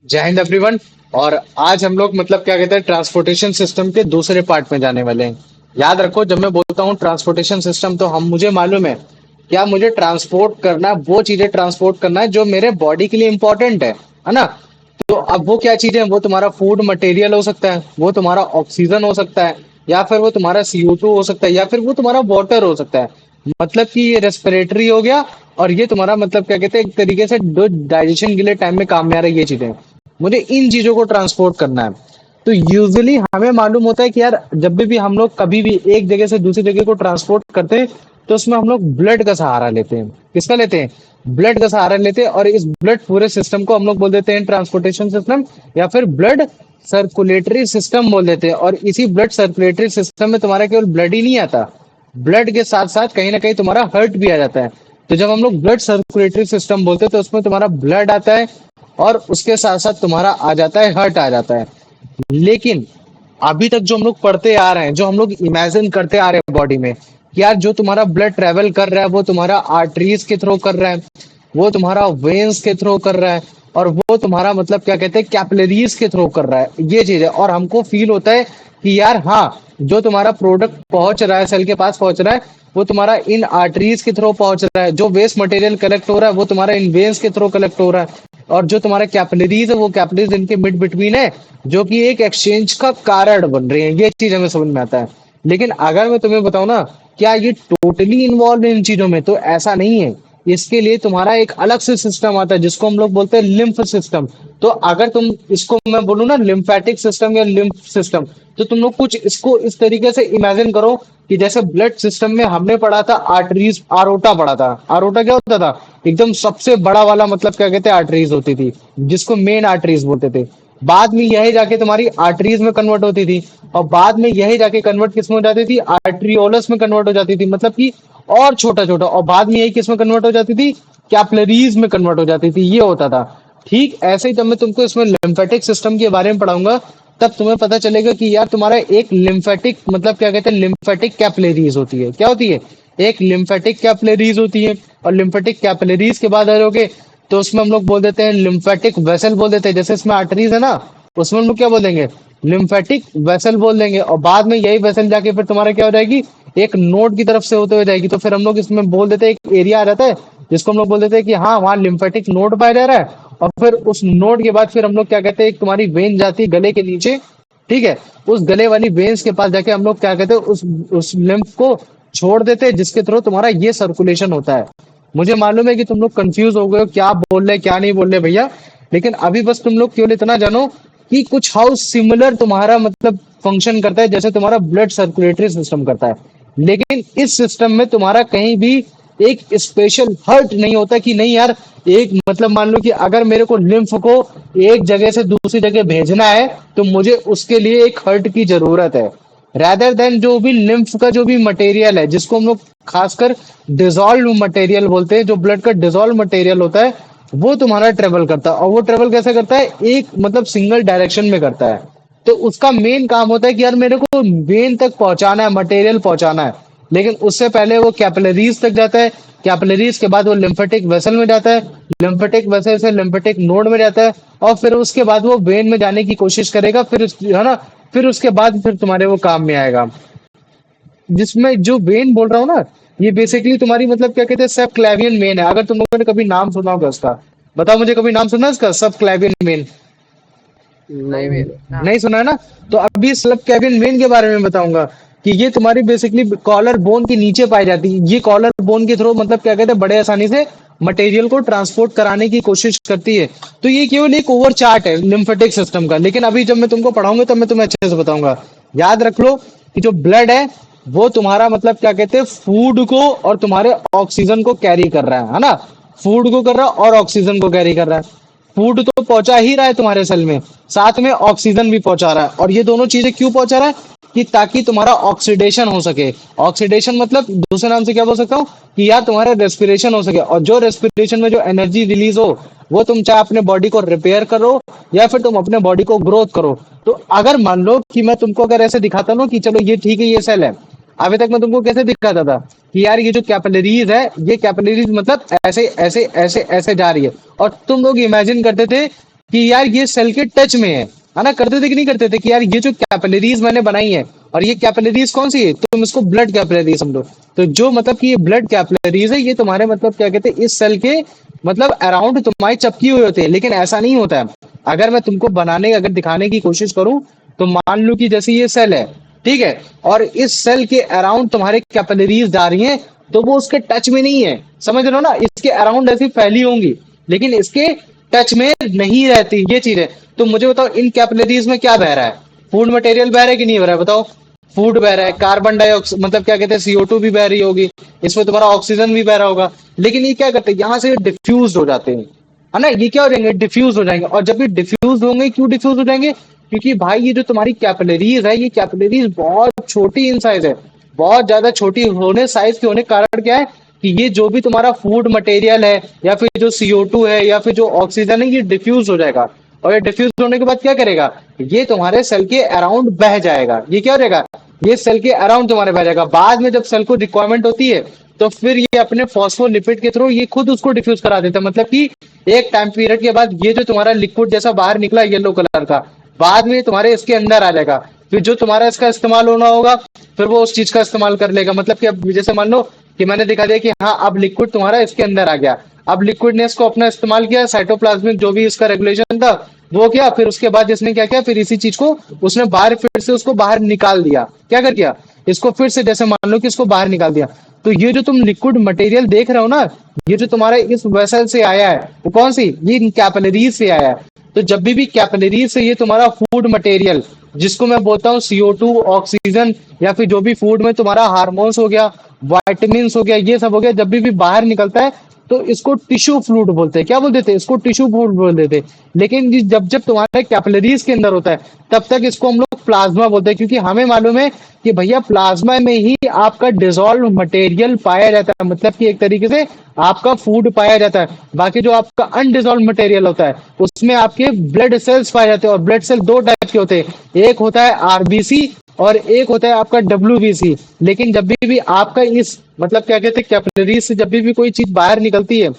जय हिंद एवरीवन। और आज हम लोग मतलब क्या कहते हैं ट्रांसपोर्टेशन सिस्टम के दूसरे पार्ट में जाने वाले हैं। याद रखो, जब मैं बोलता हूँ ट्रांसपोर्टेशन सिस्टम तो हम मुझे मालूम है क्या मुझे ट्रांसपोर्ट करना, वो चीजें ट्रांसपोर्ट करना है जो मेरे बॉडी के लिए इंपॉर्टेंट है ना। तो अब वो क्या चीजें हैं, वो तुम्हारा फूड मटेरियल हो सकता है, वो तुम्हारा ऑक्सीजन हो सकता है, या फिर वो तुम्हारा CO2 हो सकता है, या फिर वो तुम्हारा वाटर हो सकता है। मतलब कि ये रेस्पिरेटरी हो गया। और ये तुम्हारा मतलब क्या कहते हैं, एक तरीके से जो डाइजेशन के लिए टाइम में काम में आ रही ये चीजें, मुझे इन चीजों को ट्रांसपोर्ट करना है। तो यूजुअली हमें मालूम होता है कि यार जब भी हम लोग कभी भी एक जगह से दूसरी जगह को ट्रांसपोर्ट करते हैं तो उसमें हम लोग ब्लड का सहारा लेते हैं। किसका लेते हैं? ब्लड का सहारा लेते हैं। और इस ब्लड पूरे सिस्टम को हम लोग बोल देते हैं ट्रांसपोर्टेशन सिस्टम, या फिर ब्लड सर्कुलेटरी सिस्टम बोल देते हैं। और इसी ब्लड सर्कुलेटरी सिस्टम में तुम्हारा केवल ब्लड ही नहीं आता, ब्लड के साथ साथ कहीं ना कहीं तुम्हारा हार्ट भी आ जाता है। तो जब हम लोग ब्लड सर्कुलेटरी सिस्टम बोलते हैं तो उसमें तुम्हारा ब्लड आता है और उसके साथ साथ तुम्हारा आ जाता है हार्ट आ जाता है। लेकिन अभी तक जो हम लोग पढ़ते आ रहे हैं, जो हम लोग इमेजिन करते आ रहे हैं बॉडी में कि यार जो तुम्हारा ब्लड ट्रेवल कर रहा है वो तुम्हारा आर्टरीज के थ्रू कर रहा है, वो तुम्हारा वेन्स के थ्रू कर रहा है, और वो तुम्हारा मतलब क्या कहते हैं कैपिलरीज के थ्रू कर रहा है, ये चीज है। और हमको फील होता है कि यार हाँ, जो तुम्हारा प्रोडक्ट पहुंच रहा है, सेल के पास पहुंच रहा है, वो तुम्हारा इन आर्टरीज के थ्रू पहुंच रहा है। जो वेस्ट मटेरियल कलेक्ट हो रहा है वो तुम्हारा इन वेन्स के थ्रू कलेक्ट हो रहा है। और जो तुम्हारा कैपिलरीज है वो कैपिलरीज इनके मिड बिटवीन है, जो कि एक एक्सचेंज का कारण बन रही है। ये चीज हमें समझ में आता है। लेकिन अगर मैं तुम्हें बताऊं ना, क्या ये टोटली इन्वॉल्व इन चीजों में? तो ऐसा नहीं है। इसके लिए तुम्हारा एक अलग से सिस्टम आता है जिसको हम लोग बोलते हैं लिम्फ सिस्टम। तो अगर तुम इसको मैं बोलूँ ना लिम्फेटिक सिस्टम या लिम्फ सिस्टम, तो तुम लोग कुछ इसको इस तरीके से इमेजिन करो कि जैसे ब्लड सिस्टम में हमने पढ़ा था आर्टरीज, आरोटा पढ़ा था। आरोटा क्या होता था? एकदम सबसे बड़ा वाला मतलब क्या कहते हैं आर्टरीज होती थी, जिसको मेन आर्टरीज बोलते थे। बाद में यही जाके तुम्हारी आर्टरीज में कन्वर्ट होती थी, और बाद में यही जाके कन्वर्ट किस में हो जाती थी? आर्ट्रियोलस में कन्वर्ट हो जाती थी, मतलब कि और छोटा छोटा। और बाद में यही किस में कन्वर्ट हो जाती थी? कैपिलरीज में कन्वर्ट हो जाती थी। ये होता था। ठीक ऐसे ही जब मैं तुमको इसमें लिम्फेटिक सिस्टम के बारे में पढ़ाऊंगा तब तुम्हें पता चलेगा कि यार तुम्हारा एक लिम्फेटिक मतलब क्या कहते हैं लिम्फेटिक कैपिलरीज होती है। क्या होती है? एक लिम्फेटिक कैपिलरीज होती है। और लिम्फेटिक कैपिलरीज के बाद आ जाओगे तो उसमें हम लोग बोल देते हैं लिम्फेटिक वेसल बोल देते हैं। जैसे इसमें आर्टरीज है ना, उसमें हम लोग क्या बोल देंगे? लिम्फेटिक वेसल बोल देंगे। और बाद में यही वेसल जाके फिर तुम्हारा क्या हो जाएगी? एक नोड की तरफ से होते हुए जाएगी। तो फिर हम लोग इसमें बोल देते हैं एक एरिया आ जाता है जिसको हम लोग बोल देते हैं कि हाँ वहाँ लिम्फेटिक नोड पाया जा रहा है। और फिर उस नोड के बाद फिर हम लोग क्या कहते हैं, एक तुम्हारी वेन जाती है गले के नीचे। ठीक है, उस गले वाली वेन्स के पास जाके हम लोग क्या कहते हैं उस लिम्फ को छोड़ देते हैं, जिसके थ्रू तुम्हारा ये सर्कुलेशन होता है। मुझे मालूम है कि तुम लोग कंफ्यूज हो गए हो, क्या बोल रहे क्या नहीं बोल रहे भैया। लेकिन अभी बस तुम लोग केवल इतना जानो कि कुछ हाउ सिमिलर तुम्हारा मतलब फंक्शन करता है जैसे तुम्हारा ब्लड सर्कुलेटरी सिस्टम करता है। लेकिन इस सिस्टम में तुम्हारा कहीं भी एक स्पेशल हर्ट नहीं होता कि नहीं यार, एक मतलब मान लो कि अगर मेरे को लिम्फ को एक जगह से दूसरी जगह भेजना है तो मुझे उसके लिए एक हर्ट की जरूरत है। रैदर देन जो भी लिम्फ का जो भी मटेरियल है, जिसको हम लोग खासकर डिजोल्व मटेरियल बोलते हैं, जो ब्लड का डिजोल्व मटेरियल होता है, वो तुम्हारा ट्रेवल करता है। और वो ट्रेवल कैसे करता है? एक मतलब सिंगल डायरेक्शन में करता है। तो उसका मेन काम होता है कि यार मेरे को वेन तक पहुंचाना है, मटेरियल पहुंचाना है। लेकिन उससे पहले वो कैपिलरीज तक जाता है, कैपिलरीज के बाद वो लिम्फेटिक वेसल में जाता है, लिम्फेटिक वेसल से लिम्फेटिक नोड में जाता है, और फिर उसके बाद वो वेन में जाने की कोशिश करेगा, फिर है ना, फिर उसके बाद फिर तुम्हारे वो काम में आएगा। जिसमें जो वेन बोल रहा हूँ ना, ये बेसिकली तुम्हारी मतलब क्या कहते हैं सब क्लैवियन वेन है। अगर तुम लोगों ने कभी नाम सुना होगा उसका, बताओ मुझे, कभी नाम सुना है इसका सब क्लैवियन वेन? नहीं भी। नहीं सुना है ना? तो अभी स्लब कैबिन वेन के बारे में बताऊंगा कि ये तुम्हारी बेसिकली कॉलर बोन के नीचे पाई जाती है। ये कॉलर बोन के थ्रू मतलब क्या कहते हैं बड़े आसानी से मटेरियल को ट्रांसपोर्ट कराने की कोशिश करती है। तो ये केवल एक ओवर चार्ट है लिम्फेटिक सिस्टम का। लेकिन अभी जब मैं तुमको पढ़ाऊंगा तब मैं तुम्हें अच्छे से बताऊंगा। याद रख लो कि जो ब्लड है वो तुम्हारा मतलब क्या कहते हैं फूड को और तुम्हारे ऑक्सीजन को कैरी कर रहा है ना। फूड को कर रहा है और ऑक्सीजन को कैरी कर रहा है। फूड तो पहुंचा ही रहा है तुम्हारे सेल में, साथ में ऑक्सीजन भी पहुंचा रहा है। और ये दोनों चीजें क्यों पहुंचा रहा है? कि ताकि तुम्हारा ऑक्सीडेशन हो सके। ऑक्सीडेशन मतलब दूसरे नाम से क्या बोल सकता हूँ कि यार तुम्हारा रेस्पिरेशन हो सके। और जो रेस्पिरेशन में जो एनर्जी रिलीज हो वो तुम चाहे अपने बॉडी को रिपेयर करो या फिर तुम अपने बॉडी को ग्रोथ करो। तो अगर मान लो कि मैं तुमको अगर ऐसे दिखाता हूँ कि चलो ये ठीक है, ये सेल है। अभी तक मैं तुमको कैसे दिखाता था कि यार ये जो कैपिलरीज है, ये कैपिलरीज मतलब ऐसे ऐसे ऐसे ऐसे जा रही है। और तुम लोग इमेजिन करते थे कि यार ये सेल के टच में है ना? करते थे कि नहीं करते थे कि यार ये जो कैपिलरीज मैंने बनाई है, और ये कैपिलरीज कौन सी है, तुम इसको ब्लड कैपिलरीज समझो। तो जो मतलब कि ये ब्लड कैपिलरीज है, ये तुम्हारे मतलब क्या कहते हैं, इस सेल के मतलब अराउंड तुम्हारी चपकी हुई होती है। लेकिन ऐसा नहीं होता है। अगर मैं तुमको बनाने अगर दिखाने की कोशिश करूं, तो मान लो कि जैसे ये सेल है, ठीक है, और इस सेल के अराउंड तुम्हारे कैपिलरीज जा रही हैं, तो वो उसके टच में नहीं है, समझ रहे हो ना? इसके अराउंड ऐसी फैली होंगी, लेकिन इसके टच में नहीं रहती ये चीज है। तो मुझे बताओ, इन कैपिलरीज में क्या बह रहा है? फूड मटेरियल बह रहा है कि नहीं बह रहा है? बताओ। फूड बह रहा है, कार्बन डाइऑक्साइड मतलब क्या कहते हैं, CO2 भी बह रही होगी, इसमें तुम्हारा ऑक्सीजन भी बह रहा होगा। लेकिन ये क्या करते हैं, यहाँ से डिफ्यूज हो जाते हैं, है ना? ये क्या हो जाएंगे, डिफ्यूज हो जाएंगे। और जब ये डिफ्यूज होंगे, क्यों डिफ्यूज हो जाएंगे? क्योंकि भाई ये जो तुम्हारी कैपिलरीज है, ये कैपिलरीज बहुत छोटी इन साइज है, बहुत ज्यादा छोटी होने साइज के होने के कारण क्या है कि ये जो भी तुम्हारा फूड मटेरियल है, या फिर जो CO2 है, या फिर जो ऑक्सीजन है, ये डिफ्यूज हो जाएगा। और ये डिफ्यूज होने के बाद क्या करेगा, ये तुम्हारे सेल के अराउंड बह जाएगा। ये क्या हो जाएगा, ये सेल के अराउंड तुम्हारे बह जाएगा। बाद में जब सेल को रिक्वायरमेंट होती है, तो फिर ये अपने फॉस्फोलिपिड के थ्रू ये खुद उसको डिफ्यूज करा देता है। मतलब कि एक टाइम पीरियड के बाद ये जो तुम्हारा लिक्विड जैसा बाहर निकला येलो कलर का, बाद में तुम्हारे इसके अंदर आ जाएगा। फिर जो तुम्हारा इसका इस्तेमाल होना होगा, फिर वो उस चीज का इस्तेमाल कर लेगा। मतलब कि अब जैसे मान लो कि मैंने दिखा दिया कि हाँ, अब लिक्विड तुम्हारा इसके अंदर आ गया। अब लिक्विड ने इसको अपना इस्तेमाल किया, साइटोप्लाज्मिक जो भी इसका रेगुलेशन था वो किया। फिर उसके बाद इसने क्या किया, फिर इसी चीज को उसने बाहर फिर से उसको बाहर निकाल दिया। क्या कर दिया, इसको फिर से जैसे मान लो कि इसको बाहर निकाल दिया। तो ये जो तुम लिक्विड मटेरियल देख रहे हो ना, ये जो तुम्हारे इस वेसल से आया है, वो कौन सी, ये कैपिलरीज से आया है। तो जब भी कैपिलरीज से ये तुम्हारा फूड मटेरियल, जिसको मैं बोलता हूँ CO2, ऑक्सीजन, या फिर जो भी फूड में तुम्हारा हार्मोन्स हो गया, वाइटामिन हो गया, ये सब हो गया, जब भी बाहर निकलता है, तो इसको टिश्यू फ्लूइड बोलते हैं। क्या बोल देते हैं, इसको टिश्यू फ्लूइड बोल देते हैं। लेकिन जब जब तुम्हारे कैपिलरीज के अंदर होता है, तब तक इसको हम लोग प्लाज्मा बोलते हैं, क्योंकि हमें मालूम है कि भैया प्लाज्मा में ही आपका डिसॉल्व मटेरियल पाया जाता है। मतलब कि एक तरीके से आपका फूड पाया जाता है। बाकी जो आपका अनडिसॉल्व मटेरियल होता है, उसमें आपके ब्लड सेल्स पाए जाते हैं। और ब्लड सेल दो टाइप के होते हैं, एक होता है RBC और एक होता है आपका WBC। लेकिन जब भी आपका इस मतलब क्या कहते हैं, कैपिलरीज से जब भी कोई चीज बाहर निकलती है,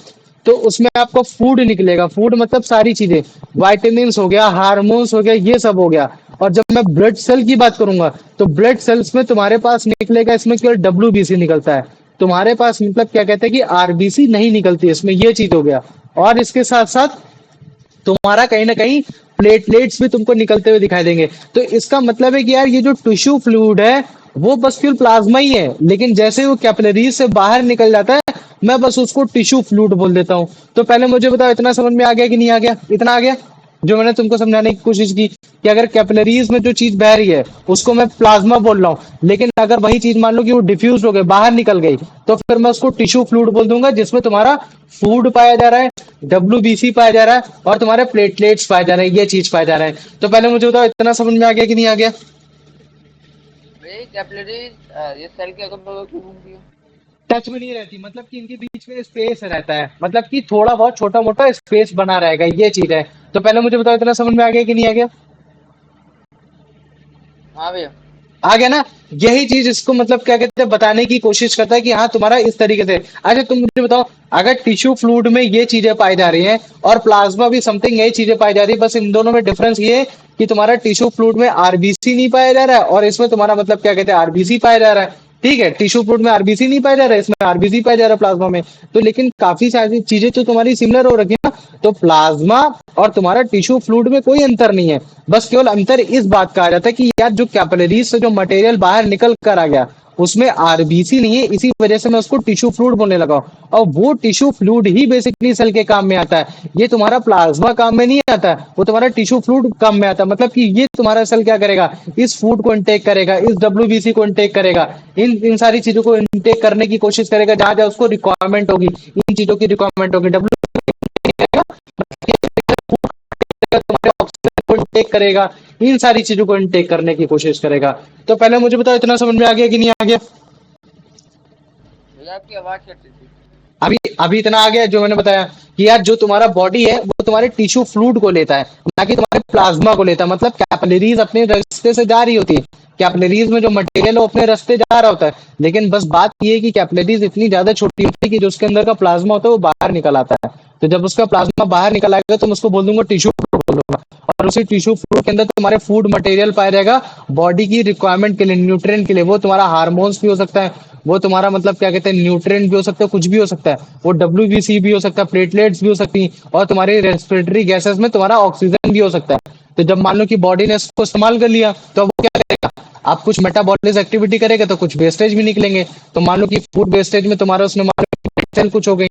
तो उसमें आपका फूड निकलेगा। फूड मतलब सारी चीजें, वाइटामिन हो गया, हार्मोन्स हो गया, ये सब हो गया। और जब मैं ब्लड सेल की बात करूंगा, तो ब्लड सेल्स में तुम्हारे पास निकलेगा, इसमें केवल WBC निकलता है। तुम्हारे पास मतलब क्या कहते हैं कि RBC नहीं निकलती, इसमें ये चीज हो गया। और इसके साथ साथ तुम्हारा कहीं ना कहीं प्लेटलेट्स भी तुमको निकलते हुए दिखाई देंगे। तो इसका मतलब है कि यार ये जो टिश्यू फ्लूइड है, वो बस केवल प्लाज्मा ही है। लेकिन जैसे वो कैपिलरीज से बाहर निकल जाता है, मैं बस उसको टिश्यू फ्लूइड बोल देता हूँ। तो पहले मुझे बताओ, इतना समझ में आ गया कि नहीं आ गया? इतना आ गया जो मैंने तुमको समझाने की कोशिश की, कि अगर कैपिलरीज में जो चीज बह रही है, उसको मैं प्लाज्मा बोल रहा हूँ। लेकिन अगर वही चीज मान लो कि वो डिफ्यूज हो गई, बाहर निकल गई, तो फिर मैं उसको टिश्यू फ्लूइड बोल दूंगा, जिसमें तुम्हारा फूड पाया जा रहा है, WBC पाया जा रहा है, और तुम्हारे प्लेटलेट्स पाए जा रहे हैं, ये चीज पाए जा रहे हैं। तो पहले मुझे बताओ, इतना समझ में आ गया कि नहीं आ गया? भाई कैपिलरीज ये सेल के अगल बगल क्यों घूमती है? टच में नहीं रहती, मतलब कि इनके बीच में स्पेस रहता है, मतलब कि थोड़ा बहुत छोटा मोटा स्पेस बना रहेगा, ये चीज है। तो पहले मुझे बताओ, इतना समझ में आ गया कि नहीं आ गया? हाँ भैया। आ गया ना? यही चीज इसको मतलब क्या कहते हैं, बताने की कोशिश करता है कि हाँ, तुम्हारा इस तरीके से। अच्छा तुम मुझे बताओ, अगर टिश्यू फ्लूइड में ये चीजें पाई जा रही हैं, और प्लाज्मा भी समथिंग यही चीजें पाई जा रही है, बस इन दोनों में डिफरेंस ये है कि तुम्हारा टिश्यू फ्लूइड में RBC नहीं पाया जा रहा है, और इसमें तुम्हारा मतलब क्या कहते हैं, RBC पाया जा रहा है। ठीक है, टिश्यू फ्लूइड में RBC नहीं पाया जा रहा है, इसमें RBC पाया जा रहा है प्लाज्मा में। तो लेकिन काफी सारी चीजें तो तुम्हारी सिमिलर हो रखी है ना। तो प्लाज्मा और तुम्हारा टिश्यू फ्लूइड में कोई अंतर नहीं है। बस केवल अंतर इस बात का आ जाता है कि यार जो कैपिलरीज से जो मटेरियल बाहर निकल कर आ गया, उसमें RBC नहीं है, इसी वजह से मैं उसको टिश्यू फ्लूइड बोलने लगा हूं। और वो टिश्यू फ्लूइड ही बेसिकली सेल के काम में आता है। ये तुम्हारा प्लाज्मा काम में नहीं आता है, वो तुम्हारा टिश्यू फ्लूइड काम में आता है। मतलब कि ये तुम्हारा सेल क्या करेगा, इस फूड को इनटेक करेगा, इस WBC को इनटेक करेगा, इन इन सारी चीजों को इनटेक करने की कोशिश करेगा, जहां जहां उसको रिक्वायरमेंट होगी, इन चीजों की रिक्वायरमेंट होगी। तुम्हारे ऑक्सीजन को इनटेक करेगा, इन सारी चीजों को इनटेक करने की कोशिश करेगा। तो पहले मुझे बताओ, इतना समझ में आ गया कि नहीं आ गया? भैया आपकी आवाज कट रही थी। अभी अभी इतना आ गया जो मैंने बताया कि यार जो तुम्हारा बॉडी है, वो तुम्हारे टिश्यू फ्लूइड को लेता है, ना कि तुम्हारे प्लाज्मा को लेता है। मतलब कैपिलरीज अपने रास्ते से जा रही होती है, कैपिलरीज में जो मटेरियल है वो अपने रास्ते जा रहा होता है। लेकिन बस बात ये है कि कैपिलरीज इतनी ज्यादा छोटी होती है कि जो उसके अंदर का प्लाज्मा होता है वो बाहर निकल आता है। तो जब उसका प्लाज्मा बाहर निकल आएगा, तो मैं उसको बोल दूंगा टिश्यू और उसी टिश्यू फ्लूइड के अंदर तुम्हारे फूड मटेरियल पाया जाएगा बॉडी की रिक्वायरमेंट के लिए, न्यूट्रिएंट के लिए। वो तुम्हारा हार्मोन्स भी हो सकता है, वो तुम्हारा मतलब क्या कहते हैं न्यूट्रिएंट भी हो सकता है, कुछ भी हो सकता है। वो डब्ल्यूबीसी भी हो सकता है, प्लेटलेट्स भी हो सकती हैं, और तुम्हारी रेस्पिरेटरी गैसेस में तुम्हारा ऑक्सीजन भी हो सकता है। तो जब मान लो कि बॉडी ने इसको इस्तेमाल कर लिया तो अब वो क्या करेगा, आप कुछ मेटाबॉलिक एक्टिविटी करेगा तो कुछ वेस्टेज भी निकलेंगे। तो मान लो कि फूड वेस्टेज में तुम्हारा उसने मान लो सेल कुछ हो गई,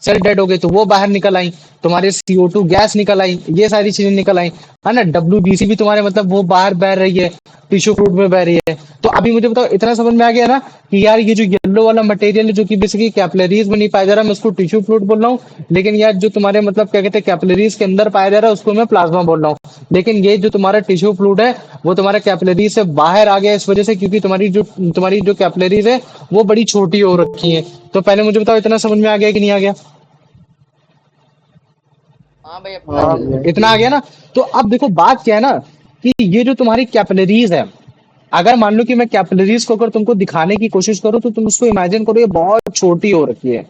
सेल डेड हो गई, तो वो बाहर निकल आई, तुम्हारे CO2 गैस निकल आई, ये सारी चीजें निकल आई, है ना। डब्ल्यूबीसी भी तुम्हारे मतलब वो बाहर बह रही है, टिश्यू फ्लूइड में बह रही है। तो अभी मुझे बताओ, इतना समझ में आ गया ना कि यार ये जो येलो वाला मटेरियल है जो कि बेसिकली कैपिलरीज में नहीं पाया जा रहा, मैं उसको टिश्यू फ्लूइड बोल रहा हूँ, लेकिन यार जो तुम्हारे मतलब क्या कहते हैं कैपिलरीज के अंदर पाया जा रहा है उसको मैं प्लाज्मा बोल रहा हूँ। लेकिन ये जो तुम्हारा टिश्यू फ्लूइड है वो तुम्हारा कैपिलरीज से बाहर आ गया इस वजह से क्योंकि तुम्हारी जो कैपिलरीज है वो बड़ी छोटी हो रखी है। तो पहले मुझे बताओ, इतना समझ में आ गया कि नहीं आ गया? हाँ भाई, अपना अच्छे से समझ इतना आ गया ना। तो अब देखो बात क्या है ना, कि ये जो तुम्हारी कैपिलरीज है, अगर मान लो कि मैं कैपिलरीज को अगर तुमको दिखाने की कोशिश करूं तो तुम उसको इमेजिन करो ये बहुत छोटी हो रखी है।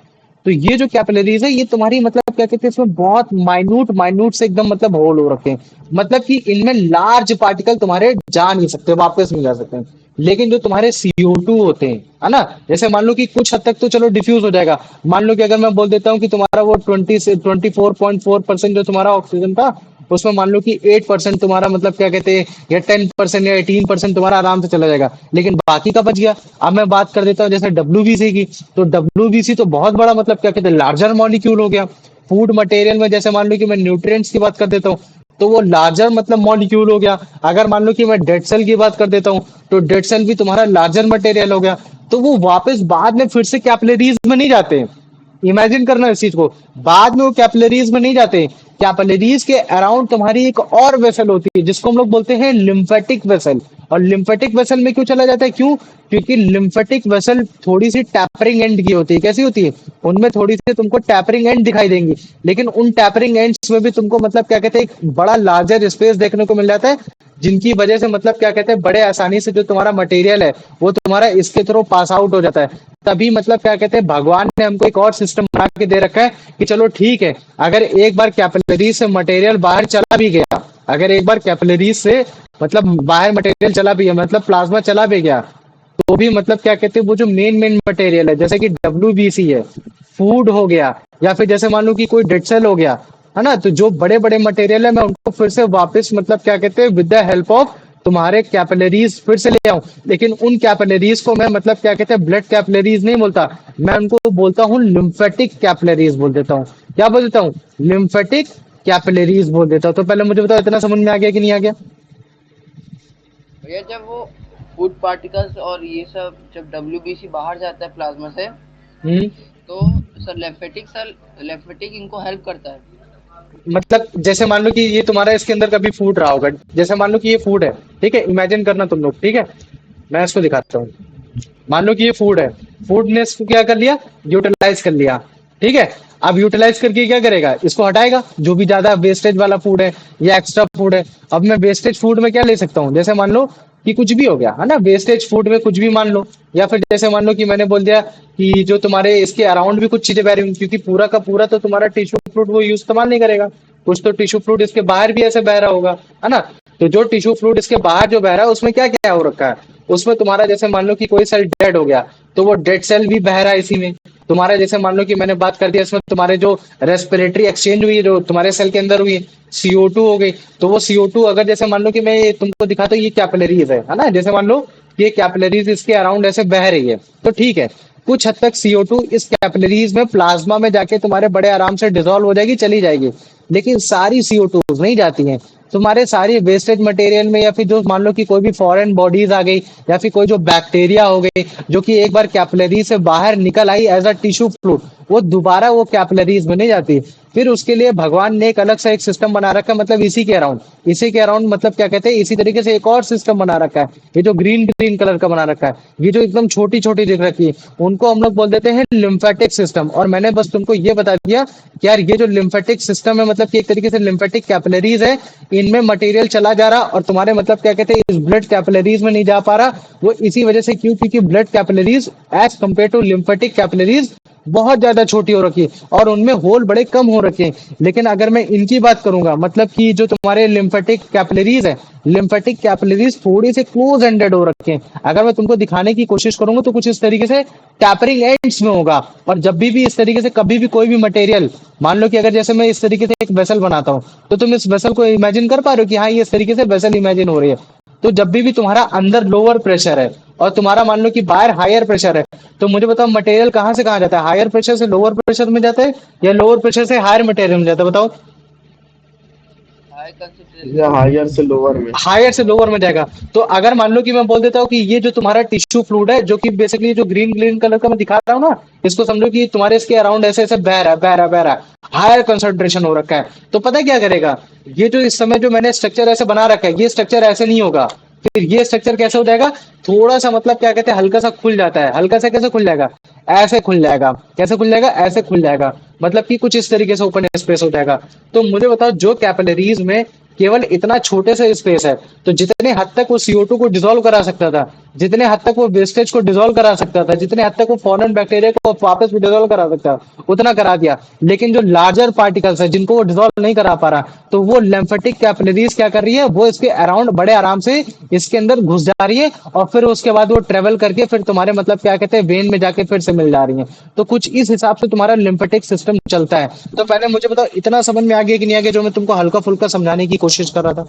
तो ये जो कैपिलरीज है ये तुम्हारी मतलब क्या कहते हैं, इसमें बहुत माइन्यूट माइन्यूट से एकदम मतलब होल हो रखे हैं। मतलब कि इनमें लार्ज पार्टिकल तुम्हारे जा नहीं सकते, वापस नहीं जा सकते। लेकिन जो तुम्हारे CO2 होते हैं, है ना, जैसे मान लो कि कुछ हद तक तो चलो डिफ्यूज हो जाएगा। मान लो कि अगर मैं बोल देता हूँ कि तुम्हारा वो 24.4% जो तुम्हारा ऑक्सीजन था उसमें मान लो कि 8% तुम्हारा मतलब क्या कहते हैं, या 10% या 18% तुम्हारा आराम से चला जाएगा, लेकिन बाकी का बच गया। अब मैं बात कर देता हूँ जैसे डब्ल्यूबीसी की। तो डब्ल्यूबीसी तो बहुत बड़ा मतलब क्या कहते हैं लार्जर मॉलिक्यूल हो गया। फूड मटेरियल में जैसे मान लो कि मैं न्यूट्रिएंट्स की बात कर देता हूँ तो वो लार्जर मतलब मॉलिक्यूल हो गया। अगर मान लो कि मैं डेड सेल की बात कर देता हूँ तो डेड सेल भी तुम्हारा लार्जर मटेरियल हो गया। तो वो वापस बाद में फिर से कैपिलरीज में नहीं जाते। इमेजिन करना इस चीज को, बाद में वो कैपिलरीज में नहीं जाते। कैपिलरीज के अराउंड तुम्हारी एक और वेसल होती है जिसको हम लोग बोलते हैं लिम्फेटिक वेसल। और लिम्फेटिक वेसल में क्यों चला जाता है, क्यों? क्योंकि लिम्फेटिक वेसल थोड़ी सी टैपरिंग एंड की होती है। कैसी होती है? उनमें थोड़ी सी तुमको टैपरिंग एंड दिखाई देंगी, लेकिन उन टैपरिंग एंड्स में भी तुमको मतलब क्या कहते हैं एक बड़ा लार्जर स्पेस देखने को मिल जाता है, जिनकी वजह से मतलब क्या कहते हैं बड़े आसानी से जो तुम्हारा मटेरियल है वो तुम्हारा इसके थ्रू पास आउट हो जाता है। तभी मतलब क्या कहते हैं भगवान ने हमको एक और सिस्टम बना के दे रखा है कि चलो ठीक है, अगर एक बार कैपिलरीज से मटेरियल बाहर चला भी गया, अगर एक बार कैपिलरीज से मतलब बाहर मटेरियल चला भी गया, मतलब प्लाज्मा चला भी गया, तो भी मतलब क्या कहते हैं वो जो मेन मेन मटेरियल है जैसे कि डब्ल्यूबीसी है, फूड हो गया, या फिर जैसे मान लो कि कोई डेड सेल हो गया, है ना, तो जो बड़े बड़े मटेरियल है मैं उनको फिर से वापस मतलब क्या कहते हैं विद द हेल्प ऑफ तुम्हारे कैपिलरीज फिर से ले आऊं। लेकिन उन कैपिलरीज को मैं मतलब क्या कहते हैं ब्लड कैपिलरीज नहीं बोलता, मैं उनको बोलता हूँ लिम्फेटिक कैपिलरीज बोल देता हूँ। क्या बोल देता हूँ? लिम्फेटिक कैपिलरीज बोल देता हूँ। तो पहले मुझे बताओ, इतना समझ में आ गया कि नहीं आ गया? भैया। जब वो फूड पार्टिकल्स और ये सब जब डब्ल्यूबीसी बाहर जाता है प्लाज्मा से, हम्म। तो सर लेम्फेटिक इनको हेल्प करता है। मतलब जैसे मान लो कि ये तुम्हारा इसके अंदर कभी फूड रहा होगा, जैसे मान लो कि ये फूड है, ठीक है, इमेजिन करना तुम लोग, ठीक है, मैं इसको दिखाता हूँ। मान लो कि ये फूड है, फूड ने इसको क्या कर लिया, यूटिलाइज कर लिया, ठीक है। अब यूटिलाइज करके क्या करेगा, इसको हटाएगा जो भी ज्यादा वेस्टेज वाला फूड है या एक्स्ट्रा फूड है। अब मैं वेस्टेज फूड में क्या ले सकता हूँ, जैसे मान लो कि कुछ भी हो गया, है ना, वेस्टेज फूड में कुछ भी मान लो, या फिर जैसे मान लो कि मैंने बोल दिया कि जो तुम्हारे इसके अराउंड भी कुछ चीजें बह रही होंगी, क्योंकि पूरा का पूरा तो तुम्हारा टिश्यू फ्लूइड वो यूज इस्तेमाल नहीं करेगा, कुछ तो टिश्यू फ्लूइड इसके बाहर भी ऐसे बह रहा होगा, है ना। तो जो टिश्यू फ्लूइड इसके बाहर जो बह रहा है उसमें क्या क्या हो रखा है, उसमें तुम्हारा जैसे मान लो कि कोई सेल डेड हो गया तो वो डेड सेल भी बह रहा है इसी में। तुम्हारा जैसे मान लो कि मैंने बात कर दिया इसमें तुम्हारे जो रेस्पिरेटरी एक्सचेंज हुई जो तुम्हारे सेल के अंदर हुई, CO2 हो गई, तो वो CO2 अगर जैसे मान लो कि मैं तुमको दिखाता हूँ ये कैपिलरीज है ना, जैसे मान लो ये कैपिलरीज इसके अराउंड ऐसे बह रही है, तो ठीक है, कुछ हद तक CO2 इस कैपिलरीज में प्लाज्मा में जाके तुम्हारे बड़े आराम से डिसॉल्व हो जाएगी, चली जाएगी। लेकिन सारी CO2 नहीं जाती हैं, तुम्हारे सारी वेस्टेज मटेरियल में, या फिर जो मान लो कि कोई भी फॉरेन बॉडीज आ गई, या फिर कोई जो बैक्टीरिया हो गई जो कि एक बार कैपिलरी से बाहर निकल I as a tissue fluid, वो दोबारा वो कैपिलरीज में नहीं जाती। फिर उसके लिए भगवान ने एक अलग सा एक सिस्टम बना रखा है, मतलब इसी के अराउंड मतलब क्या कहते हैं इसी तरीके से एक और सिस्टम बना रखा है, ये जो ग्रीन ग्रीन कलर का बना रखा है, ये जो एकदम छोटी छोटी दिख रखी है, उनको हम लोग बोल देते हैं लिम्फेटिक सिस्टम। और मैंने बस तुमको ये बता दिया कि यार ये जो लिम्फेटिक सिस्टम है मतलब कि एक तरीके से लिम्फेटिक कैपिलरीज है, इनमें मटेरियल चला जा रहा और तुम्हारे मतलब क्या कहते हैं इस ब्लड कैपिलरीज में नहीं जा पा रहा। वो इसी वजह से, क्यों? क्योंकि blood capillaries as compare to lymphatic capillaries बहुत ज्यादा छोटी हो रखी है और उनमें होल बड़े कम हो रखे हैं। लेकिन अगर मैं इनकी बात करूंगा, मतलब कि जो तुम्हारे लिम्फेटिक कैपिलरीज है, लिम्फेटिक कैपिलरीज थोड़ी से क्लोज एंडेड हो रखे हैं। अगर मैं तुमको दिखाने की कोशिश करूंगा तो कुछ इस तरीके से टैपरिंग एंड्स में होगा। और जब भी इस तरीके से कभी भी कोई भी मटेरियल, मान लो कि अगर जैसे मैं इस तरीके से एक वेसल बनाता हूँ, तो तुम इस वेसल को इमेजिन कर पा रहे हो कि हाँ ये इस तरीके से वेसल इमेजिन हो रही है। तो जब भी तुम्हारा अंदर लोअर प्रेशर है और तुम्हारा मान लो कि बाहर हायर प्रेशर है, तो मुझे बताओ मटेरियल कहाँ से कहाँ जाता है? हायर प्रेशर से लोअर प्रेशर में जाता है या लोअर प्रेशर से हायर मटेरियल में जाता है? बताओ। हाई या कंसंट्रेशन। हायर से लोअर में। हायर से लोअर में जाएगा। तो अगर मान लो कि मैं बोल देता हूँ कि ये जो तुम्हारा टिश्यू फ्लूइड है, जो कि बेसिकली जो ग्रीन ग्रीन कलर का मैं दिखा रहा हूँ ना, इसको समझो कि तुम्हारे इसके अराउंड ऐसे ऐसे बह रहा है, बह रहा है, बह रहा है, हायर कंसंट्रेशन हो रखा है। तो पता है क्या करेगा? ये जो इस समय जो मैंने स्ट्रक्चर ऐसे बना रखा है, ये स्ट्रक्चर ऐसे नहीं होगा। फिर ये स्ट्रक्चर कैसे हो जाएगा? थोड़ा सा मतलब क्या कहते हैं, हल्का सा खुल जाता है। हल्का सा कैसे खुल जाएगा? ऐसे खुल जाएगा। कैसे खुल जाएगा? ऐसे खुल जाएगा। मतलब कि कुछ इस तरीके से ओपन स्पेस हो जाएगा। तो मुझे बताओ, जो कैपिलरीज में केवल इतना छोटे से स्पेस है, तो जितने हद तक वो CO2 को डिसॉल्व करा सकता था, जितने हद तक वो वेस्टेज को डिसॉल्व करा सकता था, जितने हद तक वो फॉरेन बैक्टीरिया को वापस डिसॉल्व करा सकता था, उतना करा दिया। लेकिन जो लार्जर पार्टिकल्स है जिनको वो डिसॉल्व नहीं करा पा रहा, तो वो लिम्फेटिक कैपिलरीज क्या कर रही है, वो इसके अराउंड बड़े आराम से इसके अंदर घुस जा रही है और फिर उसके बाद वो ट्रेवल करके फिर तुम्हारे मतलब क्या कहते हैं, वेन में जाके फिर से मिल जा रही है। तो कुछ इस हिसाब से तुम्हारा लिम्फेटिक सिस्टम चलता है। तो पहले मुझे बताओ, इतना समझ में आ गया कि नहीं आ गया, जो मैं तुमको हल्का फुल्का समझाने की कोशिश कर रहा था?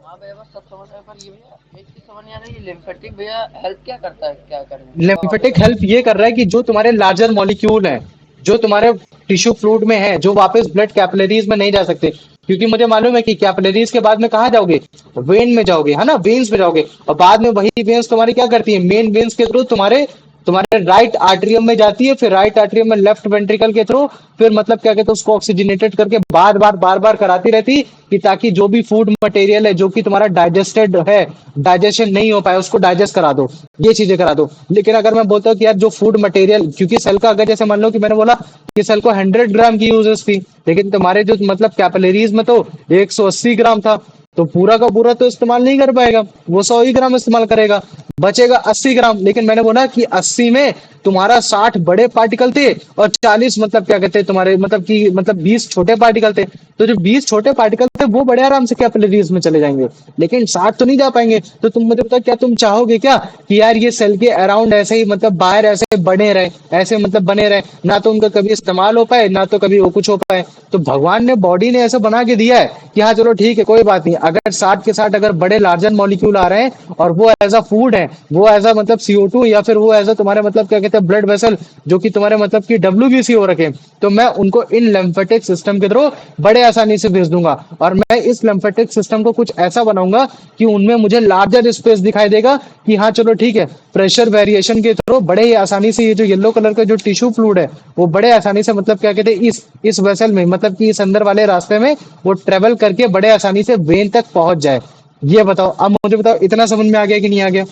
हाँ भैया बस सब समझ आया, पर ये भैया एक चीज समझ नहीं आ रही, लिम्फेटिक भैया हेल्प क्या करता है, क्या करने में थोड़ा और लिम्फेटिक बताओ। हेल्प ये कर रहा है कि जो तुम्हारे लार्जर मॉलिक्यूल हैं, जो तुम्हारे टिश्यू फ्लूइड में है, जो वापस ब्लड कैपिलरीज में नहीं जा सकते, क्योंकि मुझे मालूम है कि कैपिलरीज के बाद में कहाँ जाओगे? वेन में जाओगे, है ना, वेन्स में जाओगे। और बाद में वही वेन्स तुम्हारी क्या करती है? मेन वेन्स के थ्रू तुम्हारे तुम्हारे राइट आर्टरियम में जाती है, फिर राइट आर्टरियम में लेफ्ट वेंट्रिकल के थ्रू, फिर मतलब क्या कहते हैं, उसको ऑक्सीजनेटेड करके बार बार कराती रहती, कि ताकि जो भी फूड मटेरियल है जो कि तुम्हारा डाइजेस्टेड है, डाइजेशन नहीं हो पाए, उसको डाइजेस्ट करा दो, ये चीजें करा दो। लेकिन अगर मैं बोलता हूँ कि यार जो फूड मटेरियल, क्योंकि सेल का अगर जैसे मान लो कि मैंने बोला कि सेल को 100 ग्राम की यूजेस थी, लेकिन तुम्हारे जो मतलब कैपिलरीज में तो 180 ग्राम था, तो पूरा का पूरा तो इस्तेमाल नहीं कर पाएगा, वो 100 ही ग्राम इस्तेमाल करेगा, बचेगा 80 ग्राम। लेकिन मैंने बोला कि 80 में तुम्हारा 60 बड़े पार्टिकल थे और 40 मतलब क्या कहते हैं तुम्हारे मतलब कि मतलब 20 छोटे पार्टिकल थे। तो जो 20 छोटे पार्टिकल थे वो बड़े आराम से कैपिलरीज में चले जाएंगे, लेकिन 60 तो नहीं जा पाएंगे। तो तुम मुझे बताओ, क्या तुम चाहोगे क्या कि यार ये सेल के अराउंड ऐसे ही मतलब बाहर ऐसे बने रहे, ऐसे मतलब बने रहे, ना तो उनका कभी इस्तेमाल हो पाए, ना तो कभी वो कुछ हो पाए? तो भगवान ने बॉडी ने ऐसा बना के दिया है कि हाँ चलो ठीक है, कोई बात नहीं, अगर 60 के 60 अगर बड़े लार्जर मॉलिक्यूल आ रहे हैं और वो एज अ फूड है, वो एज अ मतलब CO2 या फिर वो एज अ तुम्हारे मतलब क्या कहते हैं ब्लड वेसल, जो कि तुम्हारे मतलब कि WBC हो रखे, तो मैं उनको इन लिम्फेटिक सिस्टम के थ्रू बड़े आसानी से भेज दूंगा। और मैं इस लिम्फेटिक सिस्टम को कुछ ऐसा बनाऊंगा कि उनमें मुझे लार्जर स्पेस दिखाई देगा, कि हाँ चलो ठीक है, प्रेशर वेरिएशन के थ्रू बड़े ही आसानी से ये जो येलो कलर का जो टिश्यू फ्लूइड है, वो बड़े आसानी से मतलब क्या कहते हैं इस वेसल में मतलब कि इस अंदर वाले रास्ते में वो ट्रेवल करके बड़े आसानी से वेन तक पहुंच जाए। ये बताओ, अब मुझे बताओ, इतना समझ में आ गया कि नहीं आ गया?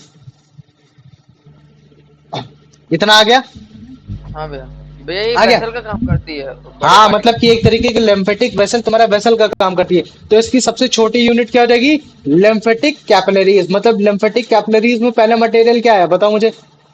इतना आ गया? हाँ भैया। भैया ये आ गया। वेसल का काम करती है बड़े हाँ, मतलब पार्टिकल। कि एक तरीके की लिम्फेटिक वेसल तुम्हारा वेसल का काम करती है। तो इसकी सबसे छोटी यूनिट क्या हो जाएगी? Lymphatic capillaries. मतलब लिम्फेटिक कैपिलरीज में पहला मटेरियल क्या है, बताओ मुझे?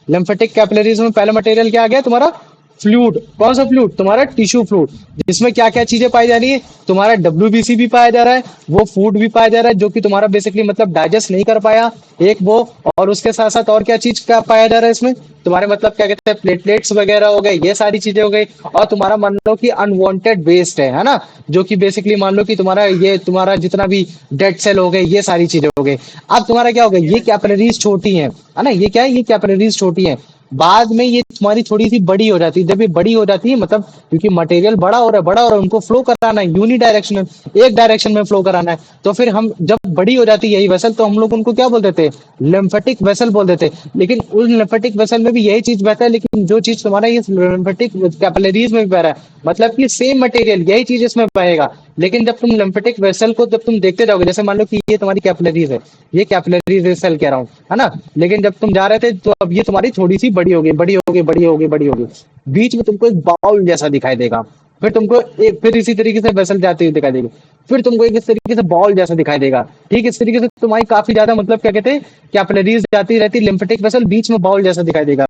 लिम्फेटिक कैपिलरीज में पहला मटेरियल क्या आ गया तुम्हारा? फ्लूइड। कौन सा फ्लूइड? तुम्हारा टिश्यू फ्लूइड, जिसमें क्या क्या चीजें पाई जा रही है? तुम्हारा WBC भी पाया जा रहा है, वो फूड भी पाया जा रहा है जो कि तुम्हारा बेसिकली मतलब डाइजेस्ट नहीं कर पाया, एक वो। और उसके साथ साथ और क्या चीज का पाया जा रहा है इसमें? तुम्हारे मतलब क्या कहते हैं प्लेटलेट्स वगैरह हो गए, ये सारी चीजें हो गई। और तुम्हारा मान लो कि अनवांटेड वेस्ट है ना, जो कि बेसिकली मान लो कि तुम्हारा ये तुम्हारा जितना भी डेड सेल हो गए, ये सारी चीजें हो गई। अब तुम्हारा क्या हो गया? ये कैपिलरीज छोटी है ना, ये क्या है, ये कैपिलरीज छोटी है। बाद में ये तुम्हारी थोड़ी सी बड़ी हो जाती है। जब ये बड़ी हो जाती है मतलब क्योंकि मटेरियल बड़ा हो रहा है, बड़ा हो रहा है, उनको फ्लो कराना है यूनी डायरेक्शन, एक डायरेक्शन में फ्लो कराना है। तो फिर हम जब बड़ी हो जाती है यही वेसल, तो हम लोग उनको क्या बोल देते हैं? लिम्फेटिक वेसल बोल देते हैं। लेकिन उस लिम्फेटिक वेसल में भी यही चीज बहता है, लेकिन जो चीज तुम्हारा ये लिम्फेटिक कैपिलरीज में बह रहा है, मतलब कि सेम मटेरियल यही चीज इसमें बहेगा। लेकिन जब तुम लिम्फेटिक वेसल को जब तुम देखते जाओगे, जैसे मान लो कि ये तुम्हारी कैपिलरीज है, ये कैपिलरीज वेसल कह रहा हूँ, है ना। लेकिन जब तुम जा रहे थे तो अब ये तुम्हारी थोड़ी सी बड़ी हो गई, बड़ी हो गई, बड़ी हो गई, बड़ी हो गई, बीच में तुमको एक बाउल जैसा दिखाई देगा। फिर तुमको फिर इसी तरीके से वेसल जाती हुई दिखाई देगी, फिर तुमको एक इस तरीके से बॉल जैसा दिखाई देगा। ठीक, इस तरीके से तुम्हारी काफी ज्यादा मतलब क्या कहते हैं, कैपिलरीज जाती रहती, लिम्फेटिक वेसल बीच में बाउल जैसा दिखाई देगा।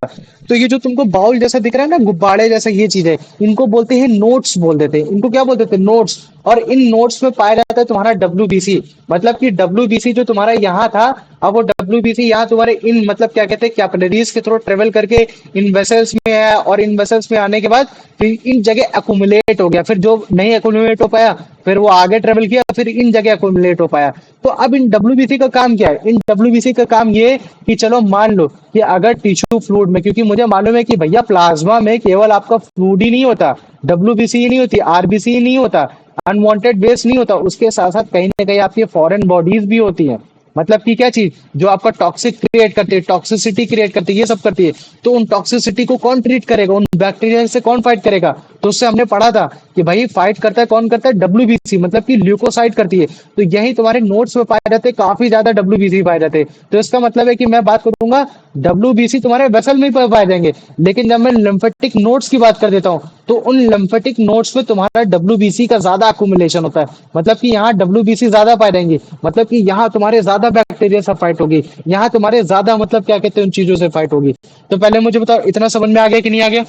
तो ये जो तुमको बाउल जैसा दिख रहा है ना, गुब्बारे जैसा, ये चीज है, इनको बोलते हैं नोट्स बोल देते हैं, इनको क्या बोल देते हैं, नोट्स। और इन नोट्स में पाया जाता है तुम्हारा डब्ल्यूबीसी। मतलब कि डब्ल्यूबीसी जो तुम्हारा यहाँ था, अब वो डब्ल्यूबीसी यहाँ तुम्हारे इन मतलब क्या कहते हैं कैपिलरीज के थ्रू ट्रेवल करके इन वेसल्स में आया, और इन वेसल्स में आने के बाद फिर इन जगह अकुमुलेट हो गया, फिर जो नहीं अकुमुलेट हो पाया फिर वो आगे ट्रेवल किया, फिर इन जगह अकुमुलेट हो पाया। तो अब इन डब्ल्यूबीसी का काम क्या है, इन डब्ल्यूबीसी का काम ये कि चलो मान लो कि अगर टिश्यू फ्लूइड में, क्योंकि मुझे मालूम है कि भैया प्लाज्मा में केवल आपका फ्लूइड ही नहीं होता, डब्ल्यूबीसी ही नहीं होती, आरबीसी ही नहीं होता, अनवांटेड वेस्ट नहीं होता, उसके साथ साथ कहीं ना कहीं आपकी फॉरेन बॉडीज भी होती हैं। मतलब कि क्या चीज जो आपका टॉक्सिक क्रिएट करती है, टॉक्सिसिटी क्रिएट करती है, ये सब करती है। तो उन टॉक्सिसिटी को कौन ट्रीट करेगा, उन बैक्टीरिया से कौन फाइट करेगा? तो उससे हमने पढ़ा था कि भाई फाइट करता है कौन, करता है डब्ल्यूबीसी, मतलब कि ल्यूकोसाइड करती है। तो यही तुम्हारे नोट्स में पाए जाते हैं, काफी ज्यादा डब्ल्यूबीसी पाए जाते हैं। तो इसका मतलब है कि मैं बात करूंगा डब्ल्यूबीसी तुम्हारे वेसल में ही पाए जाएंगे, लेकिन जब मैं लिम्फेटिक नोट्स की बात कर देता हूँ तो उन लिम्फेटिक नोट्स में तुम्हारा डब्ल्यूबीसी का ज्यादा अकुमुलेशन होता है। मतलब कि यहाँ डब्ल्यूबीसी ज्यादा पाए जाएंगे, मतलब कि यहाँ तुम्हारे ज्यादा बैक्टीरिया से फाइट होगी, यहाँ तुम्हारे ज्यादा मतलब क्या कहते हैं उन चीजों से फाइट होगी। तो पहले मुझे बताओ इतना समझ में आ गया कि नहीं आ गया?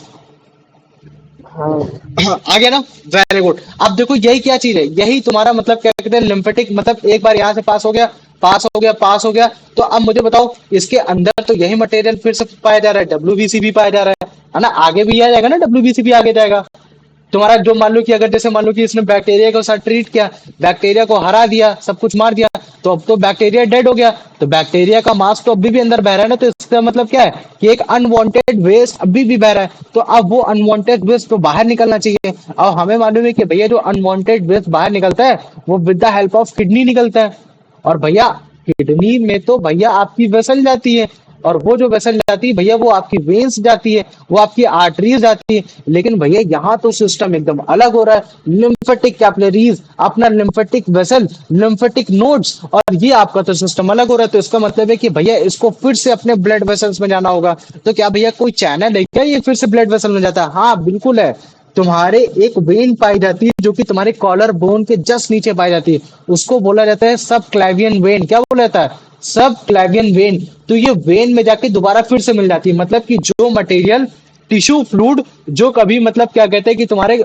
हाँ। हाँ, आ गया ना? Very good. अब देखो यही क्या चीज है, यही तुम्हारा मतलब क्या कहते हैं लिम्फेटिक, मतलब एक बार यहाँ से पास हो गया, पास हो गया, पास हो गया। तो अब मुझे बताओ इसके अंदर तो यही मटेरियल फिर से पाया जा रहा है, डब्ल्यूबीसी भी पाया जा रहा है ना? आगे भी आ जाएगा ना, डब्ल्यूबीसी भी आगे जाएगा। तुम्हारा जो मान लो कि अगर जैसे मान लो कि इसने बैक्टीरिया के साथ ट्रीट किया, बैक्टीरिया को हरा दिया, सब कुछ मार दिया, तो अब तो बैक्टीरिया डेड हो गया। तो बैक्टीरिया का मास तो अभी भी अंदर बह रहा है ना, तो इसका मतलब क्या है कि एक अनवांटेड वेस्ट अभी भी बह रहा है। तो अब वो अनवांटेड वेस्ट तो बाहर निकलना चाहिए। अब हमें मालूम है कि भैया जो अनवांटेड वेस्ट बाहर निकलता है वो with the help of kidney निकलता है। और भैया किडनी में तो भैया आपकी वेसल जाती है, और वो जो वेसल जाती है भैया वो आपकी वेन्स जाती है, वो आपकी आर्टरीज जाती है। लेकिन भैया यहाँ तो सिस्टम एकदम अलग हो रहा है, लिम्फेटिक कैपिलरीज, अपना लिम्फेटिक वेसल, लिम्फेटिक नोड्स, और ये आपका तो सिस्टम अलग हो रहा है। तो इसका मतलब है कि भैया इसको फिर से अपने ब्लड वेसल्स में जाना होगा। तो क्या भैया कोई चैनल है क्या ये फिर से ब्लड वेसल में जाता है? हाँ बिल्कुल है। तुम्हारे एक वेन पाई जाती है जो कि तुम्हारे कॉलर बोन के जस्ट नीचे पाई जाती है, उसको बोला जाता है सब क्लैवियन वेन। क्या बोला जाता है? सब क्लैवियन वेन। तो ये वेन में जाके दोबारा फिर से मिल जाती है। मतलब कि जो मटेरियल टिश्यू फ्लूइड जो कभी मतलब क्या कहते हैं कि तुम्हारे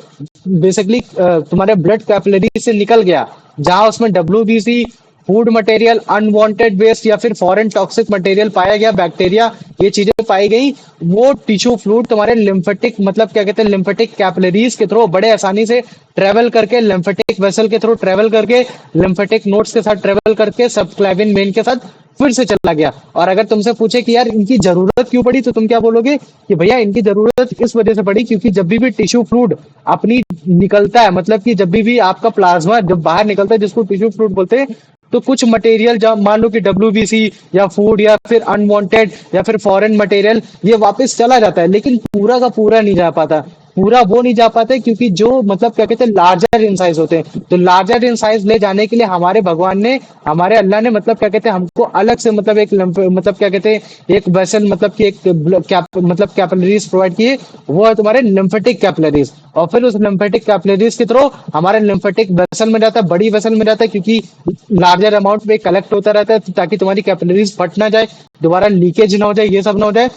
बेसिकली तुम्हारे ब्लड कैपिलरी से निकल गया, जहां उसमें WBC, food material, unwanted waste या फिर फॉरेन टॉक्सिक मटेरियल पाया गया, बैक्टीरिया, ये चीजें पाई गई, वो टिश्यू फ्लूइड तुम्हारे लिम्फेटिक मतलब क्या कहते हैं लिम्फेटिक कैपिलरीज के थ्रू बड़े आसानी से ट्रेवल करके, लिम्फेटिक वेसल के थ्रू ट्रेवल करके, लिम्फेटिक नोड्स के साथ ट्रेवल करके, सबक्लेविन वेन के साथ फिर से चला गया। और अगर तुमसे पूछे कि यार इनकी जरूरत क्यों पड़ी, तो तुम क्या बोलोगे कि भैया इनकी जरूरत इस वजह से पड़ी क्योंकि जब भी टिश्यू फ्लूइड अपनी निकलता है, मतलब कि जब भी आपका प्लाज्मा जब बाहर निकलता है जिसको टिश्यू फ्लूइड बोलते हैं, तो कुछ मटेरियल जब मान लो कि डब्ल्यूबीसी या फूड या फिर अनवांटेड या फिर फॉरेन मटेरियल ये वापस चला जाता है, लेकिन पूरा का पूरा नहीं जा पाता। पूरा वो नहीं जा पाते क्योंकि जो मतलब क्या कहते हैं लार्जर इन साइज होते हैं। तो लार्जर इन साइज ले जाने के लिए हमारे भगवान ने, हमारे अल्लाह ने मतलब क्या कहते हैं हमको अलग से मतलब एक मतलब क्या कहते हैं एक वेसल मतलब कि एक मतलब कैपिलरीज प्रोवाइड किए, वो है तुम्हारे लिम्फेटिक कैपिलरीज। और फिर उस लिम्फेटिक कैपिलरीज के थ्रू हमारे लिम्फेटिक वेसल में जाता है, बड़ी वेसल में जाता है, क्योंकि लार्जर अमाउंट में कलेक्ट होता रहता है ताकि तुम्हारी कैपिलरीज फट ना जाए, दोबारा लीकेज ना हो जाए, ये सब ना हो जाए।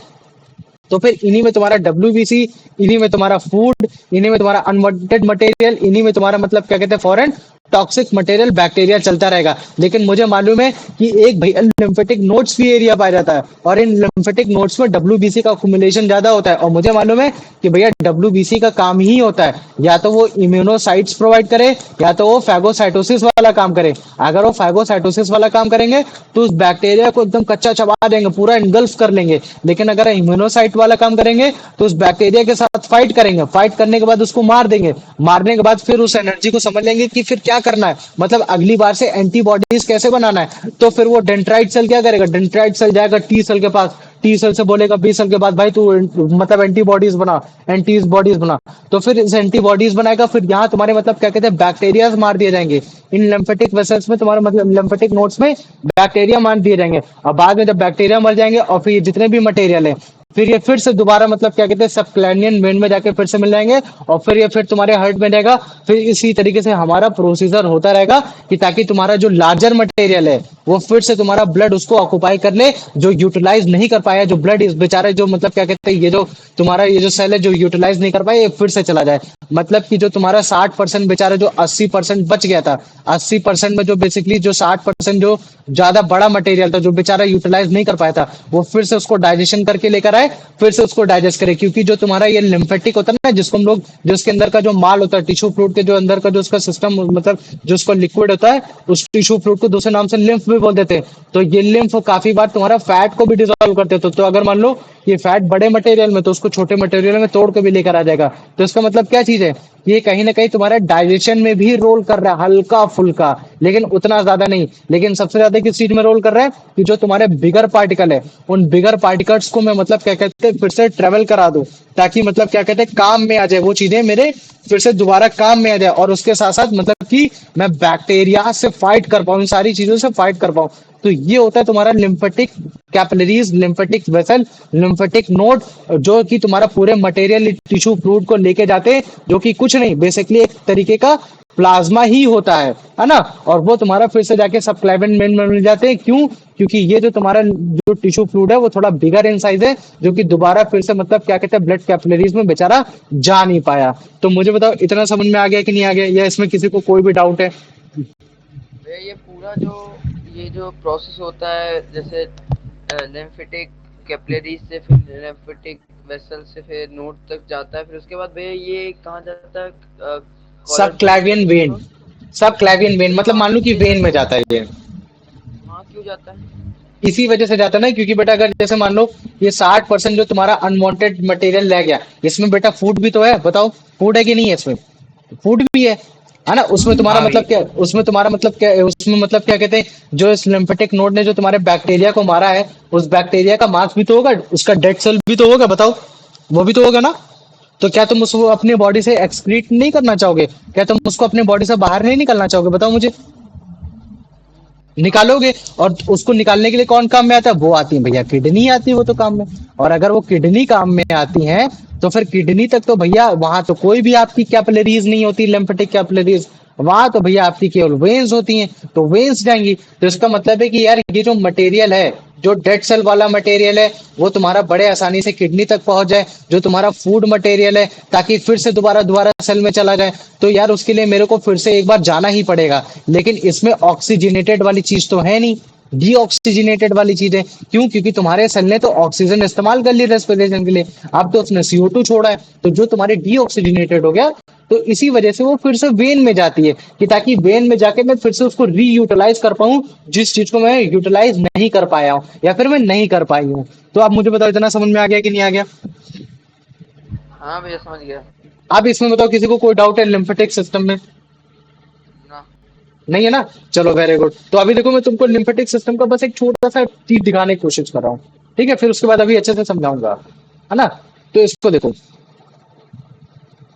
तो फिर इन्हीं में तुम्हारा डब्ल्यूबीसी, इन्हीं में तुम्हारा फूड, इन्हीं में तुम्हारा अनवांटेड मटेरियल, इन्हीं में तुम्हारा मतलब क्या कहते हैं फॉरेन टॉक्सिक मटेरियल बैक्टीरिया चलता रहेगा। लेकिन मुझे मालूम है कि एक भैया लिम्फेटिक नोड्स भी एरिया पाया जाता है, और इन लिम्फेटिक नोड्स में डब्ल्यूबीसी का अक्यूमुलेशन ज्यादा होता है। और मुझे मालूम है कि भैया डब्ल्यूबीसी का काम ही होता है या तो वो इम्यूनोसाइट्स प्रोवाइड करे या तो वो फैगोसाइटोसिस वाला काम करे। अगर वो फैगोसाइटोसिस वाला काम करेंगे तो उस बैक्टीरिया को एकदम कच्चा चबा देंगे, पूरा इनगल्फ कर लेंगे। लेकिन अगर इम्यूनोसाइट वाला काम करेंगे तो उस बैक्टीरिया के साथ फाइट करेंगे, फाइट करने के बाद उसको मार देंगे, मारने के बाद फिर उस एनर्जी को समझ लेंगे कि फिर क्या करना है, मतलब अगली बार से एंटीबॉडीज कैसे बनाना है। तो फिर वो डेंड्राइट सेल क्या करेगा, डेंड्राइट सेल जाएगा टी सेल के पास, टी सेल से बोलेगा बी सेल के बाद भाई तू मतलब एंटीबॉडीज बना, एंटीबॉडीज बना। तो फिर इस एंटीबॉडीज बनाएगा, फिर यहाँ तुम्हारे मतलब क्या कहते हैं बैक्टीरिया मार दिए जाएंगे। इन लिम्फेटिक वेसल्स में तुम्हारे मतलब लिम्फेटिक नोड्स में बैक्टीरिया मार दिए जाएंगे, और बाद में जब बैक्टीरिया मर जाएंगे और फिर जितने भी मटेरियल है फिर ये फिर से दोबारा मतलब क्या कहते हैं सबक्लैनियन वेन में जाके फिर से मिल जाएंगे, और फिर ये फिर तुम्हारे हार्ट में रहेगा। फिर इसी तरीके से हमारा प्रोसीजर होता रहेगा कि ताकि तुम्हारा जो लार्जर मटेरियल है वो फिर से तुम्हारा ब्लड उसको ऑक्युपाई कर ले, जो यूटिलाइज नहीं कर पाया जो ब्लड इस बेचारे जो मतलब क्या कहते हैं ये जो तुम्हारा ये जो सेल है जो यूटिलाइज नहीं कर पाया ये फिर से चला जाए। मतलब कि जो तुम्हारा 60% बेचारा जो 80% बच गया था, 80% में जो बेसिकली जो 60% जो ज्यादा बड़ा मटेरियल था जो बेचारा यूटिलाइज नहीं कर पाया था, वो फिर से उसको डाइजेशन करके लेकर आए, फिर से उसको डाइजेस्ट करे। क्योंकि जो तुम्हारा ये लिम्फेटिक होता है ना, जिसको हम लोग जो उसके अंदर का जो माल होता है टिश्यू फ्लूइड के जो अंदर का जो उसका सिस्टम मतलब जो उसको लिक्विड होता है, उस टिश्यू फ्लूइड को दूसरे नाम से लिम्फ भी बोल देते हैं। तो ये लिम्फ काफी बार तुम्हारा फैट को भी डिसॉल्व करते हैं। तो अगर मान लो ये फैट बड़े मटेरियल में तो उसको छोटे मटेरियल में तोड़ के भी लेकर आ जाएगा। तो इसका मतलब क्या चीज है, ये कहीं ना कहीं तुम्हारा डाइजेशन में भी रोल कर रहा है, हल्का फुल्का, लेकिन उतना ज्यादा नहीं। लेकिन सबसे ज्यादा किस चीज में रोल कर रहा है कि जो तुम्हारे बिगर पार्टिकल है उन बिगर पार्टिकल्स को मैं मतलब क्या कहते हैं फिर से ट्रेवल करा दूं, ताकि मतलब क्या कहते हैं काम में आ जाए वो चीजें मेरे, फिर से दोबारा काम में आ जाए। और उसके साथ साथ मतलब कि मैं बैक्टीरिया से फाइट कर पाऊं, इन सारी चीजों से फाइट कर पाऊं। तो ये होता है तुम्हारा lymphatic capillaries, lymphatic vessel, lymphatic node, जो कि तुम्हारा पूरे मटेरियल टिश्यू फ्लूइड को लेके जाते हैं, जो कि कुछ नहीं बेसिकली एक तरीके का प्लाज्मा ही होता है ना। और वो तुम्हारा फिर से जाके सबक्लेवियन मेन में मिल जाते हैं। क्यों? क्योंकि ये जो तुम्हारा जो टिश्यू फ्लूइड है वो थोड़ा बिगर इन साइज है, जो कि दोबारा फिर से मतलब क्या कहते हैं ब्लड कैपिलरीज में बेचारा जा नहीं पाया। तो मुझे बताओ इतना समझ में आ गया कि नहीं आ गया, या इसमें किसी को कोई भी डाउट है? भैया ये पूरा जो ये जो प्रोसेस होता है, जैसे लिम्फेटिक कैपिलरीज से फिर लिम्फेटिक वेसल से फिर नोड तक जाता है, फिर उसके बाद भैया ये कहाँ जाता है? Collar subclavian vein, subclavian vein मतलब वहाँ मान लो कि पे वेन में जाता है ये। वहाँ क्यों जाता है? इसी वजह से जाता है ना, क्योंकि बेटा अगर जैसे मान लो ये 60% जो तुम्हारा अनवांटेड मटेरियल रह गया, इसमें बेटा फूड भी तो है, बताओ फूड है कि नहीं है इसमें? फूड भी है ना। उसमें तुम्हारा हाँ मतलब भैया। क्या, उसमें तुम्हारा मतलब क्या, उसमें मतलब क्या कहते हैं जो इस लिम्फेटिक नोड ने जो तुम्हारे बैक्टीरिया को मारा है, उस बैक्टीरिया का मांस भी तो होगा, उसका डेड सेल भी तो होगा, बताओ वो भी तो होगा ना। तो क्या तुम उसको अपने बॉडी से एक्सक्रीट नहीं करना चाहोगे? क्या तुम उसको अपने बॉडी से बाहर नहीं निकलना चाहोगे? बताओ मुझे। हाँ निकालोगे, और उसको निकालने के लिए कौन काम में आता है? वो आती है भैया किडनी आती है वो तो काम में। और अगर वो किडनी काम में आती है तो फिर किडनी तक तो भैया वहां तो कोई भी आपकी कैपिलरीज नहीं होती, लिम्फेटिक कैपिलरीज। वहां तो भैया आपकी केवल वेन्स होती हैं, तो वेन्स जाएंगी। तो इसका मतलब है कि यार ये जो मटेरियल है, जो डेड सेल वाला मटेरियल है, वो तुम्हारा बड़े आसानी से किडनी तक पहुंच जाए, जो तुम्हारा फूड मटेरियल है, ताकि फिर से दोबारा दोबारा सेल में चला जाए। तो यार उसके लिए मेरे को फिर से एक बार जाना ही पड़ेगा। लेकिन इसमें ऑक्सीजनेटेड वाली चीज तो है नहीं, डीऑक्सीजनेटेड वाली चीज है। क्यों? क्योंकि तुम्हारे सेल ने तो ऑक्सीजन इस्तेमाल कर ली रेस्पिरेशन के लिए, अब तो उसने CO2 छोड़ा है, तो जो तुम्हारे डीऑक्सीजनेटेड हो गया, तो इसी वजह से वो फिर से वेन में जाती है, कि ताकि वेन में जाके मैं फिर से उसको रीयूटिलाइज कर पाऊं, जिस चीज को मैं यूटिलाइज नहीं कर पाया हूं या फिर मैं नहीं कर पाई हूं। तो आप मुझे बताओ इतना समझ में आ गया कि नहीं आ गया? हाँ भैया समझ गया। आप इसमें बताओ किसी को कोई डाउट है लिम्फेटिक सिस्टम में? ना। नहीं है ना? चलो वेरी गुड। तो अभी देखो मैं तुमको लिम्फेटिक सिस्टम का बस एक छोटा सा चीज दिखाने की कोशिश कर रहा हूँ, ठीक है? फिर उसके बाद अभी अच्छे से समझाऊंगा, है ना। तो इसको देखो,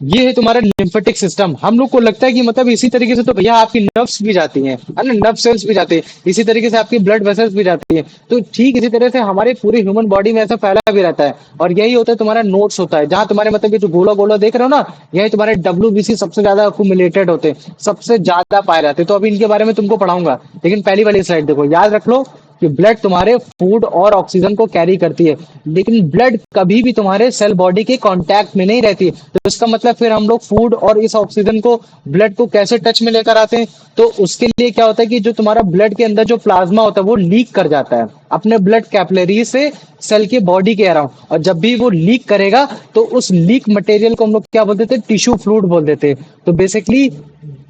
ये है तुम्हारा लिम्फेटिक सिस्टम। हम लोग को लगता है कि मतलब इसी तरीके से तो भैया आपकी नर्व्स भी जाती हैं, है ना, नर्व सेल्स भी जाते हैं, इसी तरीके से आपकी ब्लड वेसल्स भी जाती है। तो ठीक इसी तरह से हमारे पूरे ह्यूमन बॉडी में ऐसा फैला भी रहता है। और यही होता है तुम्हारा नोट्स होता है, जहां तुम्हारे मतलब ये जो गोला गोला देख रहे हो ना, यही तुम्हारे WBC सबसे ज्यादा अक्यूमुलेटेड होते हैं, सबसे ज्यादा पाए जाते हैं। तो अभी इनके बारे में तुमको पढ़ाऊंगा, लेकिन पहली वाली स्लाइड देखो, याद रख लो कि ब्लड तुम्हारे फूड और ऑक्सीजन को कैरी करती है, लेकिन ब्लड कभी भी तुम्हारे सेल बॉडी के कांटेक्ट में नहीं रहती। तो इसका मतलब फिर हम लोग फूड और इस ऑक्सीजन को, ब्लड को कैसे टच में लेकर आते हैं? तो उसके लिए क्या होता है कि जो तुम्हारा ब्लड के अंदर जो प्लाज्मा होता है वो लीक कर जाता है अपने ब्लड कैपिलरी से सेल के बॉडी के अराउंड। और जब भी वो लीक करेगा तो उस लीक मटेरियल को हम लोग क्या बोल देते हैं? टिश्यू फ्लूइड बोल देते हैं। तो बेसिकली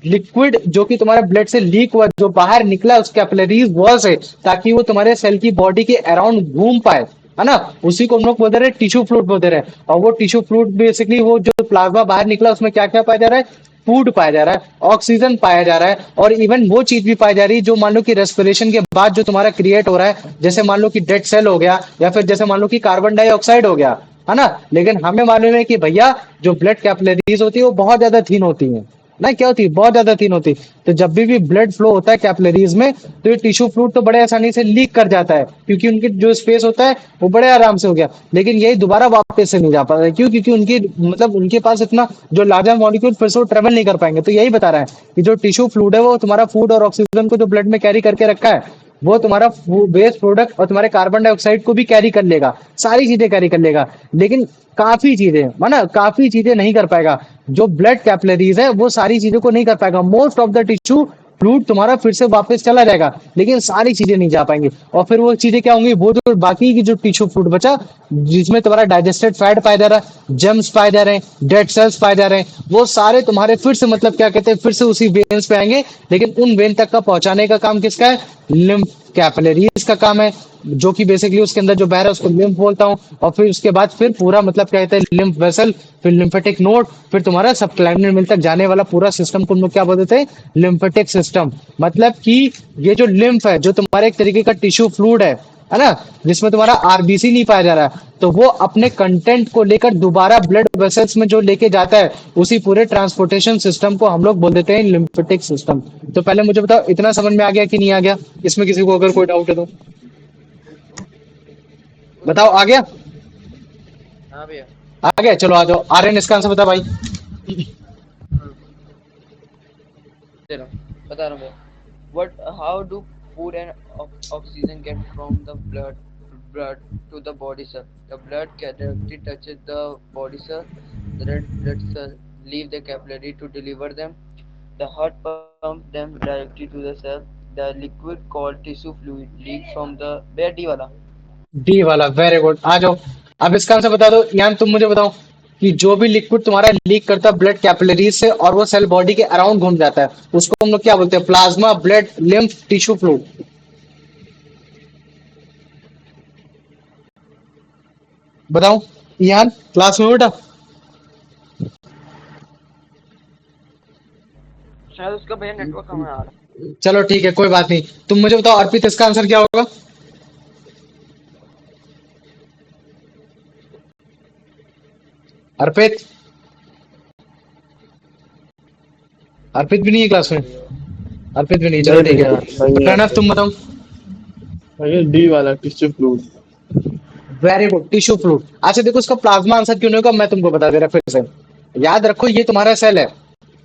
लिक्विड जो कि तुम्हारे ब्लड से लीक हुआ, जो बाहर निकला उस कैपिलरीज वॉल से, ताकि वो तुम्हारे सेल की बॉडी के अराउंड घूम पाए, है ना, उसी को हम लोग बोलते रहे टिश्यू फ्लूइड बोलते रहे। और वो टिश्यू फ्लूइड बेसिकली वो जो प्लाज्मा बाहर निकला उसमें क्या क्या पाया जा रहा है? फूड पाया जा रहा है, ऑक्सीजन पाया जा रहा है, और इवन वो चीज भी पाई जा रही है जो मान लो कि रेस्पिरेशन के बाद जो तुम्हारा क्रिएट हो रहा है, जैसे मान लो कि डेड सेल हो गया, या फिर जैसे मान लो कि कार्बन डाइऑक्साइड हो गया, है ना। लेकिन हमें मालूम है कि भैया जो ब्लड कैपिलरीज होती है वो बहुत ज्यादा थीन होती है, ना क्या होती है, बहुत ज्यादा थिन होती है। तो जब भी ब्लड फ्लो होता है कैपिलरीज में, तो ये टिश्यू फ्लूइड तो बड़े आसानी से लीक कर जाता है, क्योंकि उनकी जो स्पेस होता है वो बड़े आराम से हो गया। लेकिन यही दोबारा वापस से नहीं जा पाता है, क्यों? क्योंकि उनकी मतलब उनके पास इतना जो लार्जर मॉलिक्यूल फिर से वो ट्रेवल नहीं कर पाएंगे। तो यही बता रहा है कि जो टिश्यू फ्लूइड है वो तुम्हारा फूड और ऑक्सीजन को जो ब्लड में कैरी करके रखा है, वो तुम्हारा वेस्ट प्रोडक्ट और तुम्हारे कार्बन डाइऑक्साइड को भी कैरी कर लेगा, सारी चीजें कैरी कर लेगा। लेकिन काफी चीजें, माना काफी चीजें नहीं कर पाएगा। जो ब्लड कैपिलरीज है वो सारी चीजों को नहीं कर पाएगा। Most of the tissue fluid तुम्हारा फिर से वापस चला जाएगा, लेकिन सारी चीजें नहीं जा पाएंगी। और फिर वो चीजें क्या होंगी, वो जो बाकी की जो टिश्यू फ्लूइड बचा, जिसमें तुम्हारा डाइजेस्टेड फैट पाया जा रहा है, जर्म्स पाए जा रहे हैं, डेड सेल्स पाए जा रहे हैं, वो सारे तुम्हारे फिर से मतलब क्या कहते हैं, फिर से उसी वेन्स पे आएंगे। लेकिन उन वेन तक का पहुंचाने का काम किसका है? लिम्फ कैपिलरीज का काम है, जो कि बेसिकली उसके अंदर जो बह रहा है उसको लिम्फ बोलता हूँ। और फिर उसके बाद फिर पूरा मतलब क्या कहते हैं, लिम्फ वेसल, फिर लिम्फेटिक नोड, फिर तुम्हारा सबक्लाइनल मिल तक जाने वाला पूरा सिस्टम को हम लोग क्या बोलते हैं? Lymphatic system. मतलब कि ये जो लिम्फ है, जो तुम्हारे एक तरीके का टिश्यू फ्लूइड है ना, जिसमें तुम्हारा आरबीसी नहीं पाया जा रहा है, तो वो अपने कंटेंट को लेकर दोबारा ब्लड वेसल्स में जो लेके जाता है, उसी पूरे ट्रांसपोर्टेशन सिस्टम को हम लोग बोल देते हैं लिम्फेटिक सिस्टम। तो पहले मुझे बताओ, इतना समझ में आ गया कि नहीं आ गया? इसमें किसी को अगर कोई डाउट है तो बताओ। आ गया? हाँ भैया। आ गया, चलो आ जाओ। आर्यन इसका आंसर बता भाई। हाँ, दे रहा हूँ, बता रहा हूँ भैया। What, how do food and oxygen get from the blood to the body cell? The blood directly touches the body cell. The red blood cell leave the capillary to deliver them. The heart pumps them directly to the cell. The liquid called tissue fluid leaks from the भैया D वाला। D वाला, very good. आ जाओ, अब इसका answer बता दो। यान तुम मुझे बताओ कि जो भी लिक्विड तुम्हारा लीक करता है ब्लड कैपिलरीज से और वो सेल बॉडी के अराउंड घूम जाता है, उसको हम लोग क्या बोलते हैं? Plasma, blood, lymph, tissue fluid. बताओ यान, क्लास में बेटा। शायद उसका भैया नेटवर्क हमें आ रहा चलो ठीक है, कोई बात नहीं। तुम मुझे बताओ अर्पित, इसका आंसर क्या होगा? अर्पित, अर्पित भी नहीं है क्लास में? अर्पित भी नहीं, चलो नहीं ठीक भैया, है। तो नहीं है प्रणव तुम बताओ। भैया। डी वाला tissue fluid. Very good, tissue fluid. अच्छा देखो, इसका प्लाज्मा आंसर क्यों नहीं होगा, मैं तुमको बता दे रहा फिर से। याद रखो, ये तुम्हारा सेल है,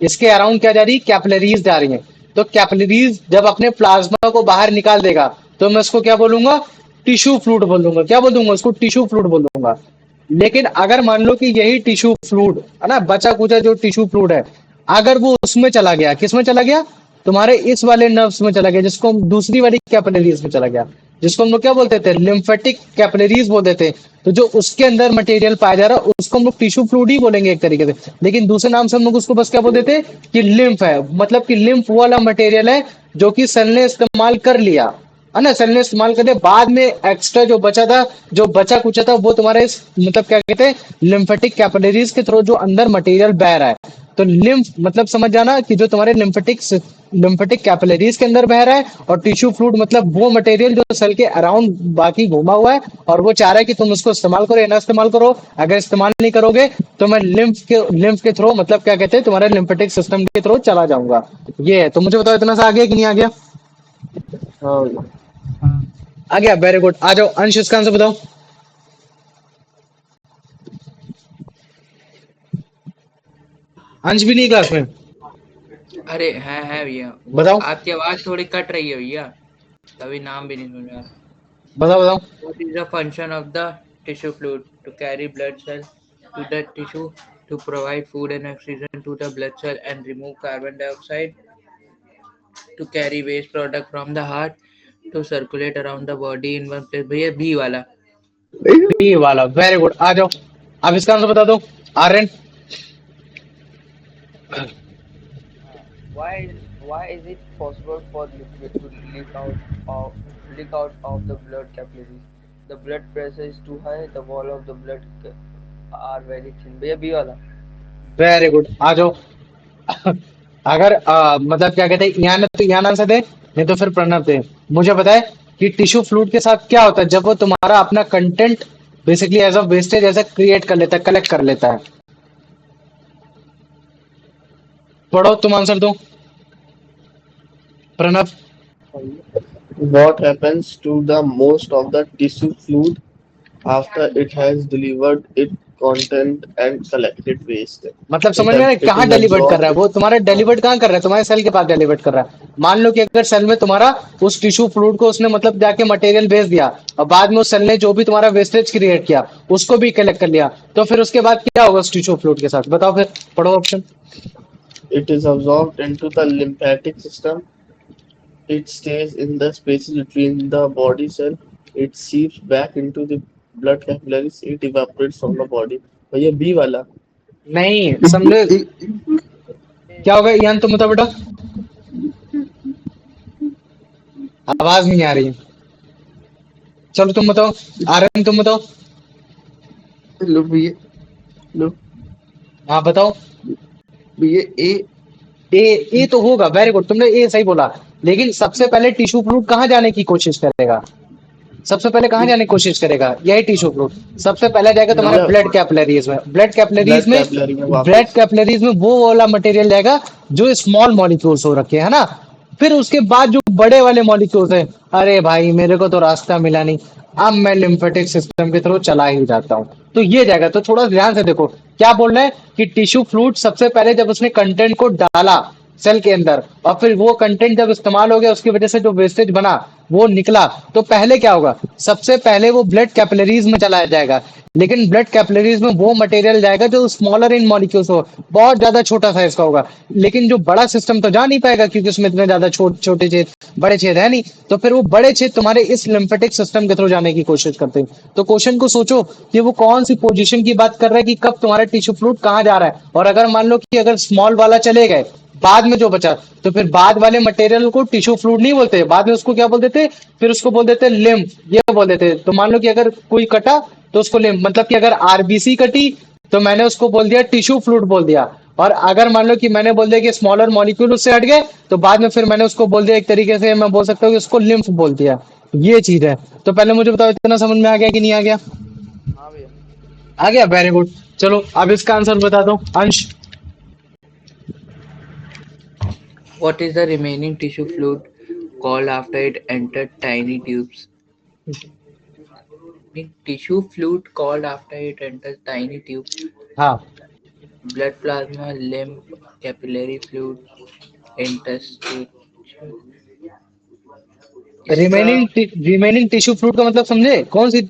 इसके अराउंड क्या जा रही है? कैपिलरीज जा रही है। तो कैपिलरीज जब अपने प्लाज्मा को बाहर निकाल देगा, तो मैं उसको क्या बोलूंगा? टिश्यू फ्लूइड बोल दूंगा। क्या बोल दूंगा उसको? टिश्यू फ्लूइड बोल दूंगा। लेकिन अगर मान लो कि यही टिश्यू फ्लूइड है ना, बचा कुचा जो टिश्यू फ्लूइड है, अगर वो उसमें चला गया, किस में चला गया? तुम्हारे इस वाले नर्व्स में चला गया, जिसको हम दूसरी वाली कैपिलरीज में चला गया, जिसको हम लोग क्या बोलते थे? लिम्फेटिक कैपिलरीज बोलते थे। तो जो उसके अंदर मटेरियल पाया जा रहा है उसको हम लोग टिश्यू फ्लूइड ही बोलेंगे एक तरीके से। लेकिन दूसरे नाम से हम लोग उसको बस क्या बोल देते? कि लिम्फ है। मतलब कि लिम्फ वाला मटेरियल है जो कि सेल ने इस्तेमाल कर लिया, है ना, सेल ने इस्तेमाल कर दिया। बाद में एक्स्ट्रा जो बचा था, जो बचा कुचा था, वो तुम्हारे इस मतलब क्या कहते हैं, लिम्फेटिक कैपिलरीज के थ्रू जो अंदर मटेरियल बह रहा है। तो लिम्फ मतलब समझ जाना कि जो तुम्हारे लिम्फेटिक कैपिलरीज के अंदर बह रहा है, और टिश्यू फ्लूइड मतलब वो मटेरियल जो सेल के अराउंड बाकी घूमा हुआ है, और वो चाह रहा है कि तुम उसको इस्तेमाल करो या ना इस्तेमाल करो। अगर इस्तेमाल नहीं करोगे तो मैं लिम्फ के थ्रू मतलब क्या कहते हैं, तुम्हारे लिम्फेटिक सिस्टम के थ्रू चला जाऊंगा। ये है। तो मुझे बताओ, इतना सा आ गया कि नहीं आ गया? हाँ भैया। आ गया, वेरी गुड। आ जाओ अंश, इसका आंसर बताओ। अंश भी नहीं क्लास में? अरे है भैया, बताओ आपकी आवाज थोड़ी कट रही है भैया, तभी नाम भी नहीं सुन रहा। बताओ बताओ। What is the function of the tissue fluid? To carry blood cell to the tissue, to provide food and oxygen to the blood cell and remove carbon dioxide, to carry waste product from the heart, to circulate around the body in one place। भैया B वाला। B वाला, very good. आ जाओ, अब इसका answer बता दो Aryan. why is it possible for liquid to leak out of the blood capillaries? The blood pressure is too high. The wall of the are very thin. भैया B वाला। Very good, आ जाओ। अगर मतलब क्या कहते हैं, ईयान है तो ईयान आंसर दे, नहीं तो फिर प्रणव दे। मुझे बताए कि टिश्यू फ्लूइड के साथ क्या होता है जब वो तुम्हारा अपना content basically as a wastage ऐसा क्रिएट कर लेता है, कलेक्ट कर लेता है। पढ़ो, तुम आंसर दो Pranav. What happens to the most of the tissue fluid after it has delivered its content and collected waste? मतलब समझ में आया It कहाँ is डेलीवर्ट कर रहा है absorbed. वो, तुम्हारा हाँ, डेलीवर्ट कहाँ कर रहा है, तुम्हारे सेल के पास डेलीवर्ट कर रहा है। मान लो कि अगर सेल में तुम्हारा उस टिश्यू फ्लूइड को उसने मतलब जाके मटेरियल भेज दिया, और बाद में उस सेल ने जो भी तुम्हारा वेस्टेज क्रिएट किया उसको भी कलेक्ट कर लिया, तो फिर उसके बाद क्या होगा उस टिश्यू फ्लूइड के साथ, बताओ फिर, पढ़ो option. it is absorbed into the lymphatic system. It stays in the spaces between the body cell. It seeps back into the blood capillaries. It evaporates from the body. भैया B वाला. नहीं समझे, क्या होगा यान, तुम बताओ बेटा, आवाज नहीं आ रही है। चलो तुम बताओ, आर्यन तुम बताओ। लो भैया, लो हाँ बताओ। भैया ए. ए, ए तो होगा, वेरी गुड, तुमने ए सही बोला। लेकिन सबसे पहले टिश्यू फ्लूइड कहाँ जाने की कोशिश करेगा, सबसे पहले कहाँ जाने की कोशिश करेगा, यही टिश्यू फ्लूइड सबसे पहले जाएगा तुम्हारे भैया ब्लड कैपिलरीज में, ब्लड कैपिलरीज ब्लड में, कैपिलरी में ब्लड वापस. कैपिलरीज में वो वाला मटेरियल जाएगा जो स्मॉल मॉलिक्यूल्स हो रखे है ना। फिर उसके बाद जो बड़े वाले मॉलिक्यूल्स है, अरे भाई मेरे को तो रास्ता मिला नहीं, अब मैं लिम्फेटिक सिस्टम के थ्रू चला ही जाता हूँ, तो ये जाएगा। तो थोड़ा ध्यान से देखो क्या बोल रहे हैं कि टिश्यू फ्लूइड सबसे पहले जब उसने कंटेंट को डाला सेल के अंदर, और फिर वो कंटेंट जब इस्तेमाल हो गया उसकी वजह से जो वेस्टेज बना वो निकला, तो पहले क्या होगा, सबसे पहले वो ब्लड कैपिलरीज में चला जाएगा। लेकिन ब्लड कैपिलरीज में वो मटेरियल जाएगा जो स्मॉलर इन मॉलिक्यूल्स हो, बहुत ज्यादा छोटा साइज का होगा। लेकिन जो बड़ा सिस्टम तो जा नहीं पाएगा क्योंकि उसमें इतने ज्यादा छोटे छेद, बड़े छेद है नहीं, तो फिर वो बड़े छेद तुम्हारे इस लिम्फेटिक सिस्टम के थ्रू जाने की कोशिश करते हैं। तो क्वेश्चन को सोचो कि वो कौन सी पोजीशन की बात कर रहा है कि कब तुम्हारा टिश्यू फ्लूइड कहाँ जा रहा है, और अगर मान लो कि अगर स्मॉल वाला चले गए, बाद में जो बचा, तो फिर बाद वाले मटेरियल को टिश्यू फ्लूइड नहीं बोलते, बाद में उसको क्या बोल देते, फिर उसको बोल देते लिम्फ, ये बोल देते। तो मान लो कि अगर कोई कटा तो उसको लिम्फ, मतलब कि अगर आरबीसी कटी तो मैंने उसको बोल दिया टिश्यू फ्लूइड बोल दिया। और अगर मान लो कि मैंने बोल दिया कि स्मॉलर मॉलिक्यूल उससे हट गए, तो बाद में फिर मैंने उसको बोल दिया, एक तरीके से मैं बोल सकता हूँ कि उसको लिम्फ बोल दिया। ये चीज है। तो पहले मुझे बताओ इतना समझ में आ गया कि नहीं आ गया, हाँ भैया। आ गया, वेरी गुड। चलो अब इसका आंसर बता दो अंश। What is the remaining tissue fluid called after it entered tiny tubes? The tissue fluid called after it enters tiny tubes. हाँ, Blood plasma, lymph, capillary fluid, interstitial. इसका रिमेनिंग टिश्यू फ्लूइड का मतलब समझे, कौन सी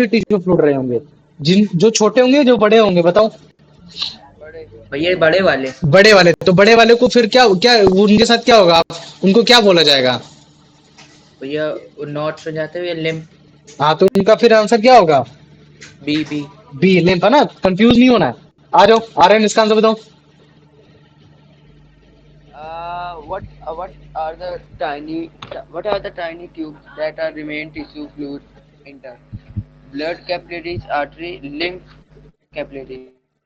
tissue fluid रहे होंगे, जिन जो छोटे होंगे जो बड़े होंगे, बताओ। बड़े। भैया ये बड़े वाले बड़े वाले, तो बड़े वाले को फिर क्या क्या उनके साथ क्या होगा, उनको क्या बोला जाएगा। भैया नॉट्स में जाते हुए लिम्फ. हाँ, तो उनका फिर आंसर क्या होगा, बी बी. बी लिम्फ है ना, कंफ्यूज नहीं होना है। आ जाओ आर्यन, इसका आंसर बताओ। What are the tiny what are the tiny tubes that are remain tissue fluid enter? Blood capillaries, artery, lymph capillaries.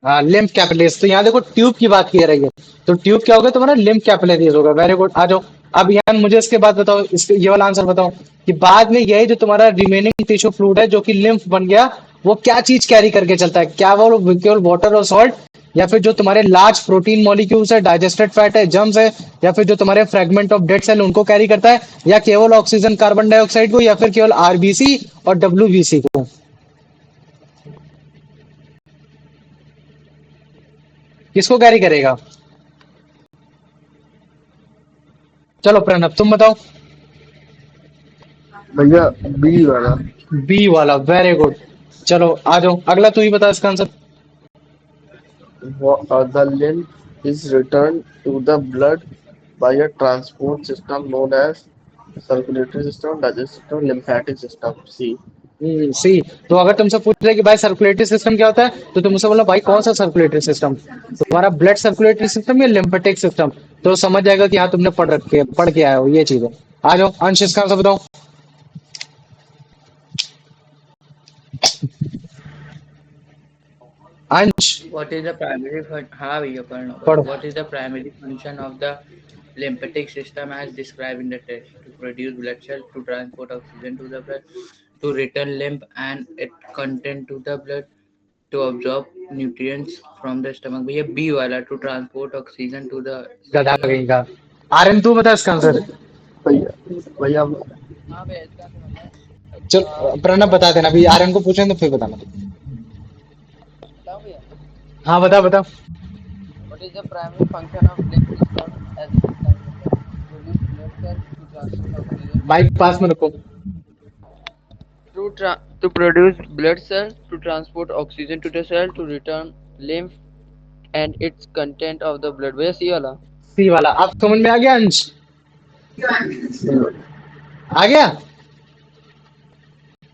हाँ, लिम्फ कैपिलरीज, तो यहाँ देखो ट्यूब की बात की रही है, तो ट्यूब क्या होगा तुम्हारा, लिम्फ कैपिलरीज होगा, वेरी गुड। आ जाओ, अब यार मुझे इसके बाद बताओ, इसके ये वाला आंसर बताओ कि बाद में यही जो तुम्हारा रिमेनिंग टिश्यू फ्लूइड है जो कि लिम्फ बन गया, वो क्या चीज कैरी करके चलता है, क्या वो केवल वाटर और सॉल्ट, या फिर जो तुम्हारे लार्ज प्रोटीन मॉलिक्यूल्स है, डाइजेस्टेड फैट है, जम्स है, या फिर जो तुम्हारे फ्रेगमेंट ऑफ डेड सेल उनको कैरी करता है, या केवल ऑक्सीजन कार्बन डाइऑक्साइड को, या फिर केवल आरबीसी और डब्ल्यूबीसी को, किसको कैरी करेगा। चलो प्रणब तुम बताओ। भैया बी वाला. बी वाला, वेरी गुड। चलो आ जाओ, अगला तू ही बता इसका answer. The lymph is returned to the blood by a transport system known as circulatory system, digestive system, lymphatic system. C. सी। तो अगर तुमसे पूछ रहे कि भाई सर्कुलेटरी सिस्टम क्या होता है, तो तुमसे बोला भाई कौन सा सर्कुलेटरी सिस्टम, तुम्हारा ब्लड सर्कुलेटरी सिस्टम या लिम्फेटिक सिस्टम, तो समझ जाएगा कि हाँ तुमने पढ़ के आए हो, ये चीज है। आ जाओ अंश, इसका आंसर बताओ। अंश What is the primary हाँ भैया पढ़ना. पढ़ो। What is the primary function of the lymphatic system as described in the test? To produce blood cells, to transport oxygen to the blood, to return lymph and it content to the blood, to absorb nutrients from the stomach. भैया B वाला to transport oxygen to the गधा cell. कहीं का। आर्यन तू बता इसका answer. भैया भैया हाँ भैया इसका आंसर पता है। चल प्रणब बता देना, अभी आर्यन को पूछेंगे तो फिर बताना। बताओ भैया। हाँ बता बता। What is the primary function of lymph system as it is produce blood cells to transport oxygen mic पास में रखो। to produce blood cells to transport oxygen to the cell to return lymph and its content of the blood. भैया सी वाला। सी वाला। आप समझ में आ गया अंश? आ गया?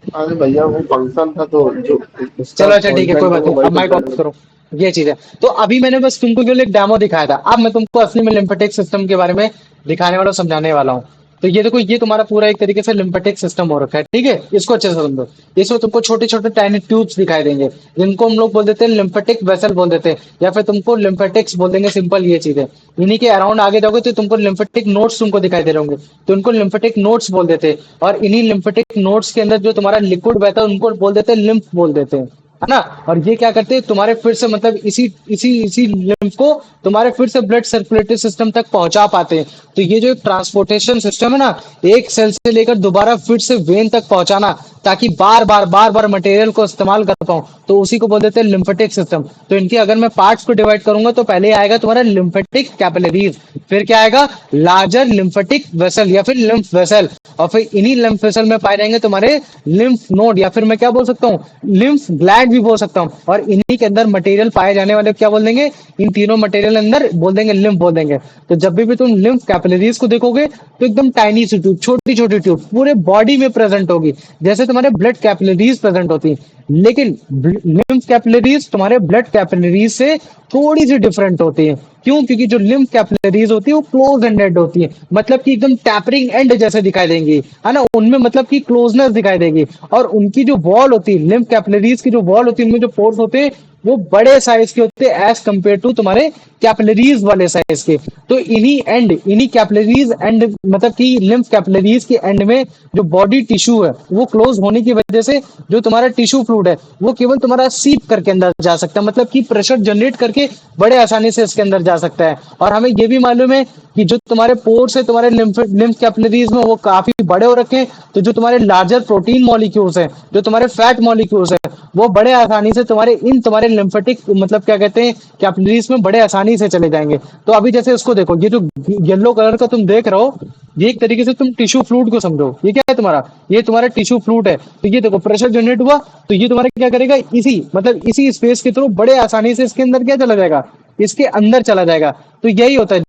अरे भैया वो फंक्शन था तो जो उसका चलो अच्छा ठीक है, कोई कंटेंट है बात वो नहीं, वही अब तो माइक ब्लड ऑफ में। करो। ये चीज है। तो अभी मैंने बस तुमको केवल एक डेमो दिखाया था, अब मैं तुमको असली में लिम्फेटिक सिस्टम के बारे में दिखाने वाला हूँ, समझाने वाला हूँ। तो ये देखो, ये तुम्हारा पूरा एक तरीके से लिम्फेटिक सिस्टम हो रखा है, ठीक है? इसको अच्छे से समझो। इसमें तुमको छोटे छोटे टाइनी ट्यूब्स दिखाई देंगे, जिनको हम लोग बोल देते हैं लिम्फेटिक वेसल बोल देते हैं, या फिर तुमको लिम्फेटिक्स बोल देंगे। सिंपल ये चीज है। इन्हीं के अराउंड आगे जाओगे तो तुमको लिम्फेटिक नोड्स तुमको दिखाई दे रहे होंगे, तो उनको लिम्फेटिक नोड्स बोल देते हैं। और इन्हीं लिम्फेटिक नोड्स के अंदर जो तुम्हारा लिक्विड बहता है उनको बोल देते हैं लिम्फ बोल देते हैं, है ना? और ये क्या करते हैं, तुम्हारे फिर से मतलब इसी इसी इसी लिम्फ को तुम्हारे फिर से ब्लड सर्कुलेटरी सिस्टम तक पहुंचा पाते हैं। तो ये जो एक ट्रांसपोर्टेशन सिस्टम है ना, एक सेल से लेकर दोबारा फिर से वेन तक पहुंचाना, ताकि बार बार मटेरियल को इस्तेमाल कर पाऊं, तो उसी को बोल देते हैं लिम्फेटिक सिस्टम। तो इनके अगर मैं पार्ट्स को डिवाइड करूंगा तो पहले आएगा तुम्हारा लिम्फेटिक कैपिलरीज, फिर क्या आएगा, लार्जर लिम्फेटिक वेसल या फिर लिम्फ वेसल, और फिर इन्हीं लिम्फ वेसल में पाए जाएंगे तुम्हारे लिम्फ नोड, या फिर मैं क्या बोल सकता हूँ, लिम्फ ग्लैंड भी बोल सकता हूँ। और इन्हीं के अंदर मटेरियल पाए जाने वाले क्या बोल देंगे, इन तीनों मटेरियल अंदर बोल देंगे लिम्फ बोल देंगे। तो जब भी तुम लिम्फ कैपिलरीज को देखोगे तो एकदम टाइनी सी ट्यूब, छोटी छोटी ट्यूब पूरे बॉडी में प्रेजेंट होगी, जैसे तुम्हारे ब्लड कैपिलरीज प्रेजेंट होती है। लेकिन लिम्फ कैपिलरीज तुम्हारे ब्लड कैपिलरीज से थोड़ी सी डिफरेंट होती है। क्यों? क्योंकि जो लिम्फ कैपिलरीज होती है वो क्लोज एंडेड होती है, मतलब कि एकदम टैपरिंग एंड जैसे दिखाई देंगी, है ना? उनमें मतलब कि क्लोजनेस दिखाई देगी। और उनकी जो वॉल होती है, लिम्फ कैपिलरीज की जो वॉल होती है, उनमें जो पोर्स होते हैं वो बड़े साइज के होते हैं एज कंपेयर टू तुम्हारे कैपिलरीज वाले साइज के। तो इन्हीं कैपिलरीज एंड मतलब कि लिम्फ कैपिलरीज के एंड में जो बॉडी टिश्यू है वो क्लोज होने की वजह से जो तुम्हारा टिश्यू फ्लूइड है वो केवल तुम्हारा सीप करके अंदर जा सकता है, मतलब कि प्रेशर जनरेट करके बड़े आसानी से इसके अंदर जा सकता है। और हमें ये भी मालूम है कि जो तुम्हारे पोर्स है तुम्हारे लिम्फ कैपिलरीज में वो काफी बड़े हो रखे हैं, तो जो तुम्हारे लार्जर प्रोटीन मॉलिक्यूल्स है, जो तुम्हारे फैट मॉलिक्यूल्स है, वो बड़े आसानी से तुम्हारे लिम्फेटिक मतलब क्या कहते हैं कैपिलरीज में बड़े आसानी से चले जाएंगे। तो अभी जैसे इसको देखो, ये जो येलो कलर का तुम देख रहे हो, ये एक तरीके से तुम टिश्यू फ्लूइड को समझो। ये क्या है तुम्हारा, ये तुम्हारा टिश्यू फ्लूइड है। तो ये देखो प्रेशर जनरेट हुआ तो ये तुम्हारा क्या करेगा, इसी स्पेस के थ्रू बड़े आसानी से इसके अंदर क्या चला जाएगा, इसके अंदर चला जाएगा। तो यही होता है,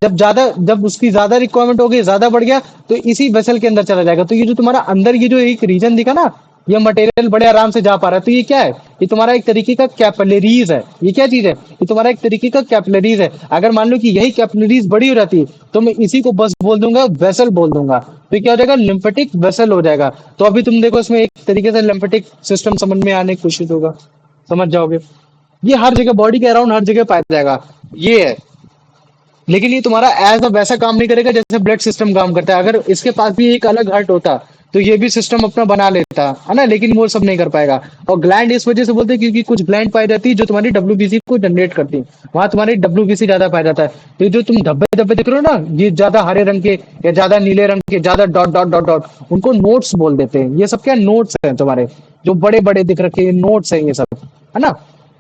जब उसकी ज्यादा रिक्वायरमेंट होगी, ज्यादा बढ़ गया, तो इसी वेसल के अंदर चला जाएगा। तो ये जो तुम्हारा अंदर ये जो एक रीजन दिखा ना, ये मटेरियल बड़े आराम से जा पा रहा है, तो ये क्या है, ये तुम्हारा एक तरीके का कैपिलरीज है। ये क्या चीज है, ये तुम्हारा एक तरीके का कैपिलरीज है। अगर मान लो कि यही कैपिलरीज बड़ी हो जाती तो मैं इसी को बस बोल दूंगा वेसल बोल दूंगा, तो क्या हो जाएगा, लिम्फेटिक वेसल हो जाएगा। तो अभी तुम देखो इसमें एक तरीके से लिम्फेटिक सिस्टम समझ में आने की कोशिश होगा, समझ जाओगे। ये हर जगह बॉडी के अराउंड हर जगह पाया जाएगा, ये है। लेकिन ये तुम्हारा एज अ वैसा काम नहीं करेगा जैसे ब्लड सिस्टम काम करता है। अगर इसके पास भी एक अलग हार्ट होता तो ये भी सिस्टम अपना बना लेता, है ना? लेकिन वो सब नहीं कर पाएगा। और ग्लैंड इस वजह से बोलते हैं क्योंकि कुछ ग्लैंड पाई जाती है जो तुम्हारी डब्ल्यूबीसी को जनरेट करती है, वहां तुम्हारी डब्ल्यूबीसी ज्यादा पाया जाता है। तो जो तुम धब्बे धब्बे दिख रहे हो ना, ये ज्यादा हरे रंग के या ज्यादा नीले रंग के, ज्यादा डॉट डॉट डॉट डॉट, उनको नोट्स बोल देते हैं। ये सब क्या नोट्स हैं तुम्हारे, जो बड़े बड़े दिख रखे हैं, नोट्स हैं ये सब, है ना?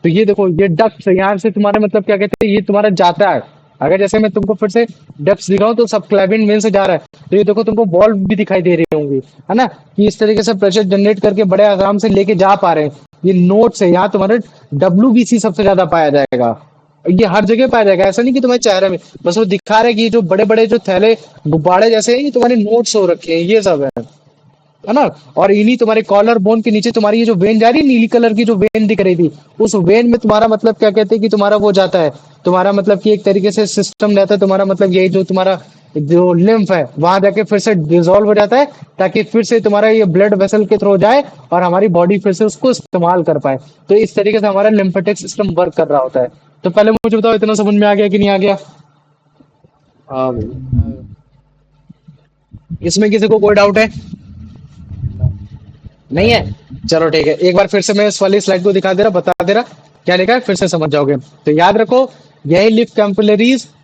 तो ये देखो, ये डक्ट यहाँ से तुम्हारे मतलब क्या कहते हैं, ये तुम्हारा जाता है। अगर जैसे मैं तुमको फिर से डेप्थ दिखाऊं तो सब क्लैविन वेन से जा रहा है, तो ये देखो तुमको बॉल भी दिखाई दे रही होंगी, है ना? कि इस तरीके से प्रेशर जनरेट करके बड़े आराम से लेके जा पा रहे हैं। ये नोट्स है, यहाँ तुम्हारे डब्ल्यूबीसी सबसे ज्यादा पाया जाएगा। ये हर जगह पाया जाएगा, ऐसा नहीं कि तुम्हारे चेहरे में बस। वो दिखा रहा है कि ये जो बड़े बड़े जो थैले गुब्बारे जैसे हैं, ये तुम्हारे नोट्स हो रखे हैं, ये सब है ना? और इन्हीं तुम्हारे कॉलर बोन के नीचे तुम्हारी ये जो वेन जा रही है, नीली कलर की जो वेन दिख रही थी, उस वेन में तुम्हारा मतलब क्या कहते हैं कि तुम्हारा वो जाता है, तुम्हारा मतलब कि एक तरीके से सिस्टम रहता है तुम्हारा, मतलब यही जो तुम्हारा जो लिम्फ है वहां जाके फिर से डिसॉल्व हो जाता है, ताकि फिर से तुम्हारा ये ब्लड वेसल के थ्रू जाए और हमारी बॉडी फिर से उसको इस्तेमाल कर पाए। तो इस तरीके से हमारा लिम्फेटिक सिस्टम वर्क कर रहा होता है। तो पहले मुझे बताओ, इतना समझ में आ गया कि नहीं आ गया? हाँ भैया। इसमें किसी को कोई डाउट है? नहीं है? चलो ठीक है, एक बार फिर से मैं इस वाली स्लाइड को दिखा दे रहा, बता दे रहा। क्या लिखा है फिर से समझ जाओगे। तो याद रखो, यही लिम्फ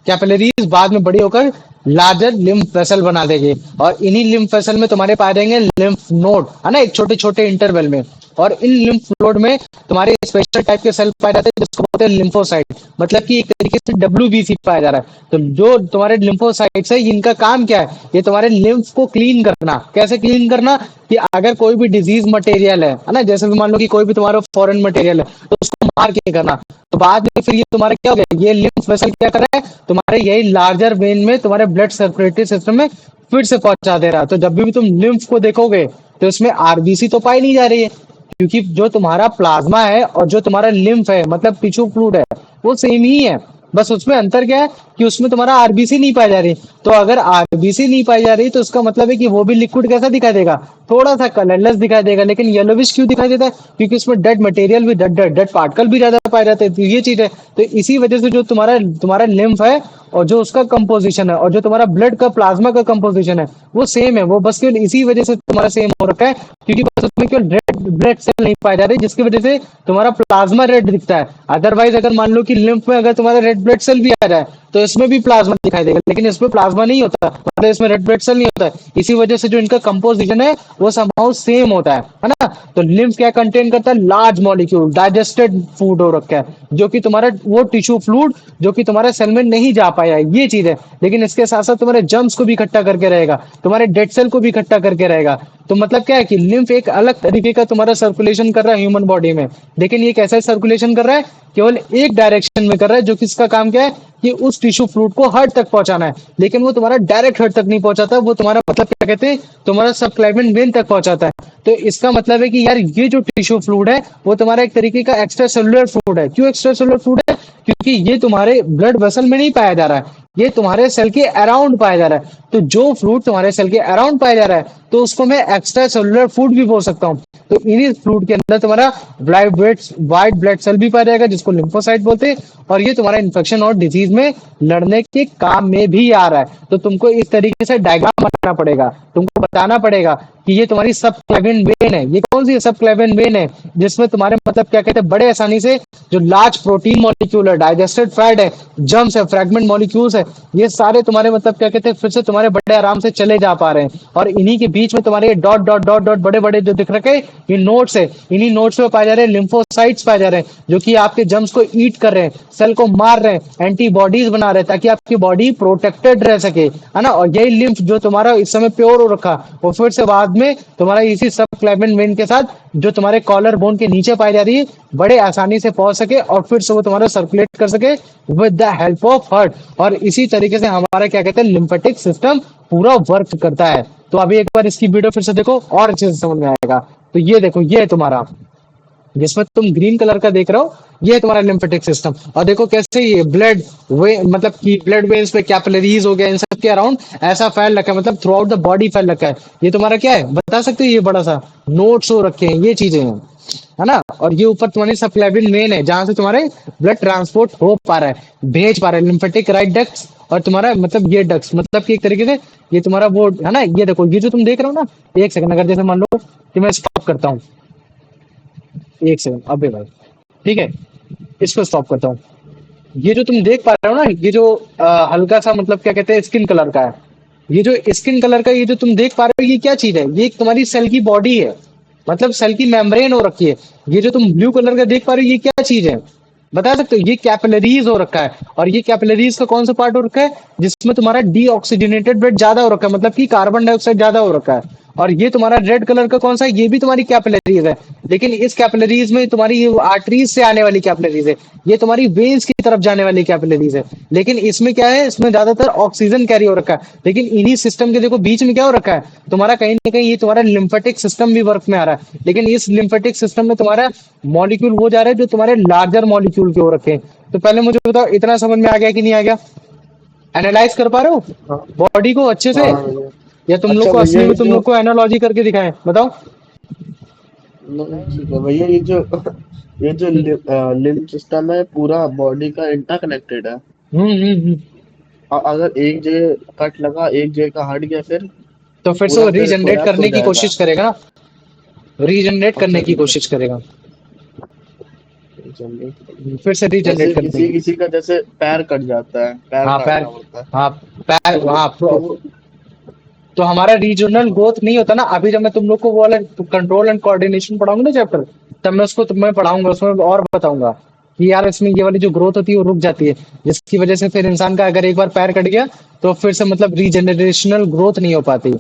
कैपिलरीज बाद में बड़ी होकर लार्जर लिम्फ वेसल बना देगी, और इन्हीं लिम्फ वेसल में तुम्हारे पाए जाएंगे लिम्फ नोड, है ना, एक छोटे छोटे इंटरवल में। और इन लिम्फ नोड में तुम्हारे स्पेशल टाइप के सेल पाए जाते हैं जिसको बोलते हैं लिम्फोसाइट, मतलब कि एक तरीके से WBC पाया जा रहा है। तो जो तुम्हारे लिम्फोसाइट्स है, इनका काम क्या है, ये तुम्हारे लिम्फ को क्लीन करना। कैसे क्लीन करना, कि अगर कोई भी डिजीज मटेरियल है ना, जैसे भी मान लो कि कोई भी तुम्हारा फॉरेन मटेरियल है, तो उसको मार के करना। तो बाद में फिर ये तुम्हारा क्या हो गया, ये लिम्फ वेसल क्या कर रहा है, तुम्हारे यही लार्जर वेन में तुम्हारे ब्लड सर्कुलेटरी सिस्टम में फिर से पहुंचा दे रहा है। तो जब भी तुम लिम्फ को देखोगे तो इसमें RBC तो पाई नहीं जा रही है, क्योंकि जो तुम्हारा प्लाज्मा है और जो तुम्हारा लिम्फ है, मतलब टिश्यू फ्लूइड है, वो सेम ही है। बस उसमें अंतर क्या है कि उसमें तुम्हारा RBC नहीं पाई जा रही। तो अगर RBC नहीं पाई जा रही तो उसका मतलब है कि वो भी लिक्विड कैसा दिखाई देगा, थोड़ा सा कलरलेस दिखाई देगा। लेकिन येलोविश क्यों दिखाई देता है, क्योंकि उसमें डेड मटेरियल भी, डेड पार्टिकल भी ज्यादा पाए जाते हैं। तो ये चीज है। तो इसी वजह से जो तुम्हारा तुम्हारा लिम्फ है और जो उसका कंपोजिशन है, और जो तुम्हारा ब्लड का प्लाज्मा का कंपोजिशन है, वो सेम है। वो बस केवल इसी वजह से तुम्हारा सेम हो रखा है, क्योंकि बस उसमें केवल रेड ब्लड सेल नहीं पाए जा रहे, जिसकी वजह से तुम्हारा प्लाज्मा रेड दिखता है। अदरवाइज अगर मान लो कि लिम्फ में अगर तुम्हारा रेड ब्लड सेल भी आ जाए तो इसमें भी प्लाज्मा दिखाई देगा, लेकिन इसमें प्लाज्मा नहीं होता, मतलब इसमें रेड ब्लड सेल नहीं होता है। इसी वजह से जो इनका कंपोजिशन है वो समहाउ सेम होता है ना। तो लिम्फ क्या कंटेन करता है, लार्ज मॉलिक्यूल डाइजेस्टेड फूड हो रखा है, जो कि तुम्हारा वो टिश्यू फ्लूइड जो कि तुम्हारे सेल में नहीं जा पाया है, ये चीज है। लेकिन इसके साथ साथ तुम्हारे जम्स को भी इकट्ठा करके रहेगा, तुम्हारे डेड सेल को भी इकट्ठा करके रहेगा। तो मतलब क्या है कि लिम्फ एक अलग तरीके का तुम्हारा सर्कुलेशन कर रहा है ह्यूमन बॉडी में। लेकिन ये कैसे सर्कुलेशन कर रहा है, केवल एक डायरेक्शन में कर रहा है, जो कि इसका काम क्या है कि उस टिश्यू फ्लूइड को हार्ट तक पहुंचाना है। लेकिन वो तुम्हारा डायरेक्ट हार्ट तक नहीं पहुंचाता, वो तुम्हारा मतलब क्या कहते हैं, तुम्हारा सबक्लेविन वेन तक पहुंचाता है। तो इसका मतलब है कि यार ये जो टिश्यू फ्लूइड है वो तुम्हारा एक तरीके का एक्स्ट्रा सेलुलर फ्लूइड है। क्यों एक्स्ट्रा सेलुलर फ्लूइड है, क्योंकि ये तुम्हारे ब्लड वेसल में नहीं पाया जा रहा है, ये तुम्हारे सेल के अराउंड पाया जा रहा है। तो जो फ्लूइड तुम्हारे सेल के अराउंड पाया जा रहा है, तो उसको मैं एक्स्ट्रा सेलुलर फ्लूइड भी बोल सकता हूँ। तो इन्हीं फ्लूइड के अंदर तुम्हारा व्हाइट ब्लड सेल भी पाया जाएगा, जिसको लिम्फोसाइट बोलते हैं, और ये तुम्हारा इन्फेक्शन और डिजीज में लड़ने के काम में भी आ रहा है। तो तुमको इस तरीके से डायग्राम बनाना पड़ेगा, तुमको बताना पड़ेगा कि ये तुम्हारी सबक्लेविन वेन है। ये कौन सी सबक्लेविन वेन है, जिसमें तुम्हारे मतलब क्या कहते हैं, बड़े आसानी से जो लार्ज प्रोटीन मॉलिक्यूल है, डाइजेस्टेड फैट है, जम्स है, फ्रेगमेंट मॉलिक्यूल्स है, ये सारे तुम्हारे मतलब क्या कहते हैं फिर से तुम्हारे बड़े आराम से चले जा पा रहे हैं। और इन्हीं के बीच में तुम्हारे डॉट डॉट डॉट डॉट बड़े बड़े जो दिख रखे हैं, ये नोड्स है। इन्हीं नोड्स में पाए जा रहे हैं लिम्फोसाइट्स पाए जा रहे हैं, जो कि आपके जम्स को ईट कर रहे हैं, सेल को मार रहे हैं, एंटीबॉडीज बना रहे हैं, ताकि आपकी बॉडी प्रोटेक्टेड रह सके, है ना। और यही लिम्फ जो तुम्हारा इस समय प्योर हो रखा, वो फिर से बाद में तुम्हारा इसी सबक्लेविन वेन के साथ जो तुम्हारे कॉलर बोन के नीचे पाई जा रही है, बड़े आसानी से पहुंच सके और फिर से वो तुम्हारा सर्कुलेट कर सके with the help of heart. और इसी तरीके से हमारा क्या कहते हैं लिम्फेटिक सिस्टम पूरा वर्क करता है। तो अभी एक बार इसकी वीडियो फिर से देखो और अच्छे से समझ में आएगा। तो ये देखो, ये है तुम्हारा, जिसमें तुम ग्रीन कलर का देख रहे हो, ये है तुम्हारा लिम्फेटिक सिस्टम। और देखो कैसे ये ब्लड वे मतलब कि ब्लड वेन्स पे कैपिलरीज हो गया, इन सब के अराउंड ऐसा फैल रखा है, मतलब थ्रू आउट द बॉडी फैल रखा है। ये तुम्हारा क्या है बता सकते हो, ये बड़ा सा नोट्स हो रखे हैं, ये चीजें हैं, है ना। और ये ऊपर तुम्हारी सबक्लेविन वेन है, जहां से तुम्हारे ब्लड ट्रांसपोर्ट हो पा रहा है, भेज पा रहा है, लिम्फेटिक राइट डक्ट्स। और तुम्हारा मतलब ये डक्ट्स मतलब कि एक तरीके से ये तुम्हारा वो है ना। ये देखो, ये जो तुम देख रहे हो ना, एक सेकंड, अगर जैसे मान लो कि मैं स्टॉप करता हूँ, एक सेकंड, अबे भाई, ठीक है, इसको स्टॉप करता हूँ। ये जो तुम देख पा रहे हो ना, ये जो हल्का सा मतलब क्या कहते हैं स्किन कलर का है, ये जो स्किन कलर का ये जो तुम देख पा रहे हो, ये क्या चीज है, ये एक तुम्हारी सेल की बॉडी है, मतलब सेल की मेम्ब्रेन हो रखी है। ये जो तुम ब्लू कलर का देख पा रहे हो, ये क्या चीज है बता सकते हो, ये कैपिलरीज हो रखा है। और ये कैपिलरीज का कौन सा पार्ट हो रखा है, जिसमें तुम्हारा डीऑक्सीजनेटेड ब्लड ज्यादा हो रखा है, मतलब कि कार्बन डाइऑक्साइड ज्यादा हो रखा है। और ये तुम्हारा रेड कलर का कौन सा है, ये भी तुम्हारी कैपिलरीज है। लेकिन इस कैपिलरीज में तुम्हारी ये आर्टरीज से आने वाली कैपिलरीज है, ये तुम्हारी वेन्स की तरफ जाने वाली कैपिलरीज है। लेकिन इसमें क्या है, इसमें ज्यादातर ऑक्सीजन कैरी हो रखा है। लेकिन इन्हीं सिस्टम के देखो बीच में क्या हो रखा है, तुम्हारा कहीं ना कहीं ये तुम्हारा लिम्फेटिक सिस्टम भी वर्क में आ रहा है। लेकिन इस लिम्फेटिक सिस्टम में तुम्हारा मॉलिक्यूल वो जा रहा है जो तुम्हारे लार्जर मॉलिक्यूल के हो रखे हैं। तो पहले मुझे बताओ, इतना समझ में आ गया कि नहीं आ गया, एनालाइज कर पा रहे हो हाँ बॉडी को अच्छे से, हाँ भैया। या तुम लोग अच्छा को भैया, असली ये में तुम जो लोग को एनालॉजी करके दिखाएं, बताओ। नहीं ठीक है भैया, ये जो ये जो लिम्फ सिस्टम है पूरा बॉडी का इंटरकनेक्टेड है। हम्म। अगर एक जगह कट लगा, एक जगह का हट गया, फिर तो फिर से पूरा वो फिर रीजनरेट कोलैप्स हो करने की जाएगा। कोशिश करेगा ना, रीजनरेट अच्छा करने की ठीक है। कोशिश करेगा। रीजनरेट। फिर से जैसे रीजनरेट कर किसी देंगे। किसी का जैसे पैर कट जाता है, पैर हाँ पैर, काटना पड़ता है, हाँ पैर, हाँ तो वो तो हमारा रीजनल ग्रोथ नहीं होता ना। अभी जब मैं तुम लोग को वो वाला कंट्रोल एंड कोऑर्डिनेशन पढ़ाऊंगा ना चैप्टर, तब मैं उसको तुम्हें पढ़ाऊंगा, उसमें और बताऊंगा कि यार इसमें ये वाली जो ग्रोथ होती है वो रुक जाती है, जिसकी वजह से फिर इंसान का अगर एक बार पैर कट गया तो फिर से मतलब रीजनरेशनल ग्रोथ नहीं हो पाती।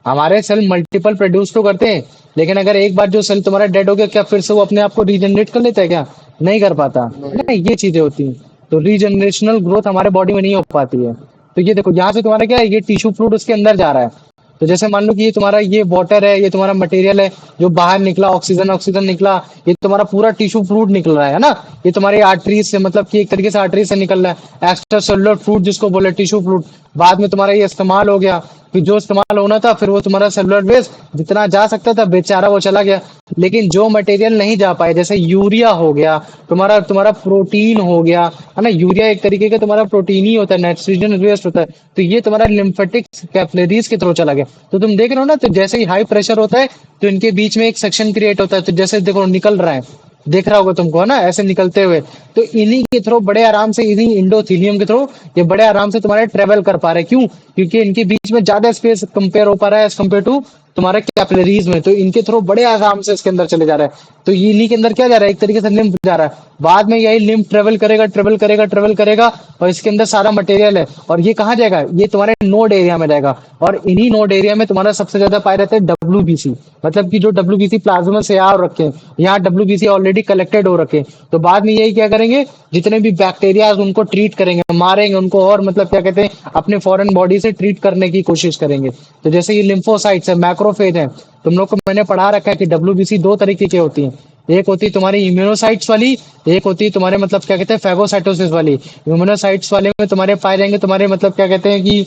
हमारे सेल मल्टीपल प्रोड्यूस तो करते हैं, लेकिन अगर एक बार जो सेल तुम्हारा डेड हो गया, क्या फिर से वो अपने आप को रीजनरेट कर लेता है? क्या नहीं कर पाता है नहीं। ना, ये चीजें होती हैं। तो रीजनरेशनल ग्रोथ हमारे बॉडी में नहीं हो पाती है। तो ये देखो यहाँ से तुम्हारा क्या है, ये टिश्यू फ्लूइड उसके अंदर जा रहा है। तो जैसे मान लो कि ये तुम्हारा ये वाटर है, ये तुम्हारा मटेरियल है जो बाहर निकला, ऑक्सीजन ऑक्सीजन निकला, ये तुम्हारा पूरा टिश्यू फ्लूइड निकल रहा है ना। ये तुम्हारी आर्टरीज से, मतलब कि एक तरीके से आर्टरी से निकल रहा है, एक्स्ट्रा सेलुलर फ्लूइड जिसको बोले टिश्यू फ्लूइड। बाद में तुम्हारा ये इस्तेमाल हो गया, फिर जो इस्तेमाल होना था फिर वो तुम्हारा सेलुलर वेस्ट जितना जा सकता था बेचारा वो चला गया। लेकिन जो मटेरियल नहीं जा पाए, जैसे यूरिया हो गया, तुम्हारा तुम्हारा प्रोटीन हो गया, है ना, यूरिया एक तरीके का तुम्हारा प्रोटीन ही होता है, नाइट्रोजन वेस्ट होता है। तो ये तुम्हारा लिम्फेटिक कैपिलरीज के थ्रू चला गया। तो तुम देख रहे हो ना, तो जैसे ही हाई प्रेशर होता है तो इनके बीच में एक सेक्शन क्रिएट होता है, तो जैसे देखो निकल रहा है, देख रहा होगा तुमको, है ना, ऐसे निकलते हुए। तो इन्हीं के थ्रू बड़े आराम से, इन्हीं इंडोथीलियम के थ्रू ये बड़े आराम से तुम्हारे ट्रेवल कर पा रहे हैं। क्यों? क्योंकि इनके बीच में ज्यादा स्पेस कंपेयर हो पा रहा है एज कम्पेयर टू तुम्हारे कैपिलरीज में। तो इनके थ्रू बड़े आराम से इसके अंदर चले जा रहा है। तो इन्हीं के अंदर क्या जा रहा है, एक तरीके से लिम्फ जा रहा है। बाद में यही लिम्फ ट्रेवल करेगा, ट्रेवल करेगा, ट्रेवल करेगा, और इसके अंदर सारा मटेरियल है। और ये कहाँ जाएगा? ये तुम्हारे नोड एरिया में जाएगा। और इन्हीं नोड एरिया में तुम्हारा सबसे ज्यादा पाए रहते हैं डब्ल्यूबीसी, मतलब कि जो डब्ल्यूबीसी प्लाज्मा से आ रखे हैं, यहाँ डब्ल्यूबीसी ऑलरेडी कलेक्टेड हो रखे हैं। तो बाद में यही क्या करेंगे, जितने भी बैक्टीरिया उनको ट्रीट करेंगे, मारेंगे उनको, और मतलब क्या कहते हैं, अपने फॉरेन बॉडी से ट्रीट करने की कोशिश करेंगे। तो जैसे ये लिम्फोसाइट्स है, मैक्रोफेज है, तुम लोग को मैंने पढ़ा रखा है कि डब्ल्यूबीसी दो तरीके की होती है। एक होती है तुम्हारी इम्यूनोसाइट्स वाली, एक होती है तुम्हारे मतलब क्या कहते हैं फैगोसाइटोसिस वाली। इम्यूनोसाइट्स वाले में तुम्हारे पाए जाएंगे तुम्हारे मतलब क्या कहते हैं कि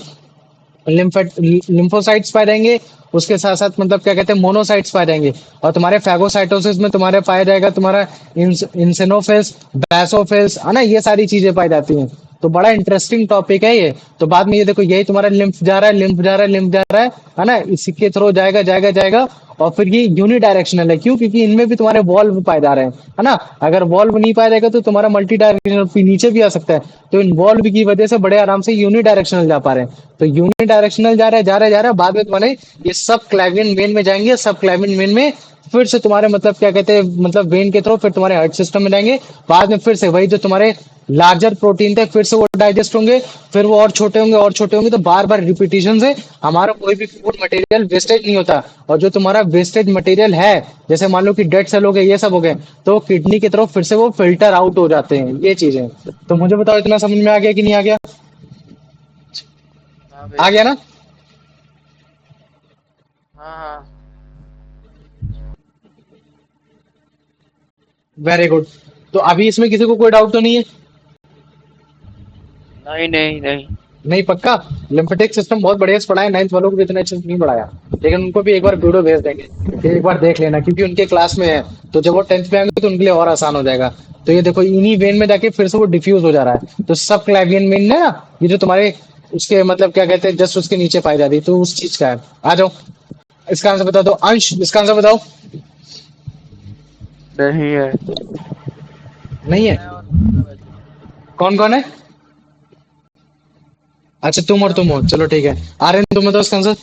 लिम्फोसाइट्स पाए जाएंगे। उसके साथ साथ मतलब क्या कहते हैं मोनोसाइट्स पाए जाएंगे। और तुम्हारे फैगोसाइटोसिस में तुम्हारे पाया जाएगा तुम्हारा इंसेनोफिल्स, बैसोफिल्स, है ना, ये सारी चीजें पाई जाती हैं। तो बड़ा इंटरेस्टिंग टॉपिक है ये। तो बाद में ये देखो, यही तुम्हारा लिम्फ जा रहा है, लिम्फ जा रहा है, लिम्फ जा रहा है ना, इसी के थ्रू जाएगा जाएगा जाएगा। और फिर ये यूनिडायरेक्शनल है। क्यों? क्योंकि इनमें भी तुम्हारे वॉल्व पाए जा रहे हैं, है ना। अगर वॉल्व नहीं पाया जाएगा तो तुम्हारा मल्टी डायरेक्शनल नीचे भी आ सकता है। तो इन वॉल्व की वजह से बड़े आराम से यूनिडायरेक्शनल जा पा रहे हैं। तो यूनिडायरेक्शनल जा रहा है, जा रहा है, जा रहा है। बाद में तुम्हारे ये सब क्लैवियन वेन में जाएंगे, सब क्लैवियन वेन में फिर से तुम्हारे मतलब क्या कहते हैं, मतलब वेन के थ्रू फिर तुम्हारे हार्ट सिस्टम में जाएंगे। बाद में फिर से वही जो तुम्हारे लार्जर प्रोटीन थे फिर से वो डाइजेस्ट होंगे, फिर वो और छोटे होंगे और छोटे होंगे। तो बार बार रिपीटिशन से हमारा कोई भी फूड मटेरियल वेस्टेज नहीं होता। और जो तुम्हारा वेस्टेज मटेरियल है, जैसे मान लो कि डेड सेल हो गए, ये सब हो गए, तो किडनी की तरफ फिर से वो फिल्टर आउट हो जाते हैं, ये चीजें। तो मुझे बताओ, इतना समझ में आ गया कि नहीं आ गया? हाँ आ भैया। गया ना? हाँ हाँ। Very good. तो अभी इसमें किसी को कोई डाउट तो नहीं है? नहीं नहीं नहीं। नहीं, पक्का? लिम्फेटिक सिस्टम बहुत बढ़िया से पढ़ाया, 9th वालों को भी इतना अच्छे से नहीं पढ़ाया। लेकिन उनको भी एक बार वीडियो भेज देंगे कि एक बार देख लेना, क्योंकि उनके क्लास में है। तो जब वो 10th में आएंगे तो उनके लिए और आसान हो जाएगा। तो ये देखो, इन्हीं वेन में जाके फिर से वो डिफ्यूज हो जा रहा है। तो सब क्लैवियन वेन है ना, ये जो तुम्हारे उसके मतलब क्या कहते हैं, जस्ट उसके नीचे पाई जाती है, तो उस चीज का है। आ जाओ, इसका आंसर बता दो। अंश, इसका आंसर बताओ। नहीं है। नहीं है? मैं और मतलब ऐसे। कौन कौन है? अच्छा, तुम और मैं तुम हो, चलो ठीक है। आर्यन, तुम बताओ इसका आंसर।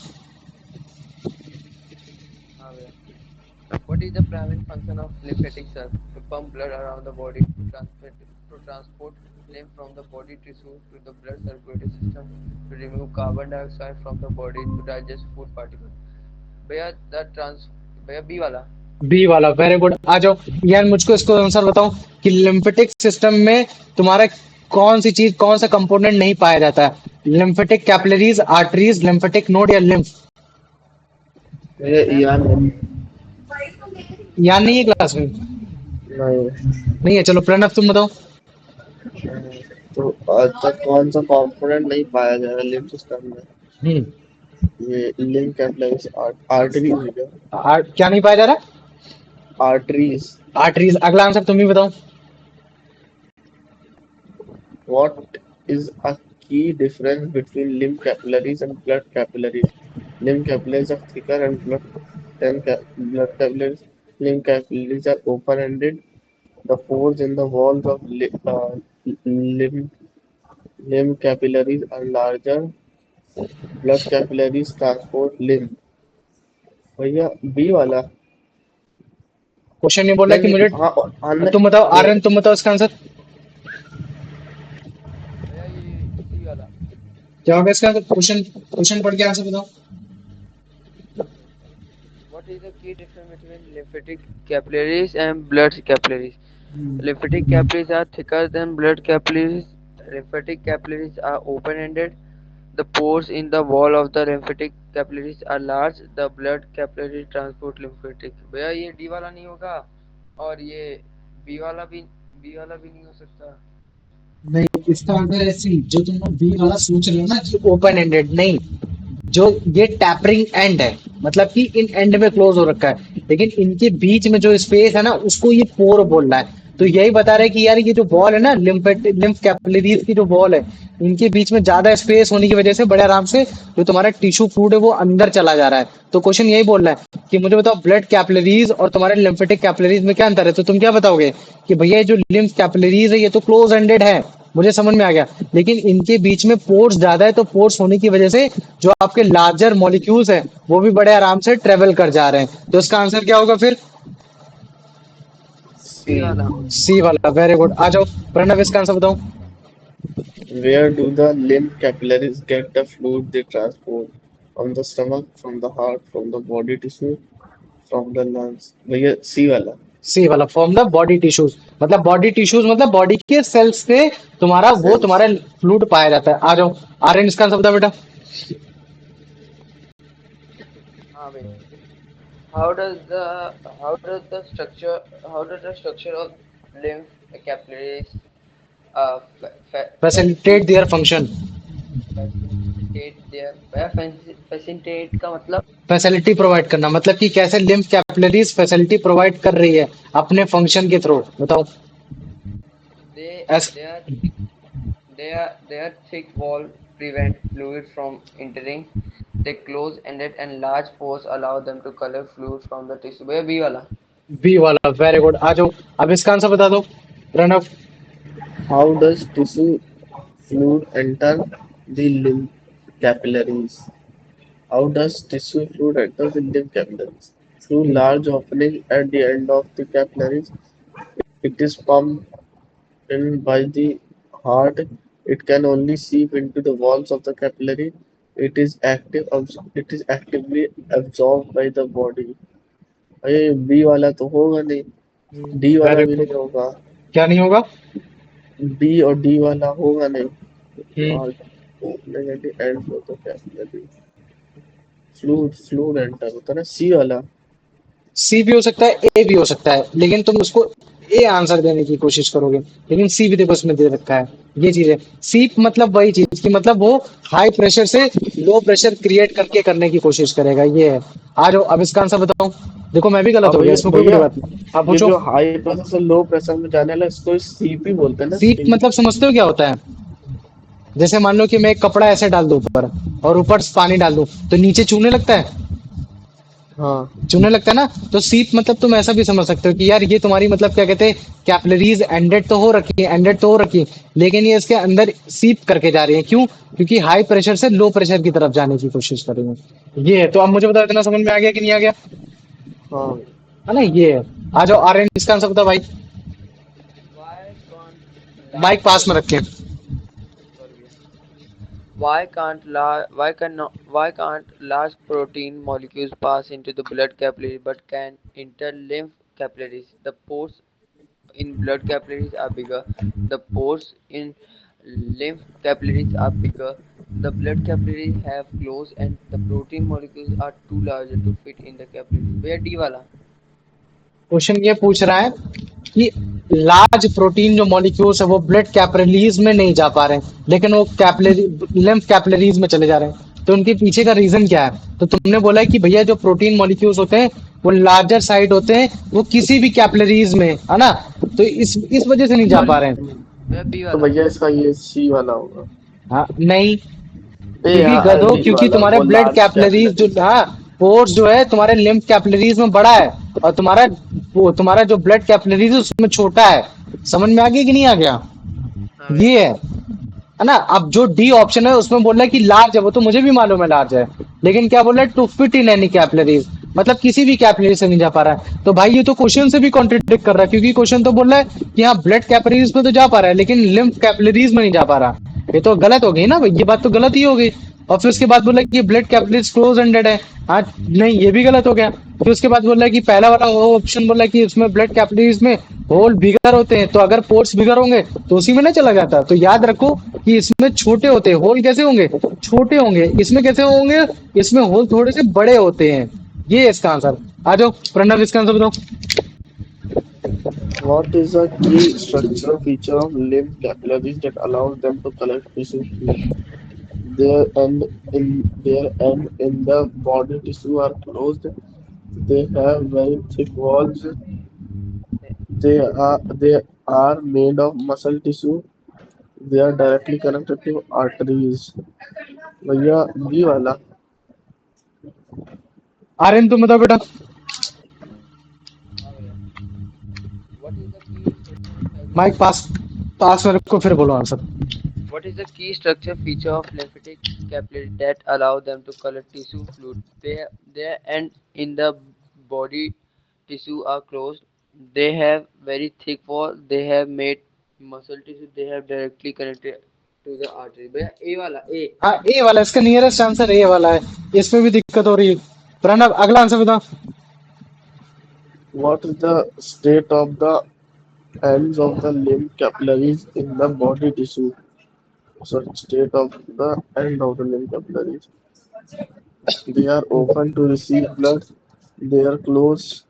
हाँ भैया। What is the primary function of lymphatic cells? To pump blood around the body, to transport lymph from the body tissue to the blood circulatory system, to remove carbon dioxide from the body, to digest food particles. भैया the trans भैया B वाला। B वाला, very good. आ जाओ यार, मुझको इसको answer बताओ कि लिम्फेटिक सिस्टम में तुम्हारा कौन सी चीज, कौन सा कंपोनेंट नहीं पाया जाता है? Lymphatic capillaries, arteries, lymphatic node या लिम्फ? ये lymph यार node। याद नहीं है क्लास में? नहीं। नहीं है, चलो प्रणव तुम बताओ। तो अच्छा, कौन सा कंपोनेंट नहीं पाया जाएगा लिम्फ सिस्टम में? हम्म। ये लिम्फ कैपिलरीज, आर्टरी हो गया, क्या नहीं पाया जा रहा? आर्टरीज। आर्टरीज। अगला आंसर तुम ही बताओ। What is a key difference between lymph capillaries and blood capillaries? Lymph capillaries are thicker and blood capillaries. Lymph capillaries are open-ended. The pores in the walls of limb capillaries are larger. Blood capillaries transport lymph. भैया B वाला। Question ये बोला नहीं कि नहीं मुझे, हाँ नहीं तुम बताओ आर्यन, तुम बताओ इसका आंसर भैया ये सी वाला। क्या होगा इसका आंसर। क्वेश्चन क्वेश्चन पढ़ के आंसर बताओ। What is the key difference between lymphatic capillaries and blood capillaries? Lymphatic capillaries are thicker than blood capillaries. Lymphatic capillaries are open-ended. The pores in the wall of the lymphatic capillaries are large. The blood capillaries transport lymphatic. भैया ये D वाला नहीं होगा और ये B वाला भी नहीं हो सकता। नहीं, इसका आंसर है सी। जो तुम लोग बी वाला सोच रहे हो ना कि ओपन एंडेड, नहीं, जो ये टैपरिंग एंड है, मतलब कि इन एंड में क्लोज हो रखा है, लेकिन इनके बीच में जो स्पेस है ना उसको ये पोर बोल रहा है। तो यही बता रहा है कि यार ये जो बॉल है ना, लिम्फ कैपिलरीज की जो बॉल है, इनके बीच में ज्यादा स्पेस होने की वजह से बड़े आराम से जो तुम्हारा टिश्यू फ्लूइड है वो अंदर चला जा रहा है। तो क्वेश्चन यही बोल रहा है कि मुझे बताओ ब्लड कैपिलरीज और तुम्हारे लिम्फेटिक कैपिलरीज में क्या अंतर है। तो तुम क्या बताओगे कि भैया ये जो लिम्फ कैपिलरीज है ये तो क्लोज एंडेड है, मुझे समझ में आ गया, लेकिन इनके बीच में पोर्स ज्यादा है, तो पोर्स होने की वजह से जो आपके लार्जर मॉलिक्यूल्स हैं वो भी बड़े आराम से ट्रेवल कर जा रहे हैं। तो इसका आंसर क्या होगा फिर। सी सी। वाला। सी वाला, वेरी गुड। आ जाओ प्रणव, इसका आंसर बताओ। Where do the lymph capillaries get the fluid they transport? From the stomach, from the heart, from the body tissue, from the lungs. भैया सी वाला। सी वाला, फ्रॉम द बॉडी टिश्यूज। मतलब बॉडी टिश्यूज मतलब body के sales से तुम्हारा वो sales. तुम्हारा फ्लूइड पाया जाता है। आ जाओ आर्यन, इसका आंसर बता बेटा। हाँ भाई। How does the how does the structure how does the structure of lymph capillaries uh, fa- fa- facilitate their function. facilitate their facilitate का मतलब फैसिलिटी प्रोवाइड करना, मतलब कि कैसे लिम्फ कैपिलरीज फैसिलिटी प्रोवाइड कर रही है अपने फंक्शन के थ्रू, बताओ। they ऐस they are thick, their thick wall prevent fluid from entering. They close ended and large pores allow them to collect fluid from the tissue. भैया B वाला। B वाला, वेरी गुड। आ जाओ अब इसका आंसर बता दो Pranav. How does tissue fluid enter the lymph capillaries? How does tissue fluid enter the lymph capillaries? Through large opening at the end of the capillaries, it is pumped in by the heart. It can only seep into the walls of the capillary. It is actively absorbed by the body. अरे B वाला तो होगा नहीं, D वाला very भी good. नहीं होगा, क्या नहीं होगा। बी और डी वाला होगा नहीं। हम्म, और नेगेटिव एंड हो तो कैपिलरी फ्लूइड एंटर होता है ना, सी वाला। सी भी हो सकता है, ए भी हो सकता है, लेकिन तुम उसको ए आंसर देने की कोशिश करोगे, लेकिन सी भी देखो इसमें दे रखा है। ये चीज है सी, मतलब वही चीज की, मतलब वो हाई प्रेशर से लो प्रेशर क्रिएट करके करने की कोशिश करेगा, ये है। आ जाओ अब इसका आंसर बताओ। देखो मैं भी गलत अब हो गया, भैया इसमें कोई बड़ी भैया बात नहीं। आप ये पूछो। जो हाई प्रेशर से लो प्रेशर में जाने वाला इसको सीपी बोलते हैं ना, सी सी। मतलब समझते हो क्या होता है। जैसे मान लो कि मैं एक कपड़ा ऐसे डाल दूं ऊपर और ऊपर पानी डाल दूं, तो नीचे चूने लगता है, हाँ चुनने लगता है ना। तो सीप मतलब तुम ऐसा भी समझ सकते हो कि यार ये तुम्हारी मतलब क्या कहते हैं, कैपिलरीज एंडेड तो हो रखी है, एंडेड तो हो रखी है, लेकिन ये इसके अंदर सीप करके जा रही है। क्यों। क्योंकि हाई प्रेशर से लो प्रेशर की तरफ जाने की कोशिश कर रही है। ये है। तो अब मुझे बता देना समझ में आ गया कि नहीं आ गया, हाँ। है ना। ये है। आ जाओ आर्यन, इसका आंसर बता भाई। Why can't माइक large पास में रखें। sorry, why can't large protein molecules pass into the blood capillary but can enter lymph capillaries? The pores in blood capillaries are bigger. The pores in lymph capillaries are bigger. The blood capillaries have closed and the protein molecules are too large to fit in the capillaries. भैया D वाला। Question ये पूछ रहा है कि large protein जो molecules है वो ब्लड कैपिलरीज में नहीं जा पा रहे हैं, लेकिन वो कैपिलरी लिम्फ कैपिलरीज में चले जा रहे हैं। तो उनके पीछे का रीजन क्या है। तो तुमने बोला है कि भैया जो प्रोटीन मॉलिक्यूल्स होते हैं वो लार्जर साइड होते हैं, वो किसी भी कैपिलरीज में, है ना। तो इस वजह से नहीं जा पा रहे हैं। भैया बी तो वाला। भैया इसका ये सी वाला होगा। हाँ नहीं, ए क्योंकि यार गधो, डी क्योंकि वाला तुम्हारे वो ब्लड लार्ज कैपिलरीज जो, कैपिलरीज। हाँ, पोर्स जो है तुम्हारे लिम्फ कैपिलरीज में बड़ा है, और तुम्हारा वो तुम्हारा जो ब्लड कैपिलरीज है उसमें छोटा है। समझ में आ गया कि नहीं आ गया? हाँ भैया। ये है ना। अब जो डी ऑप्शन है उसमें बोल रहा है कि लार्ज है, वो तो मुझे भी मालूम है लार्ज है, लेकिन क्या बोल रहा है to fit in any capillaries, मतलब किसी भी कैपिलरी से नहीं जा पा रहा है। तो भाई ये तो क्वेश्चन से भी कॉन्ट्रडिक्ट कर रहा है, क्योंकि क्वेश्चन तो बोल रहा है कि हाँ ब्लड कैपिलरीज में तो जा पा रहा है लेकिन लिम्फ कैपिलरीज में नहीं जा पा रहा। ये तो गलत हो गई ना भाई, ये बात तो गलत ही हो गई। और फिर उसके बाद बोला कि ब्लड कैपिलरीज क्लोज एंडेड है। हाँ नहीं, ये भी गलत हो गया। फिर उसके बाद बोल रहा है कि पहला वाला वो ऑप्शन बोला कि उसमें ब्लड कैपिलरीज में होल बिगर होते हैं, तो अगर पोर्ट्स बिगर होंगे तो उसी में ना चला जाता। तो याद रखो कि इसमें छोटे होते हैं, होल कैसे होंगे? छोटे होंगे। इसमें कैसे होंगे? इसमें होल थोड़े से बड़े होते हैं। ये है इसका आंसर। आ जाओ प्रणव, इसका आंसर बताओ। What is a key structural feature of lymph capillaries that allows them to collect tissue fluid? Their end in the body tissue are closed. They have very thick walls. They are made of muscle tissue. They are directly connected to arteries. भैया B वाला। आर्यन तुम बताओ बेटा। हाँ भैया। What is the key structure mic पास पास में रखो फिर बोलो answer. What is the key structure feature of lymphatic capillary that allow them to collect tissue fluid? Their end in the body tissue are closed. They have very thick wall. They have made muscle tissue. They have directly connected to the artery. भैया ए वाला ए। हाँ ए वाला इसका nearest answer A वाला है। इसमें भी दिक्कत हो रही है। प्रणव अगला आंसर बताओ। What is the state of the ends of the lymph capillaries in the body tissue? So state of the end of the lymph capillaries. They are open to receive blood. They are closed.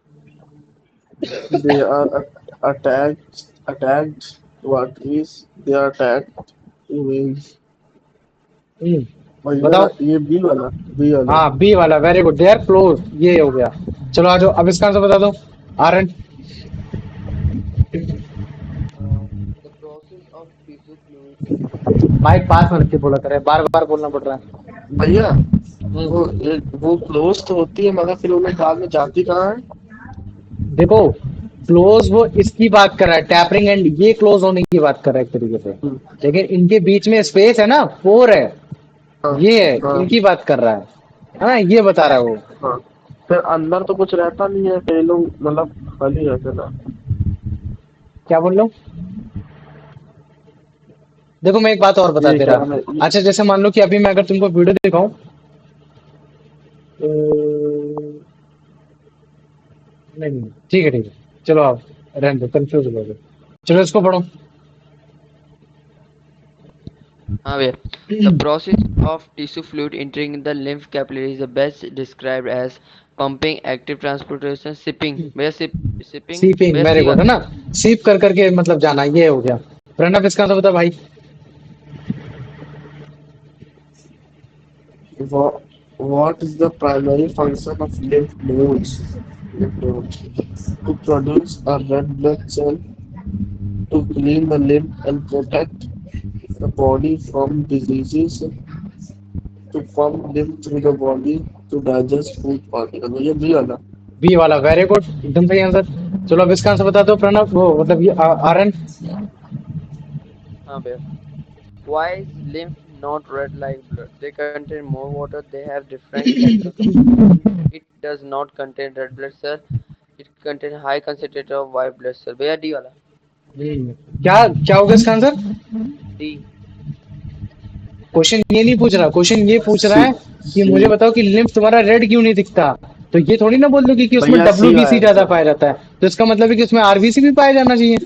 They are attached to arteries. They are attached to veins. भैया बताओ। ये B वाला। हाँ B वाला, very good, they are close, ये हो गया। चलो आ जाओ, अब इसका आंसर बता दो Aryan. The process of tissue fluid. Mic पास में रख के बोला करे, बार बार बोलना पड़ रहा है। भैया वो क्लोज तो होती है मगर फिर उन्हें बाद में जाती कहाँ है? देखो क्लोज वो इसकी बात कर रहा है, टैपरिंग एंड, ये क्लोज होने की बात कर रहा है एक तरीके से, लेकिन इनके बीच में स्पेस है ना, पोर है, हाँ, ये है, हाँ, इनकी बात कर रहा है ना, ये बता रहा है वो। हाँ। फिर अंदर तो कुछ रहता नहीं है, फिर लोग मतलब खाली रहते ना। क्या बोल रहा हूँ? देखो मैं एक बात और बता ये दे क्या रहा। है? अच्छा जैसे मान लो कि अभी मैं अगर तुमको वीडियो दिखाऊं, नहीं ठीक है ठीक है, चलो आप रहने दो, कंफ्यूज हो गए। चलो इसको पढ़ो। हाँ भैया। The process of tissue fluid entering the lymph capillary is best described as pumping, active transportation, sipping. भैया sipping सीपिंग, भैया मेरे सी को है वाला। ना, सीप कर करके मतलब जाना, ये हो गया। प्रणव इसका तो बता भाई। What is the primary function of lymph nodes? Lymph nodes. To produce a red blood cell, to clean the lymph and protect the body from diseases, to pump lymph through the body, to digest food particles. ये भी वाला। B वाला, very good, एकदम सही answer. चलो अब इसका answer बता दो प्रणव, वो मतलब ये आर्यन। हाँ भैया। Why is lymph not red like blood? They contain more water. They have different chemical composition. It does not contain red blood cell. It contains high concentration of white blood cell. भैया D वाला। क्या क्या होगा इसका answer? D. Question ये नहीं पूछ रहा, क्वेश्चन ये पूछ रहा है कि मुझे बताओ कि लिम्फ तुम्हारा रेड क्यों नहीं दिखता। तो ये थोड़ी ना बोल दो कि उसमें भैया सी डब्ल्यूबीसी है, ज्यादा पाया जाता है, तो इसका मतलब है कि उसमें आरबीसी भी पाया जाना चाहिए।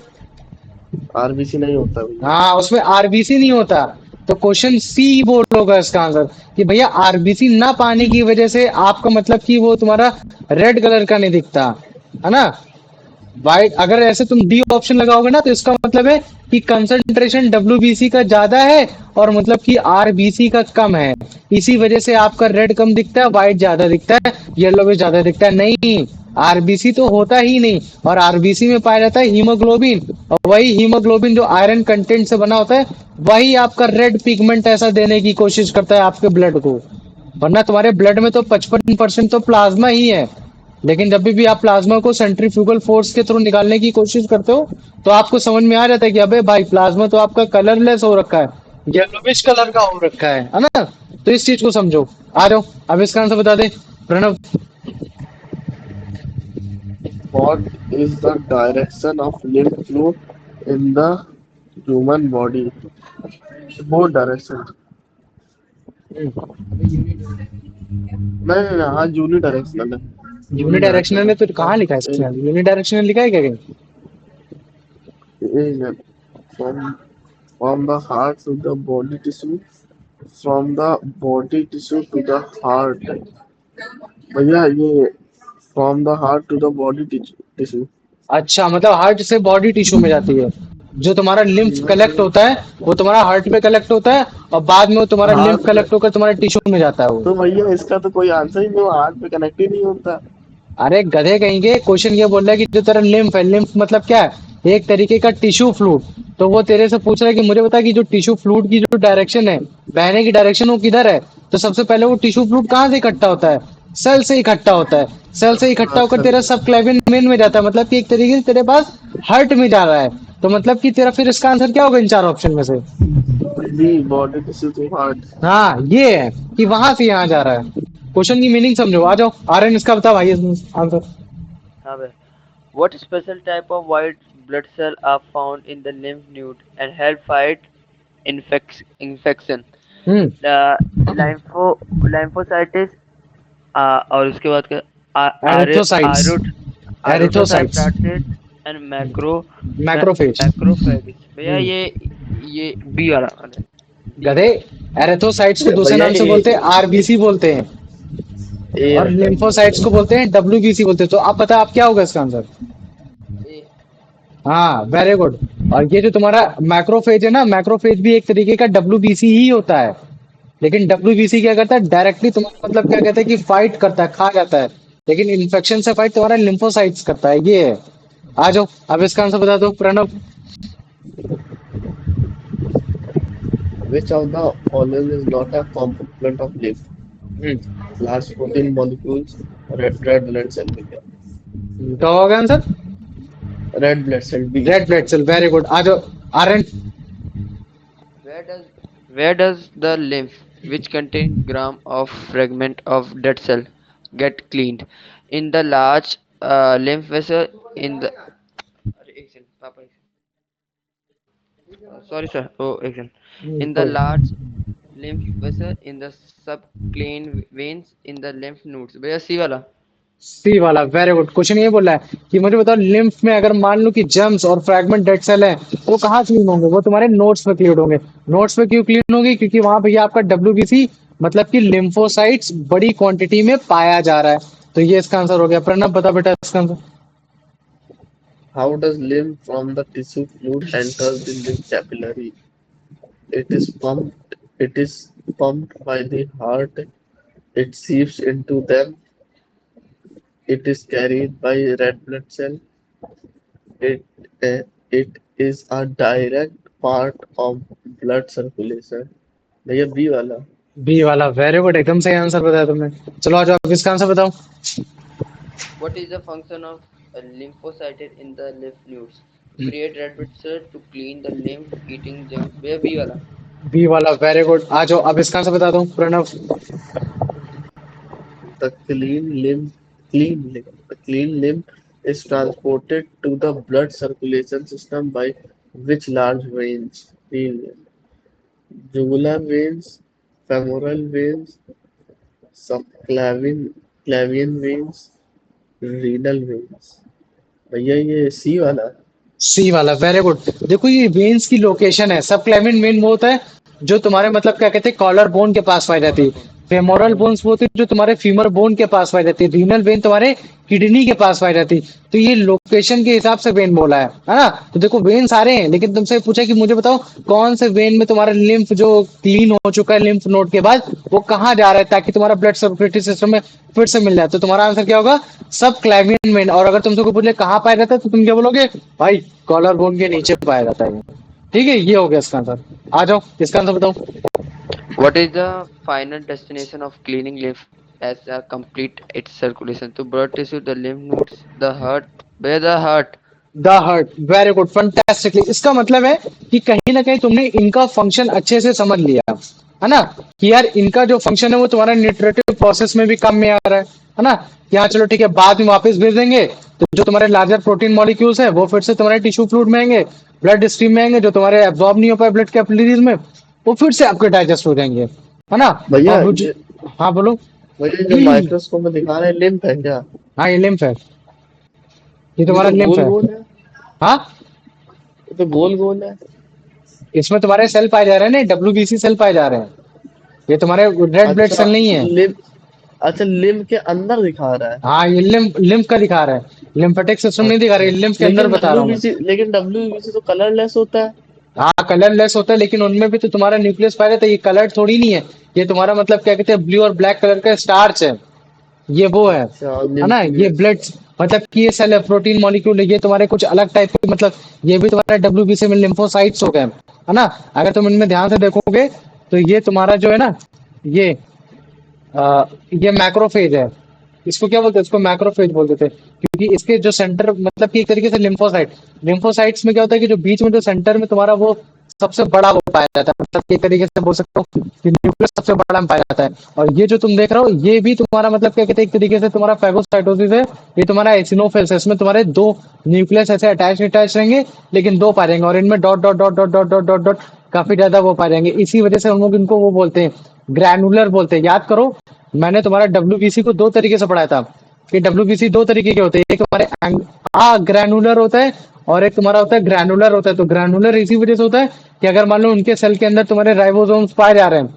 आरबीसी नहीं होता भैया। हाँ उसमें आरबीसी नहीं होता, तो क्वेश्चन सी बोलोगा इसका आंसर कि भैया आरबीसी ना पाने की वजह से आपका मतलब कि वो तुम्हारा रेड कलर का नहीं दिखता, है ना। वाइट, अगर ऐसे तुम डी ऑप्शन लगाओगे ना तो इसका मतलब है कि कंसंट्रेशन डब्ल्यूबीसी का ज्यादा है और मतलब कि आरबीसी का कम है, इसी वजह से आपका रेड कम दिखता है, व्हाइट ज्यादा दिखता है, येलो भी ज्यादा दिखता है। नहीं, आरबीसी तो होता ही नहीं, और आरबीसी में पाया जाता है हीमोग्लोबिन, और वही हीमोग्लोबिन जो आयरन कंटेंट से बना होता है, वही आपका रेड पिगमेंट ऐसा देने की कोशिश करता है आपके ब्लड को, वरना तुम्हारे ब्लड में तो 55% तो प्लाज्मा ही है। लेकिन जब भी आप प्लाज्मा को सेंट्रीफ्यूगल फोर्स के थ्रू निकालने की कोशिश करते हो तो आपको समझ में आ जाता है कि अबे भाई प्लाज्मा तो आपका कलरलेस हो रखा है, येलोविश कलर का हो रखा है ना। तो इस चीज को समझो। आ जाओ, अब इसका आंसर बता दे Pranav. What is the direction of lymph flow in the human body? Both direction. नहीं नहीं नहीं, हाँ यूनिडायरेक्शनल है। यूनिडायरेक्शनल है तो कहाँ लिखा है इसमें? यूनिडायरेक्शनल यूनिडायरेक्शनल लिखा है क्या कहीं? from from the heart to the body tissue, from the body tissue to the heart। भैया ये from the heart to the body tissue। अच्छा, मतलब हार्ट से बॉडी टिश्यू में जाती है। जो तुम्हारा लिम्फ कलेक्ट नहीं, होता है वो तुम्हारा हार्ट पे कलेक्ट होता है और बाद में वो तुम्हारा लिम्फ हार्ट में। कलेक्ट होकर तुम्हारे टिश्यू में जाता है वो। तो भैया इसका तो कोई आंसर ही नहीं, वो हार्ट पे कनेक्ट ही नहीं होता। अरे गधे कहेंगे, क्वेश्चन ये बोल रहा है कि जो तेरा लिम्फ है, लिम्फ मतलब क्या है? एक तरीके का टिश्यू फ्लूइड। तो वो तेरे से पूछ रहा है कि मुझे बता कि जो टिश्यू फ्लूइड की जो डायरेक्शन है, बहने की डायरेक्शन वो किधर है? तो सबसे पहले वो टिश्यू फ्लूइड कहाँ से इकट्ठा होता है? सेल से इकट्ठा होता है। सेल से इकट्ठा होकर अच्छा तेरा सब क्लेविन मेन में जाता है, मतलब कि एक तरीके से तेरे पास हार्ट में जा रहा है। तो मतलब कि तेरा फिर इसका आंसर क्या होगा इन चार ऑप्शन में से? जी, बॉडी टिश्यू टू हार्ट। हाँ, ये है कि वहां से यहाँ जा रहा है। क्वेश्चन की मीनिंग समझो। आ जाओ आर्यन, इसका बता भाई आंसर। हाँ भाई, what special type of white blood cell are found in the lymph node and help fight infection? Hmm The lymphocytes और उसके बाद का erythrocytes. Erythrocytes. erythrocytes and macrophage. macrophages। भैया ये बी वाला है। गधे, एरिथ्रोसाइट्स को दूसरे भैया नाम से ये बोलते हैं आरबीसी बोलते हैं, ए और रहता है। लिम्फोसाइट्स को बोलते हैं डब्ल्यूबीसी बोलते हैं। तो आप पता आप क्या होगा इसका आंसर? ए, हाँ, वेरी गुड। और ये जो तुम्हारा मैक्रोफेज है ना, मैक्रोफेज भी एक तरीके का डब्ल्यूबीसी ही होता है। लेकिन डब्ल्यूबीसी क्या करता है? डायरेक्टली तुम्हारा मतलब क्या कहते हैं कि फाइट करता है, खा जाता है। लेकिन इन्फेक्शन से फाइट तुम्हारा लिम्फोसाइट्स करता है, ये है। आ जाओ, अब इसका आंसर बता दो Pranav. Which of the following is not a component of lymph? Large protein molecules, red blood cell भैया। क्या होगा answer? Red blood cell B. Red blood cell, very good. आ जाओ Aryan. where does where does the lymph, which contain gram of fragment of dead cell, get cleaned? In the large lymph vessel in the एक second, पापा एक second. Sorry sir, oh एक second. In the large lymph vessel in the subclavian veins in the lymph nodes। भैया सी वाला। सी वाला, very good. Question ये बोल रहा है कि मुझे बताओ लिम्फ में अगर मान लो कि जर्म्स और फ्रैगमेंट डेड सेल है, वो कहाँ क्लीन होंगे? वो तुम्हारे नोट्स पे क्लीन होंगे। नोट्स पे क्यों क्लीन होंगे? क्योंकि वहां भैया आपका डब्ल्यूबीसी मतलब कि लिम्फोसाइट्स बड़ी क्वांटिटी में पाया जा रहा है। तो ये इसका आंसर हो गया। प्रणब बता बेटा इसका answer. How does lymph from the tissue fluid enter the lymph capillary? It is pumped. It is pumped by the heart. It seeps into them. It is carried by red blood cell. It it is a direct part of blood circulation। भैया B वाला। B वाला, very good, एकदम सही answer बताया तुमने। चलो आ जाओ, अब इसका आंसर बताओ। What is the function of a lymphocyte in the lymph nodes? To create red blood cell to clean the lymph eating germs। भैया बी वाला। बी वाला, वेरी गुड। आ जाओ, अब इसका आंसर बता दो Pranav. The the clean limb is transported to the blood circulation system by which large veins? Jugular veins, femoral veins, subclavian veins, renal veins। भैया ये सी वाला। सी वाला, वेरी गुड। देखो ये वेन्स की लोकेशन है। सब क्लेविन वेन वो होता है जो तुम्हारे मतलब क्या कहते हैं कॉलर बोन के पास पाई जाती है। फेमोरल बोन्स वो होती है जो तुम्हारे फीमर बोन के पास पाई जाती है। रीनल वेन तुम्हारे किडनी के पास पाई जाती है। तो ये लोकेशन के हिसाब से वेन बोला है ना। तो देखो वेन सारे हैं, लेकिन तुमसे पूछा कि मुझे बताओ कौन से वेन में तुम्हारा लिम्फ जो क्लीन हो चुका है लिम्फ नोड के बाद वो कहाँ जा रहा है ताकि तुम्हारा ब्लड सर्कुलेटरी सिस्टम में फिर से मिल जाए। तो तुम्हारा आंसर क्या होगा? सब क्लेविन वेन। और अगर तुमसे कोई पूछे कहाँ पाया जाता है तो तुम क्या बोलोगे? भाई कॉलर बोन के नीचे पाया जाता है। ठीक है, ये हो गया इसका आंसर। आ जाओ, इसका आंसर बताओ। What is the final destination of cleaning lymph? as a complete its circulation. तो blood tissue, the lymph nodes, the heart, where the heart. The heart, very good, fantastically. इसका मतलब है कि कहीं ना कहीं तुमने इनका फंक्शन अच्छे से समझ लिया, है ना, कि यार इनका जो फंक्शन है वो तुम्हारा न्यूट्रिटिव प्रोसेस में भी काम में आ रहा है ना, कि हाँ चलो ठीक है, बाद में वापस भेज देंगे, तो जो तुम्हारे लार्जर प्रोटीन मॉलिक्यूल्स है वो फिर से तुम्हारे टिश्यू फ्लूइड में आएंगे, ब्लड स्ट्रीम में आएंगे, जो तुम्हारे एब्जॉर्ब नहीं हो पाए ब्लड कैपिलरीज में, वो फिर से आपके डाइजेस्ट हो जाएंगे, है ना। भैया और ये हाँ बोलो। भैया जो माइक्रोस्कोप में दिखा रहे हैं लिम्फ है क्या? हाँ ये लिम्फ है, ये ये तुम्हारा तो लिम्फ गोल है। गोल है, हाँ, ये तो गोल गोल है। इसमें तुम्हारे सेल पाए जा रहे हैं ना, डब्ल्यूबीसी सेल पाए जा रहे हैं, ये तुम्हारे रेड ब्लड अच्छा सेल नहीं है। लिम्फ, अच्छा लिम्फ के अंदर दिखा रहा है। हाँ ये लिम्फ, लिम्फ का दिखा रहा है, लिम्फेटिक सिस्टम नहीं दिखा रहा है, अच्छा, ये लिम्फ के अंदर बता रहा हूँ मैं। लेकिन डब्ल्यूबीसी तो कलरलेस होता है। हाँ कलरलेस होता है, लेकिन उनमें भी तो तुम्हारा न्यूक्लियस पाया जाता है, ये कलर थोड़ी नहीं है, ये तुम्हारा मतलब क्या कहते हैं, ब्लू और ब्लैक कलर का स्टार्च है, ये वो अच्छा है ना, ये न्यूक्लियस। ब्लड, मतलब कि ये सेल है, प्रोटीन मॉलिक्यूल है, ये तुम्हारे कुछ अलग टाइप के, मतलब ये भी तुम्हारे डब्ल्यूबीसी में लिम्फोसाइट्स हो गए, है ना। अगर तुम इनमें ध्यान से देखोगे तो ये तुम्हारा जो है ना, ये ये मैक्रोफेज है, इसको क्या बोलते हैं, इसको मैक्रोफेज बोलते थे, क्योंकि इसके जो सेंटर, मतलब कि एक तरीके से लिम्फोसाइट, लिम्फोसाइट्स में क्या होता है कि जो बीच में जो सेंटर में तुम्हारा वो सबसे बड़ा वो पाया जाता है, मतलब कि एक तरीके से बोल सकते हो कि न्यूक्लियस सबसे बड़ा में पाया जाता है। और ये जो तुम देख रहे हो ये भी तुम्हारा मतलब क्या कहते हैं, एक तरीके से तुम्हारा फेगोसाइटोसिस है, ये तुम्हारा एसिनोफिल्स है, इसमें तुम्हारे दो न्यूक्लियस ऐसे अटैच अटैच रहेंगे, लेकिन दो पाए जाएंगे, और इनमें dot dot dot dot dot dot dot dot काफी ज्यादा वो पाए जाएंगे, इसी वजह से हम लोग इनको वो बोलते हैं, ग्रैनुलर बोलते हैं। याद करो, मैंने तुम्हारा डब्ल्यूबीसी को दो तरीके से पढ़ाया था, कि डब्ल्यूबीसी दो तरीके के होते हैं, एक तुम्हारे ग्रैनुलर होता है, और एक तुम्हारा होता है ग्रैनुलर होता है। तो ग्रैनुलर इसी वजह से होता है कि अगर मान लो उनके सेल के अंदर तुम्हारे राइबोसोम्स पाए जा रहे हैं,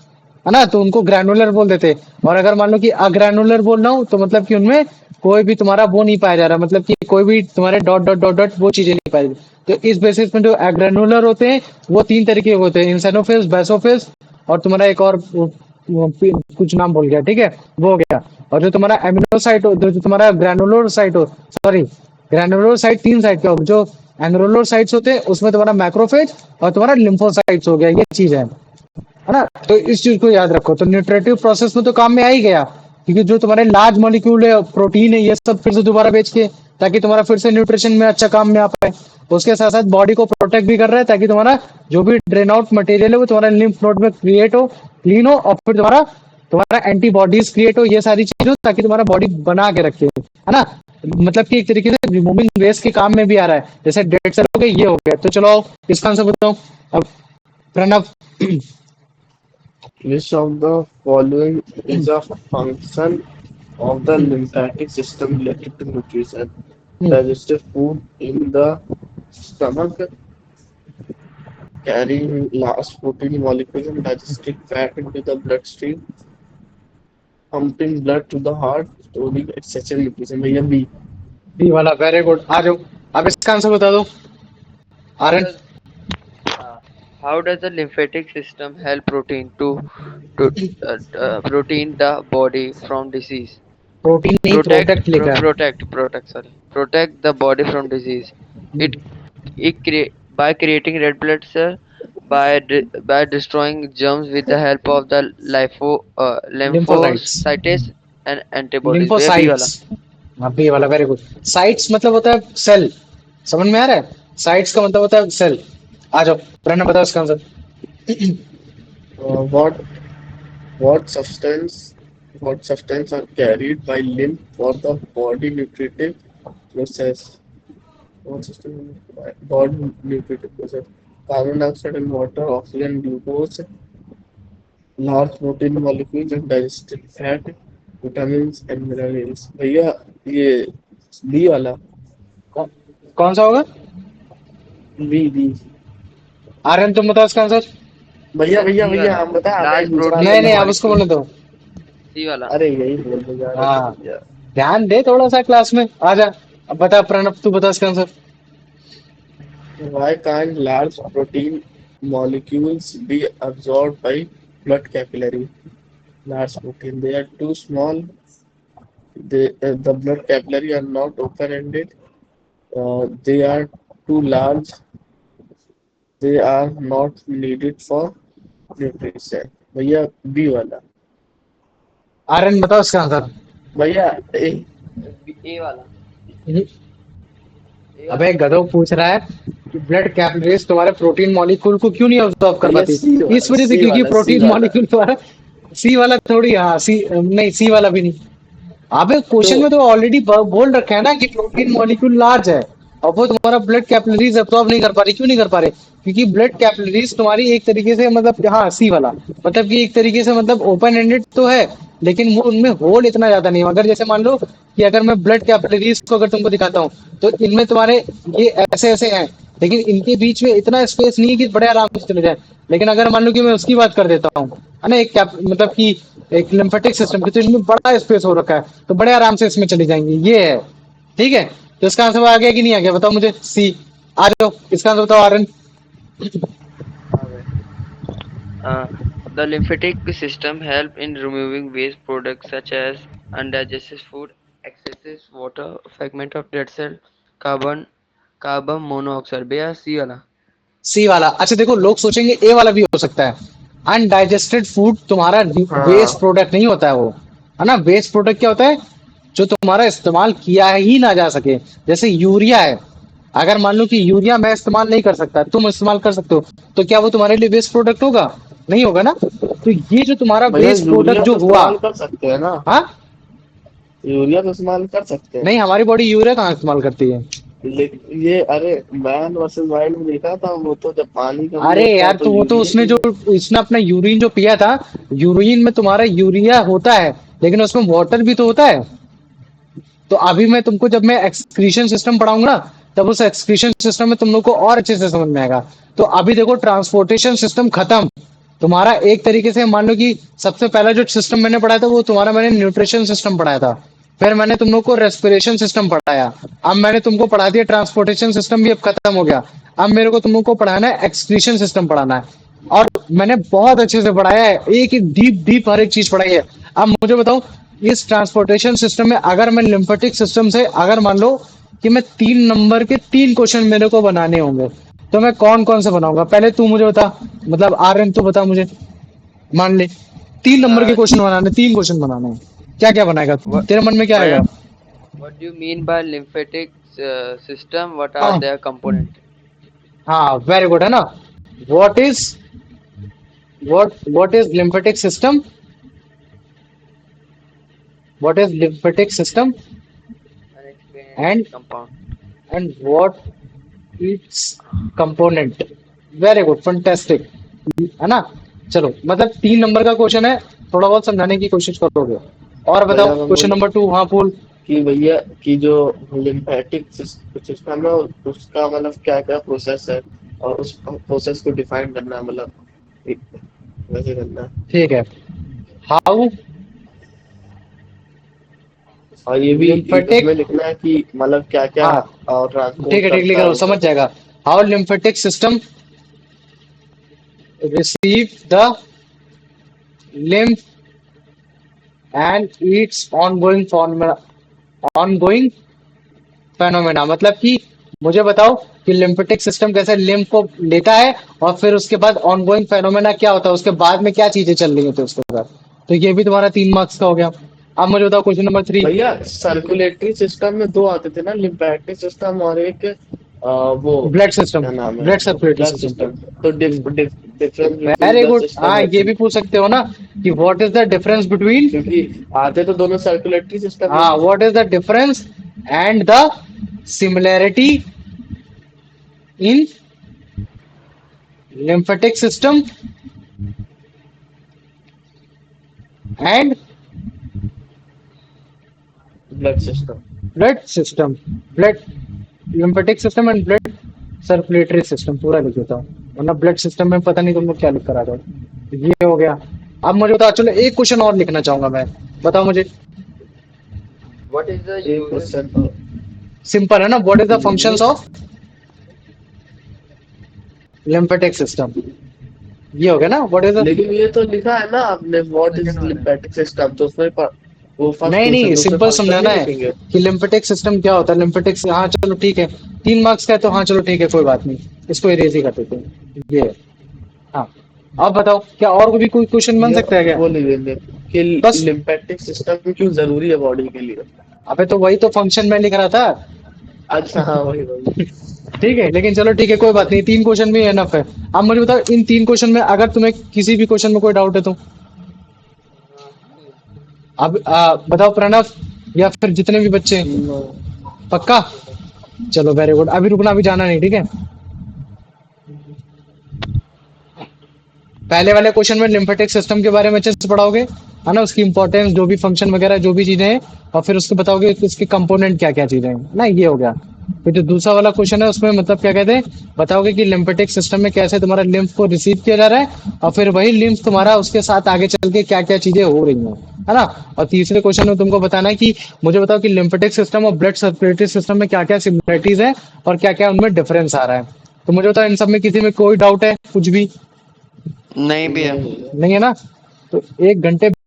है ना, तो उनको ग्रैनुलर बोल देते हैं। और अगर मान लो कि अग्रैनुलर बोल रहा हूँ, तो मतलब कि उनमें कोई भी तुम्हारा वो नहीं पाया जा रहा, मतलब कि कोई भी तुम्हारे डॉट डॉट डॉट डॉट वो चीजें नहीं पाई। तो इस बेसिस में जो ग्रैनुलर होते हैं वो तीन तरीके के होते हैं, इंसेनोफिल्स, बेसोफिल्स, और तुम्हारा एक और कुछ नाम भूल गया, ठीक है, वो हो गया। और जो तुम्हारा एमिनोसाइट हो, जो तुम्हारा ग्रैनुलोसाइट हो, सॉरी, ग्रैनुलोसाइट तीन साइड के हो, जो एंग्रोलोसाइट्स होते हैं उसमें तुम्हारा मैक्रोफेज और तुम्हारा लिम्फोसाइट्स हो गया, ये चीज है ना। तो इस चीज को याद रखो, तो न्यूट्रिटिव प्रोसेस में तो काम में आ ही गया, क्योंकि जो तुम्हारे लार्ज मॉलिक्यूल है, प्रोटीन है, ये सब फिर से दोबारा बेच के, ताकि तुम्हारा फिर से न्यूट्रिशन में अच्छा काम में आ पाए। उसके साथ साथ बॉडी को प्रोटेक्ट भी कर रहा है, ताकि तुम्हारा जो भी ड्रेन आउट मटेरियल है वो तुम्हारा लिम्फ नोड में क्रिएट हो, क्लीन हो, और फिर तुम्हारा तुम्हारा एंटीबॉडीज क्रिएट हो, ये सारी चीजें हो, ताकि तुम्हारा बॉडी बना के रखे, है ना। मतलब कि एक तरीके से रिमूविंग वेस्ट के काम में भी आ रहा है, जैसे डेड सेल हो गए, ये हो गया। तो चलो इसका आंसर बताओ अब, Pranav. Which of the following is a function of the lymphatic system related to nutrition? Digestive food in the stomach, carrying large protein molecules and digesting fat into the bloodstream, pumping blood to the heart, storing excessive nutrition. भैया B. B वाला, very good, आ जाओ, अब इसका answer बता दो How Aryan. does how does the lymphatic system help protein the body from disease? Protein नहीं, product लिखा है। Protect the body from disease. It by creating red blood cell, by destroying germs with the help of the lymphocytes, lymphocytes and antibodies. Where B lymphocytes, वाला? हाँ B वाला, very good. Sites मतलब होता है cell, समझ में आ रहा है, साइट्स का मतलब होता है सेल। आ जाओ प्रणव, बताओ इसका answer. What what substance what substance are carried by lymph for the body nutritive process? What system body nutritive process? Carbon dioxide and water, oxygen, glucose, large protein molecules and digested fat, vitamins and minerals. भैया ये B वाला, कौन कौन सा होगा? B. Aryan तुम बताओ इसका आंसर। भैया भैया C भैया वाला, हम बता हमें large दूसरा protein नहीं आंसर नहीं, बता। आप उसको बोलने molecule. दो। C वाला. अरे यही बोलने जा रहे थे हाँ, भैया। ध्यान दे थोड़ा सा क्लास में, आ जा। अब बता प्रणव, तू बता इसका answer. Why can't large protein molecules be absorbed by blood capillary? Large protein, they are too small. The blood capillary are not open-ended. They are too large. They are not needed for nutrition. भैया B वाला। आर्यन बताओ इसका answer. भैया ए वाला, ए अबे वाला। गधो पूछ रहा है कि ब्लड कैपिलरीज तुम्हारे प्रोटीन मॉलिक्यूल को क्यों नहीं ऑब्जॉर्व कर भैया पाती। सी इस वाला, वजह से, सी क्योंकि वाला, सी प्रोटीन वाला। मॉलिक्यूल तुम्हारा सी वाला थोड़ी, हाँ सी नहीं, सी वाला भी नहीं। अबे तो क्वेश्चन में तो ऑलरेडी बोल रखा है ना कि प्रोटीन मॉलिक्यूल लार्ज है, और वो तुम्हारा ब्लड कैपिलरीज एब्जॉर्ब नहीं कर पा रही। क्यों नहीं कर पा रहे? क्योंकि ब्लड कैपिलरीज तुम्हारी एक तरीके से मतलब, हाँ सी वाला, मतलब कि एक तरीके से मतलब ओपन एंडेड तो है, लेकिन वो उनमें होल इतना ज्यादा नहीं है। अगर जैसे मान लो कि अगर मैं ब्लड कैपिलरीज को अगर तुमको दिखाता हूँ, तो इनमें तुम्हारे ये ऐसे ऐसे हैं, लेकिन इनके बीच में इतना स्पेस नहीं है कि बड़े आराम से चले जाए। लेकिन अगर मान लो कि मैं उसकी बात कर देता हूँ, है ना, एक मतलब कि एक लिम्फेटिक सिस्टम की, तो इसमें बड़ा स्पेस हो रखा है, तो बड़े आराम से इसमें चली जाएंगी। ये है, ठीक है। तो इसका आंसर आ गया कि नहीं आ गया, बताओ मुझे। सी। आ जाओ, इसका आंसर बताओ आर्यन। आ गए। The lymphatic system help in removing waste products such as undigested food, excessive water, fragment of dead cell, carbon monoxide। भैया सी वाला। सी वाला। अच्छा देखो, लोग सोचेंगे ए वाला भी हो सकता है। अनडाइजेस्टेड फूड तुम्हारा वेस्ट हाँ प्रोडक्ट नहीं होता है वो, है ना। वेस्ट प्रोडक्ट क्या होता है? जो तुम्हारा इस्तेमाल किया ही ना जा सके। जैसे यूरिया है, अगर मान लो कि यूरिया मैं इस्तेमाल नहीं कर सकता, तुम इस्तेमाल कर सकते हो, तो क्या वो तुम्हारे लिए वेस्ट प्रोडक्ट होगा? नहीं होगा ना। तो ये जो तुम्हारा भैया, वेस्ट प्रोडक्ट यूरिया जो तो हुआ, इस्तेमाल कर सकते हैं ना। हाँ, यूरिया तो इस्तेमाल कर सकते हैं। नहीं हमारी बॉडी यूरिया कहाँ इस्तेमाल करती है? लेकिन ये, अरे मैन वर्सेस वाइल्ड में देखा था, वो तो जब पानी कम अरे होता है यार, तो तो वो तो यूरिया उसने ही जो, है। उसने अपना यूरिन जो पिया था, यूरिन में तुम्हारा यूरिया होता है, लेकिन उसमें वाटर भी तो होता है। तो अभी मैं तुमको, जब मैं एक्सक्रीशन सिस्टम पढ़ाऊंगा ना, तब उस एक्सक्रीशन सिस्टम में तुम लोग को और अच्छे से समझ में आएगा। तो अभी देखो, ट्रांसपोर्टेशन सिस्टम खत्म। तुम्हारा एक तरीके से मान लो कि सबसे पहला जो सिस्टम मैंने पढ़ाया था, वो तुम्हारा मैंने न्यूट्रिशन सिस्टम पढ़ाया था। फिर मैंने तुम लोग को रेस्पिरेशन सिस्टम पढ़ाया। अब मैंने तुमको पढ़ा दिया ट्रांसपोर्टेशन सिस्टम, भी अब खत्म हो गया। अब मेरे को तुम लोग को पढ़ाना है एक्सक्रीशन सिस्टम पढ़ाना है। और मैंने बहुत अच्छे से पढ़ाया है, एक एक डीप डीप हर एक चीज पढ़ाई है। अब मुझे बताओ, इस ट्रांसपोर्टेशन सिस्टम में अगर मैं लिम्फेटिक सिस्टम से, अगर मान लो कि मैं 3 नंबर के 3 क्वेश्चन मेरे को बनाने होंगे, तो मैं कौन कौन से बनाऊंगा? पहले तू मुझे बता, मतलब आर्यन तू बता मुझे। मान ले 3 नंबर के क्वेश्चन बनाने, 3 क्वेश्चन बनाने हैं, क्या क्या बनाएगा? What, तेरे मन में क्या भैया, आएगा? what do you mean by lymphatic system? What are हाँ, their component? हाँ वेरी गुड, है ना। What is, what is lymphatic system, what is lymphatic system, Unexplained and compound. What it's component. Very good, fantastic, है ना। चलो, मतलब 3 number का question है, थोड़ा बहुत समझाने की कोशिश करोगे। और बताओ भैया मैं क्वेश्चन बोलूं नंबर 2। हाँ पूल। कि भैया कि जो लिम्फेटिक सिस्टम है, उसका मतलब क्या क्या प्रोसेस है, और उस प्रोसेस को डिफाइन करना है, मतलब वैसे करना है। ठीक है। हाउ और ये भी लिम्फेटिक, उसमें लिखना है कि मतलब क्या क्या हाँ और ठीक ट्रांसपोर्ट है, ठीक लिख करता रहा है हूँ, वो समझ सब। जाएगा। How lymphatic system receive the lymph and its ongoing phenomena, मतलब कि मुझे बताओ कि लिम्फेटिक सिस्टम कैसे लिम्फ को लेता है, और फिर उसके बाद ऑनगोइंग फेनोमेना क्या होता है, उसके बाद में क्या चीजें चल रही होती है उसके बाद। तो ये भी तुम्हारा 3 मार्क्स का हो गया। अब मुझे बताओ क्वेश्चन नंबर 3। भैया सर्कुलेटरी सिस्टम में दो आते थे ना, लिम्फेटिक सिस्टम और एक वो ब्लड सिस्टम, क्या नाम है, blood circulatory blood system. System. तो difference between very the good, system हाँ है ये भी पूछ सकते हो ना कि what is the difference between, क्योंकि आते तो दोनों सर्कुलेटरी सिस्टम में हाँ ही। What is the difference and the similarity in lymphatic system and blood system. blood system, blood lymphatic system and blood circulatory system, पूरा लिख देता हूँ, वरना ब्लड सिस्टम में पता नहीं तुम लोग क्या लिख कर आ जाओ। ये हो गया। अब मुझे बताओ, चलो एक क्वेश्चन और लिखना चाहूंगा मैं, बताओ मुझे। What is the एक uses? क्वेश्चन सिंपल है ना, what is the functions of lymphatic system, ये हो गया ना, व्हाट इज द। लेकिन ये तो लिखा है ना आपने, व्हाट इज लिम्फेटिक सिस्टम, तो उसमें वो फर्स्ट नहीं क्वेश्चन नहीं, तो उसमें सिंपल फंक्शन समझाना नहीं है लिखेंगे। कि लिम्फेटिक सिस्टम क्या होता है। लिम्फेटिक से, हाँ चलो ठीक है, 3 मार्क्स का है तो हाँ चलो ठीक है, कोई बात नहीं, इसको इरेज ही कर देते हैं। ये है। हाँ अब बताओ क्या और भी कोई क्वेश्चन बन सकता है क्या? वो नहीं देंगे कि बस लिम्फेटिक सिस्टम क्यों जरूरी है बॉडी के लिए। अबे तो वही तो फंक्शन में लिख रहा था। अच्छा हाँ वही वही। ठीक है, लेकिन चलो ठीक है, कोई बात नहीं, 3 क्वेश्चन भी एनफ है। अब मुझे बताओ इन 3 क्वेश्चन में अगर तुम्हें किसी भी क्वेश्चन में कोई डाउट है तो अब बताओ प्रणव या फिर जितने भी बच्चे हैं। नो। पक्का? चलो वेरी गुड, अभी रुकना, अभी जाना नहीं, ठीक है। पहले वाले क्वेश्चन में लिम्फेटिक सिस्टम के बारे में अच्छे से पढ़ाओगे, है ना, उसकी इंपॉर्टेंस, जो भी फंक्शन वगैरह जो भी चीजें हैं, और फिर उसको बताओगे कि उसके कंपोनेंट क्या क्या चीजें हैं ना, ये हो गया। फिर जो दूसरा वाला क्वेश्चन है उसमें मतलब क्या कहते हैं, बताओगे कि लिम्फेटिक सिस्टम में कैसे तुम्हारा लिम्फ को रिसीव किया जा रहा है, और फिर वही लिम्फ तुम्हारा उसके साथ आगे चल के क्या क्या चीजें हो रही हैं, है ना। और तीसरे क्वेश्चन में तुमको बताना है कि मुझे बताओ कि लिम्फेटिक सिस्टम और ब्लड सर्कुलेटरी सिस्टम में क्या क्या सिमिलरिटीज है और क्या क्या उनमें डिफरेंस आ रहा है। तो मुझे बताओ इन सब में किसी में कोई डाउट है कुछ भी? नहीं भी है। नहीं नहीं है ना? तो 1 घंटे